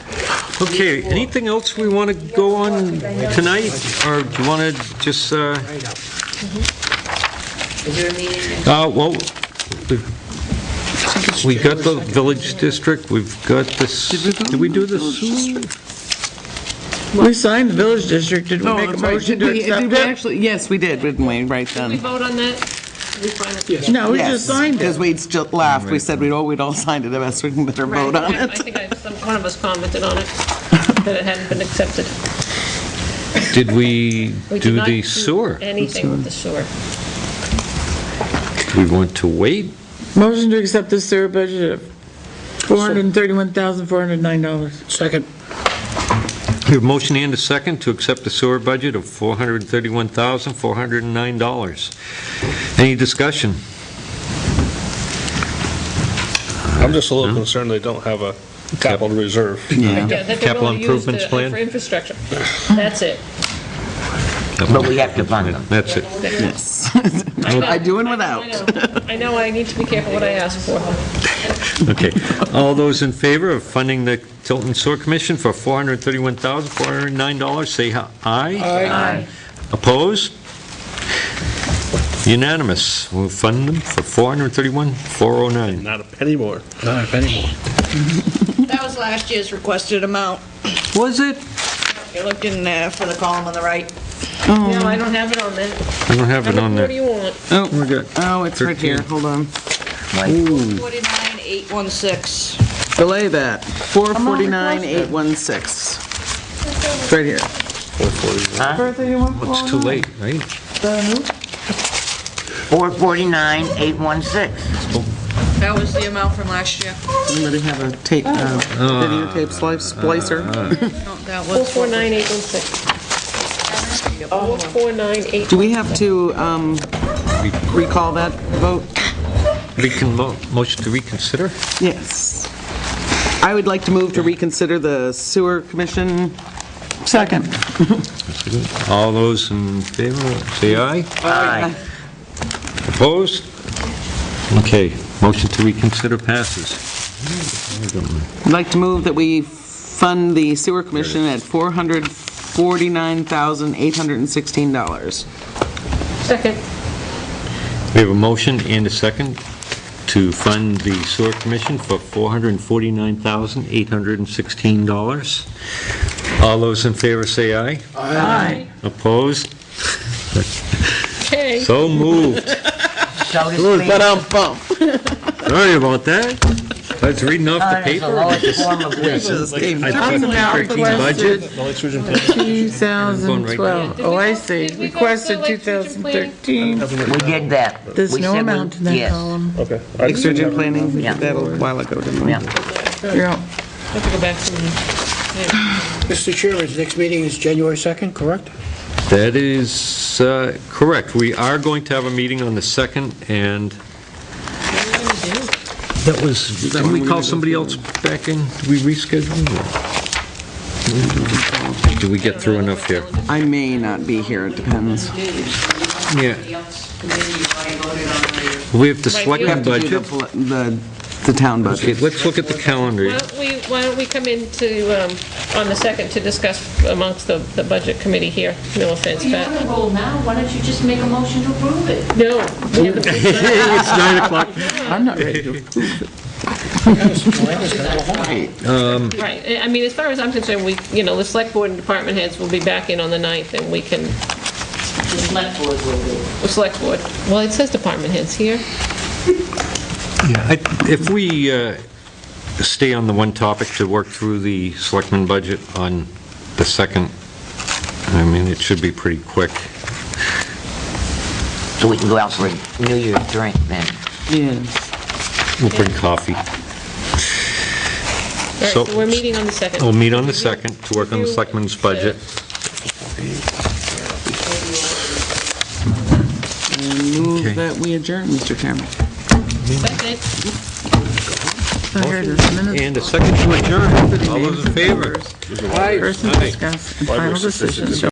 Speaker 2: Okay, anything else we want to go on tonight, or do you want to just,
Speaker 11: Is there a meeting next?
Speaker 2: well, we got the village district, we've got this, did we do this?
Speaker 1: We signed the village district, did we make a
Speaker 6: that's right.
Speaker 1: motion
Speaker 6: Did
Speaker 1: to
Speaker 6: we-
Speaker 1: accept
Speaker 6: did we
Speaker 1: it?
Speaker 6: actually- Yes, we did, didn't we, right
Speaker 7: Did we
Speaker 6: then?
Speaker 7: vote on that? Did we find it?
Speaker 1: No, we just signed
Speaker 6: Because
Speaker 1: it.
Speaker 6: we'd still laughed, we said we'd all signed it, I guess we can better vote on
Speaker 7: I
Speaker 6: it.
Speaker 7: think one of us commented on it, that it hadn't been accepted.
Speaker 2: Did we
Speaker 7: We did
Speaker 2: do
Speaker 7: not
Speaker 2: the sewer?
Speaker 7: Anything with the sewer.
Speaker 2: Do we want to wait?
Speaker 1: Motion to accept the sewer budget of $431,409.
Speaker 4: second,
Speaker 2: We have a motion and a second to accept the sewer budget of $431,409. Any discussion?
Speaker 3: I'm just a little concerned they don't have a capital reserve.
Speaker 6: Yeah.
Speaker 7: Yeah, that they're
Speaker 2: Capital
Speaker 7: going to use
Speaker 2: improvements plan?
Speaker 7: for infrastructure. That's it.
Speaker 8: But we have to fund them.
Speaker 2: That's it.
Speaker 6: Yes. I do and without.
Speaker 7: I know I need to be careful what I ask for.
Speaker 2: Okay. All those in favor of funding the Tilton Sewer Commission for $431,409, say aye.
Speaker 4: Aye.
Speaker 2: Opposed? Unanimous. We'll fund them for $431,409.
Speaker 3: Not a penny more.
Speaker 10: That was last year's requested amount.
Speaker 6: Was it?
Speaker 10: You're looking for the column on the right.
Speaker 7: No, I don't have it on there.
Speaker 2: I don't have it on
Speaker 7: What do
Speaker 2: there.
Speaker 7: you want?
Speaker 6: Oh,
Speaker 2: We're good.
Speaker 6: oh, it's right here,
Speaker 2: 13.
Speaker 6: hold on.
Speaker 10: 49,816.
Speaker 6: Delay that, 449,816. It's right here.
Speaker 1: Birthday you want for
Speaker 2: It's too late, right?
Speaker 8: 449,816.
Speaker 10: That was the amount from last year.
Speaker 6: Somebody have a tape, videotape splicer.
Speaker 10: No, that was
Speaker 7: 449,816. 449,816.
Speaker 6: Do we have to recall that vote?
Speaker 2: Motion to reconsider?
Speaker 6: Yes. I would like to move to reconsider the sewer commission.
Speaker 1: Second.
Speaker 2: All those in favor, say aye.
Speaker 8: Aye.
Speaker 2: Opposed? Okay, motion to reconsider passes.
Speaker 6: I'd like to move that we fund the sewer commission at $449,816.
Speaker 7: Second.
Speaker 2: We have a motion and a second to fund the sewer commission for $449,816. All those in favor say aye.
Speaker 1: Aye.
Speaker 2: Opposed?
Speaker 7: Okay.
Speaker 2: So moved.
Speaker 8: So to speak.
Speaker 2: Sorry about that. I was reading off the
Speaker 8: That's the
Speaker 2: paper.
Speaker 8: lowest form of business.
Speaker 2: I think 13 budget.
Speaker 1: 2012. Oh, I see. Requested 2013.
Speaker 8: We did that.
Speaker 1: There's
Speaker 8: We
Speaker 1: no
Speaker 8: said we-
Speaker 1: amount in that
Speaker 8: yes.
Speaker 1: column.
Speaker 3: Okay.
Speaker 6: Exergent planning, we
Speaker 8: Yeah.
Speaker 6: did that a while ago, didn't we?
Speaker 8: Yeah.
Speaker 1: Yeah.
Speaker 7: I have to go back to
Speaker 4: Mr. Chairman, the next meeting is January 2nd, correct?
Speaker 2: That is correct. We are going to have a meeting on the 2nd, and that was, didn't we call somebody else back in? Did we reschedule? Do we get through enough here?
Speaker 6: I may not be here, it depends.
Speaker 2: Yeah. We have the selectmen
Speaker 6: Do
Speaker 2: budget.
Speaker 6: the town
Speaker 2: Okay,
Speaker 6: budget.
Speaker 2: let's look at the calendar.
Speaker 7: Why don't we come into, on the 2nd to discuss amongst the budget committee here? No offense,
Speaker 11: You're
Speaker 7: Pat.
Speaker 11: on a roll now, why don't you just make a motion to approve it?
Speaker 7: No.
Speaker 2: It's 9 o'clock.
Speaker 1: I'm not ready to approve it.
Speaker 7: Right, I mean, as far as I'm concerned, the select board and department heads will be back in on the 9th, and we can,
Speaker 11: The select board will do.
Speaker 7: the select board, well, it says department heads here.
Speaker 2: If we stay on the one topic to work through the selectmen budget on the 2nd, I mean, it should be pretty quick.
Speaker 8: So we can go out for a New Year's drink then.
Speaker 6: Yes.
Speaker 2: We'll bring coffee.
Speaker 7: All right, so we're meeting on the 2nd.
Speaker 2: We'll meet on the 2nd to work on the selectmen's budget.
Speaker 6: And move
Speaker 2: Okay.
Speaker 6: that we adjourn, Mr. Chairman.
Speaker 7: Second.
Speaker 1: So here it is, minutes.
Speaker 2: And a second to adjourn. All those in favor?
Speaker 1: First and discuss and final decisions shall